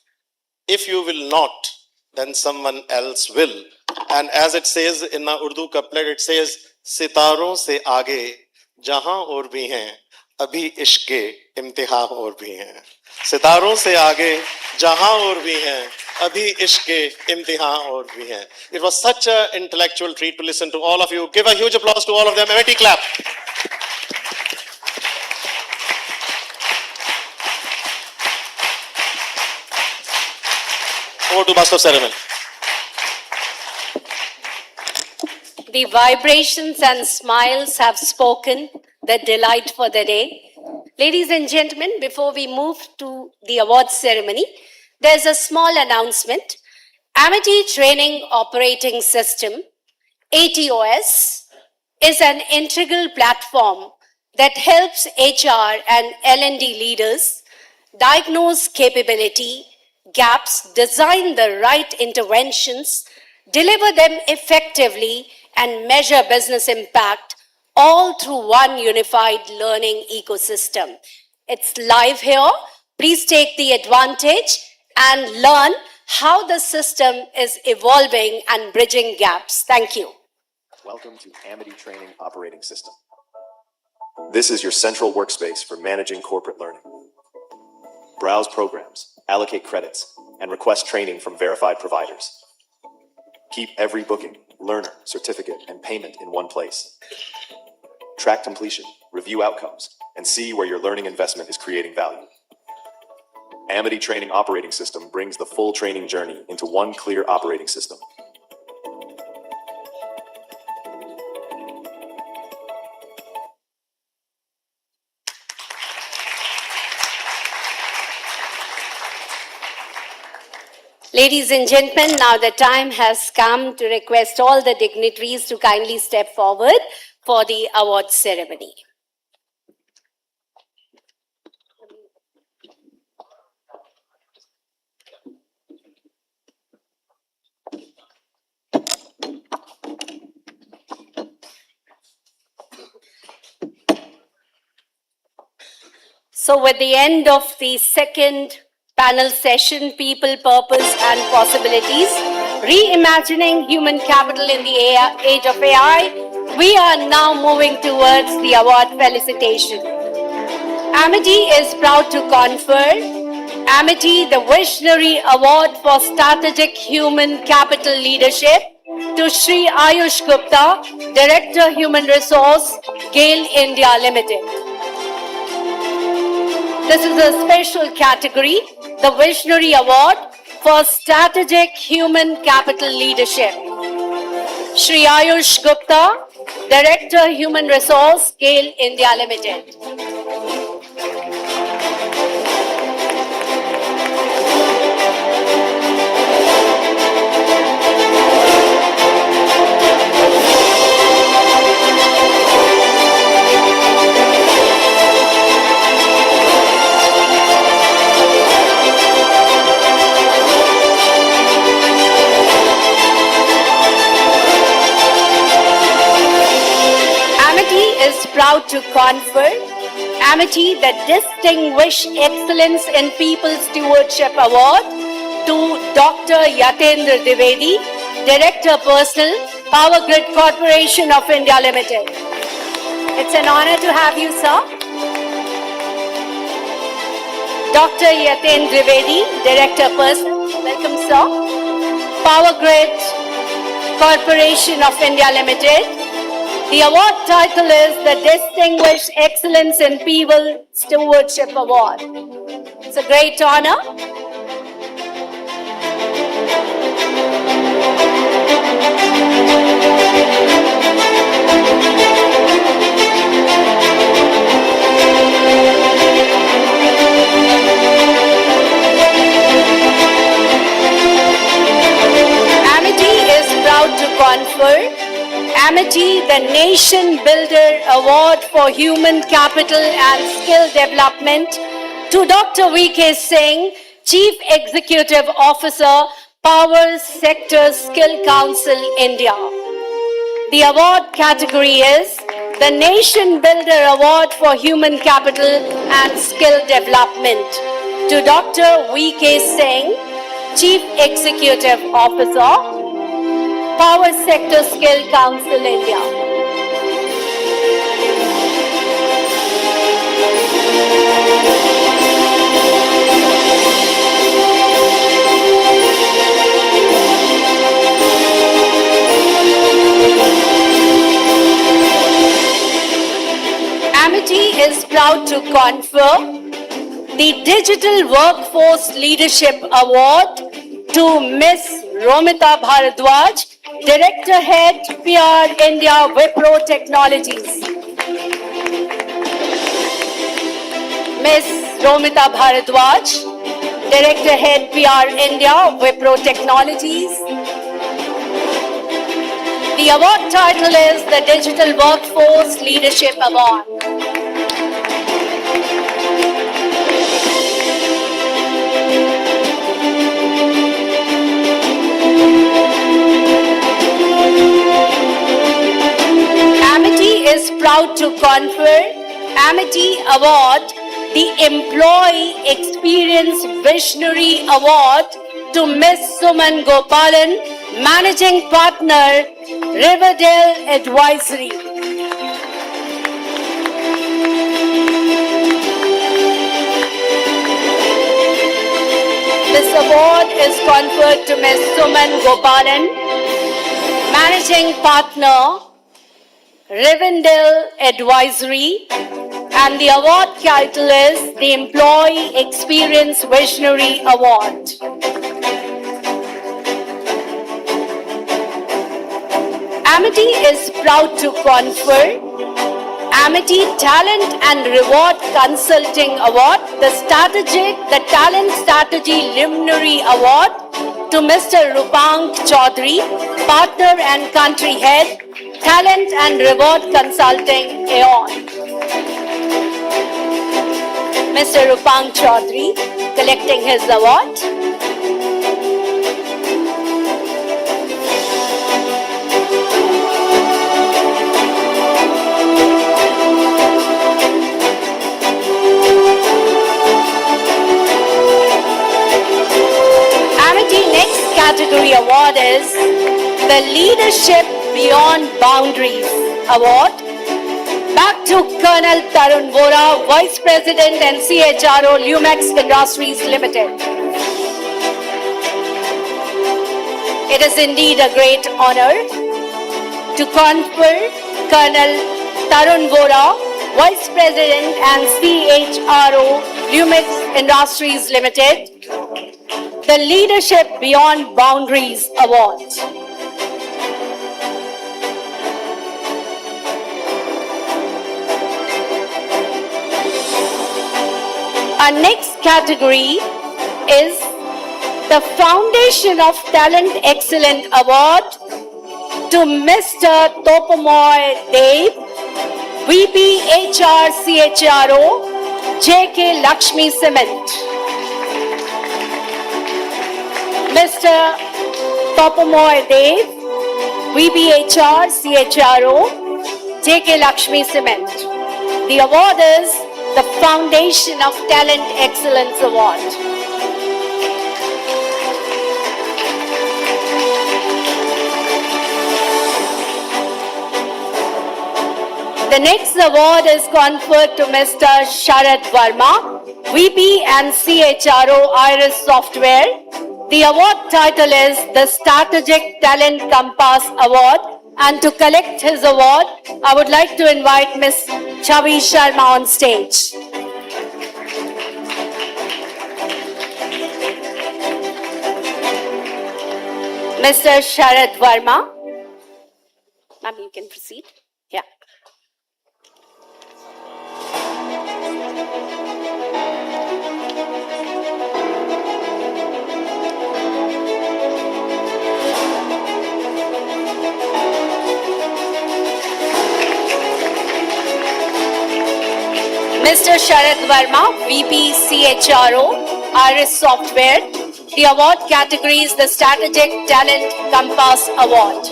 If you will not, then someone else will. And as it says in the Urdu couplet, it says, सितारों से आगे जहां और भी हैं अभी इश्क के इम्तिहान और भी हैं. सितारों से आगे जहां और भी हैं अभी इश्क के इम्तिहान और भी हैं. It was such an intellectual treat to listen to all of you. Give a huge applause to all of them. A mighty clap. Over to Master of Ceremony. The vibrations and smiles have spoken the delight for the day. Ladies and gentlemen, before we move to the awards ceremony, there's a small announcement. Amity Training Operating System, ATOS, is an integral platform that helps HR and L&D leaders diagnose capability gaps, design the right interventions, deliver them effectively, and measure business impact, all through one unified learning ecosystem. It's live here. Please take the advantage and learn how the system is evolving and bridging gaps. Thank you. Welcome to Amity Training Operating System. This is your central workspace for managing corporate learning. Browse programs, allocate credits, and request training from verified providers. Keep every booking, learner, certificate, and payment in one place. Track completion, review outcomes, and see where your learning investment is creating value. Amity Training Operating System brings the full training journey into one clear operating system. Ladies and gentlemen, now the time has come to request all the dignitaries to kindly step forward for the awards ceremony. So, with the end of the second panel session, People, Purpose and Possibilities, Reimagining Human Capital in the Age of AI, we are now moving towards the award felicitation. Amity is proud to confer Amity the Visionary Award for Strategic Human Capital Leadership to Shri Ayush Gupta, Director Human Resource, GAIL India Limited. This is a special category, the Visionary Award for Strategic Human Capital Leadership. Shri Ayush Gupta, Director Human Resource, GAIL India Limited. Amity is proud to confer Amity the Distinguished Excellence in People Stewardship Award to Dr. Yatendra Dwivedi, Director Personal, Power Grid Corporation of India Limited. It's an honor to have you, sir. Dr. Yatendra Dwivedi, Director Personal. Welcome, sir. Power Grid Corporation of India Limited. The award title is the Distinguished Excellence in People Stewardship Award. It's a great honor. Amity is proud to confer Amity the Nation Builder Award for Human Capital and Skill Development to Dr. V.K. Singh, Chief Executive Officer, Power Sector Skill Council, India. The award category is the Nation Builder Award for Human Capital and Skill Development to Dr. V.K. Singh, Chief Executive Officer, Power Sector Skill Council, India. Amity is proud to confer the Digital Workforce Leadership Award to Miss Romita Bharadwaj, Director Head, PR India Wipro Technologies. Miss Romita Bharadwaj, Director Head, PR India Wipro Technologies. The award title is the Digital Workforce Leadership Award. Amity is proud to confer Amity Award, the Employee Experience Visionary Award to Miss Suman Gopalan, Managing Partner, Riverdale Advisory. This award is conferred to Miss Suman Gopalan, Managing Partner, Rivendell Advisory, and the award title is the Employee Experience Visionary Award. Amity is proud to confer Amity Talent and Reward Consulting Award, the Talent Strategy Luminary Award to Mr. Rupang Chaudhary, Partner and Country Head, Talent and Reward Consulting, Aeon. Mr. Rupang Chaudhary collecting his award. the award is the Leadership Beyond Boundaries Award. Back to Colonel Tarun Vora, Vice President and CHRO, Lumex Industries Limited. It is indeed a great honor to confer Colonel Tarun Vora, Vice President and CHRO, Lumex Industries Limited, the Leadership Beyond Boundaries Award. Our next category is the Foundation of Talent Excellence Award to Mr. Topamoy Dave, VP HR CHRO, JK Lakshmi Cement. Mr. Topamoy Dave, VP HR CHRO, JK Lakshmi Cement. The award is the Foundation of Talent Excellence Award. The next award is conferred to Mr. Sharad Verma, VP and CHRO Iris Software. The award title is the Strategic Talent Compass Award. And to collect his award, I would like to invite Ms. Chavi Sharma on stage. Mr. Sharad Verma. Ma'am, you can proceed. Yeah. Mr. Sharad Verma, VP CHRO, Iris Software. The award category is the Strategic Talent Compass Award.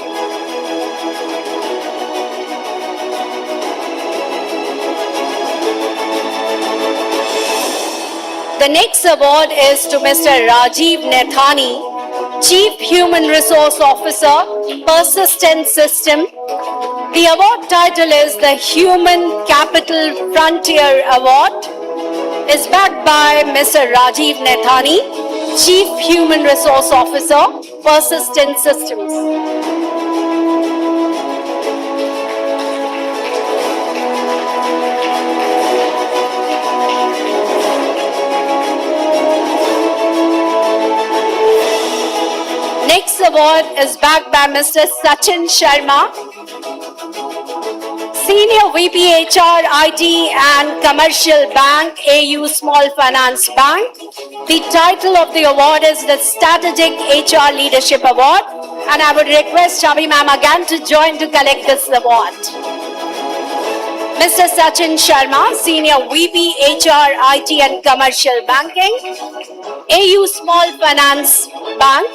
The next award is to Mr. Rajiv Nethani, Chief Human Resource Officer, Persistent System. The award title is the Human Capital Frontier Award. Is backed by Mr. Rajiv Nethani, Chief Human Resource Officer, Persistent Systems. Next award is backed by Mr. Sachin Sharma, Senior VP HR, IT and Commercial Bank, AU Small Finance Bank. The title of the award is the Strategic HR Leadership Award. And I would request Chavi ma'am again to join to collect this award. Mr. Sachin Sharma, Senior VP HR, IT and Commercial Banking, AU Small Finance Bank.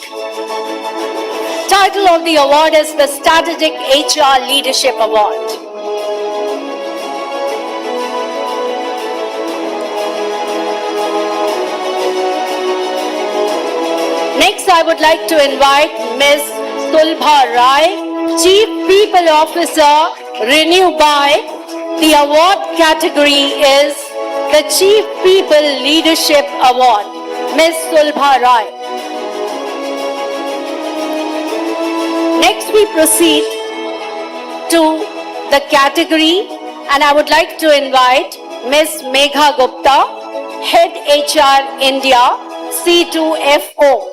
Title of the award is the Strategic HR Leadership Award. Next, I would like to invite Ms. Sulbha Rai, Chief People Officer, Renew By. The award category is the Chief People Leadership Award. Ms. Sulbha Rai. Next, we proceed to the category, and I would like to invite Ms. Megha Gupta, Head HR India, C2FO.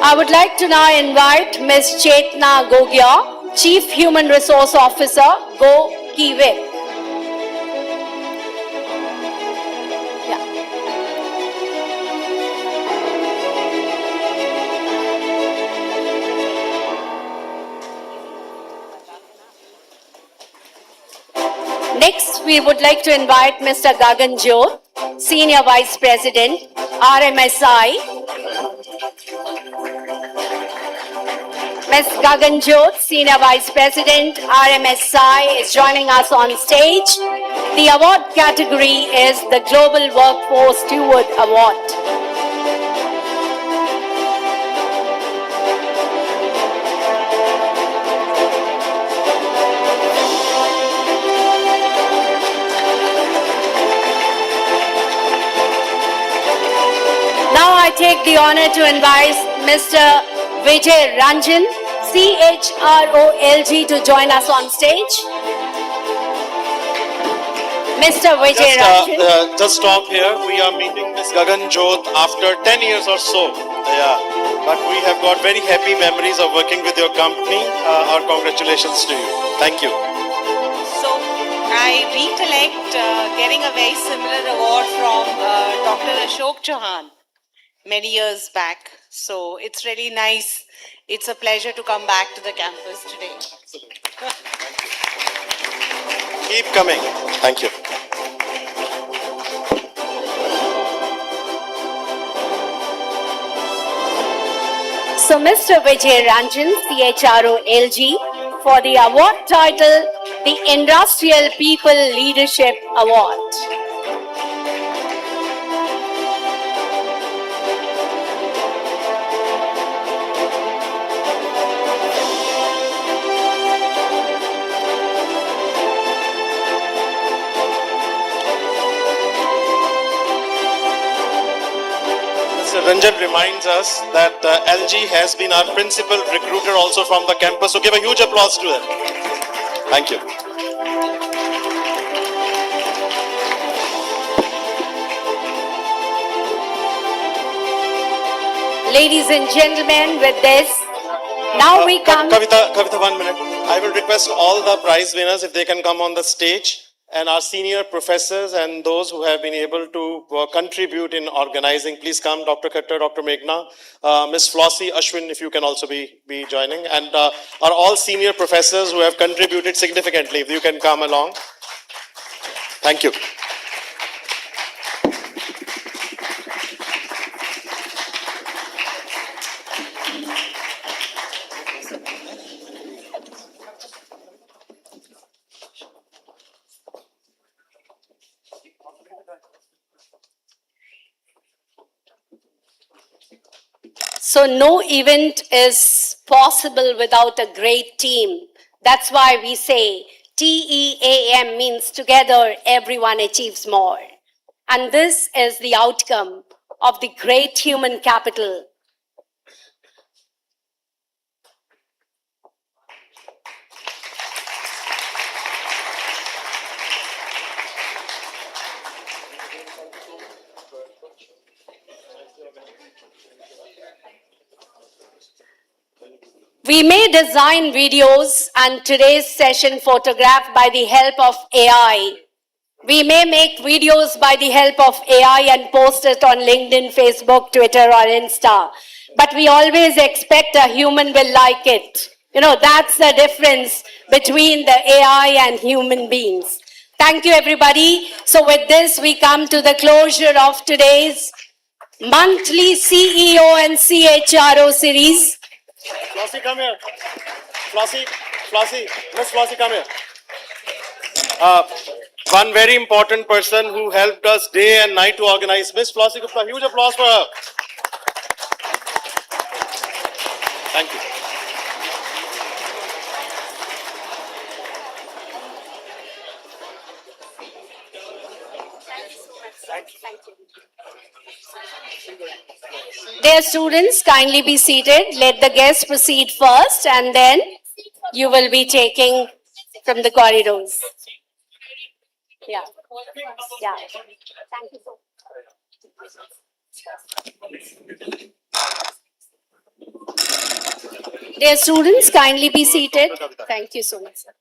I would like to now invite Ms. Chetna Gogia, Chief Human Resource Officer, Go Kiwik. Next, we would like to invite Mr. Gagan Jyot, Senior Vice President, RMSI. Ms. Gagan Jyot, Senior Vice President, RMSI, is joining us on stage. The award category is the Global Workforce Steward Award. take the honor to invite Mr. Vijay Ranjan, CHRO LG, to join us on stage. Mr. Vijay Ranjan. Just stop here. We are meeting Ms. Gagan Jot after 10 years or so. Yeah. But we have got very happy memories of working with your company. Our congratulations to you. Thank you. So I recollect getting a very similar award from Dr. Ashok Chauhan many years back. So it's really nice. It's a pleasure to come back to the campus today. Keep coming. Thank you. So, Mr. Vijay Ranjan, CHRO LG, for the award title, the Industrial People Leadership Award. Mr. Ranjan reminds us that LG has been our principal recruiter also from the campus. So give a huge applause to them. Thank you. Ladies and gentlemen, with this, now we come. Kavita, 1 minute. I will request all the prize winners if they can come on the stage, and our senior professors and those who have been able to contribute in organizing. Please come, Dr. Khattar, Dr. Meghna, Ms. Flossie, Ashwin, if you can also be joining, and are all senior professors who have contributed significantly. If you can come along. Thank you. So no event is possible without a great team. That's why we say TEAM means together everyone achieves more. And this is the outcome of the great human capital. We may design videos and today's session photographed by the help of AI. We may make videos by the help of AI and post it on LinkedIn, Facebook, Twitter, or Insta. But we always expect a human will like it. You know, that's the difference between the AI and human beings. Thank you, everybody. So with this, we come to the closure of today's monthly CEO and CHRO series. Flossie, come here. Flossie, Miss Flossie, come here. One very important person who helped us day and night to organize, Miss Flossie Gupta. Huge applause for her. Thank you. Dear students, kindly be seated. Let the guests proceed first, and then you will be taking from the corridors. Yeah. Yeah. Thank you so much. Dear students, kindly be seated. Thank you so much, sir.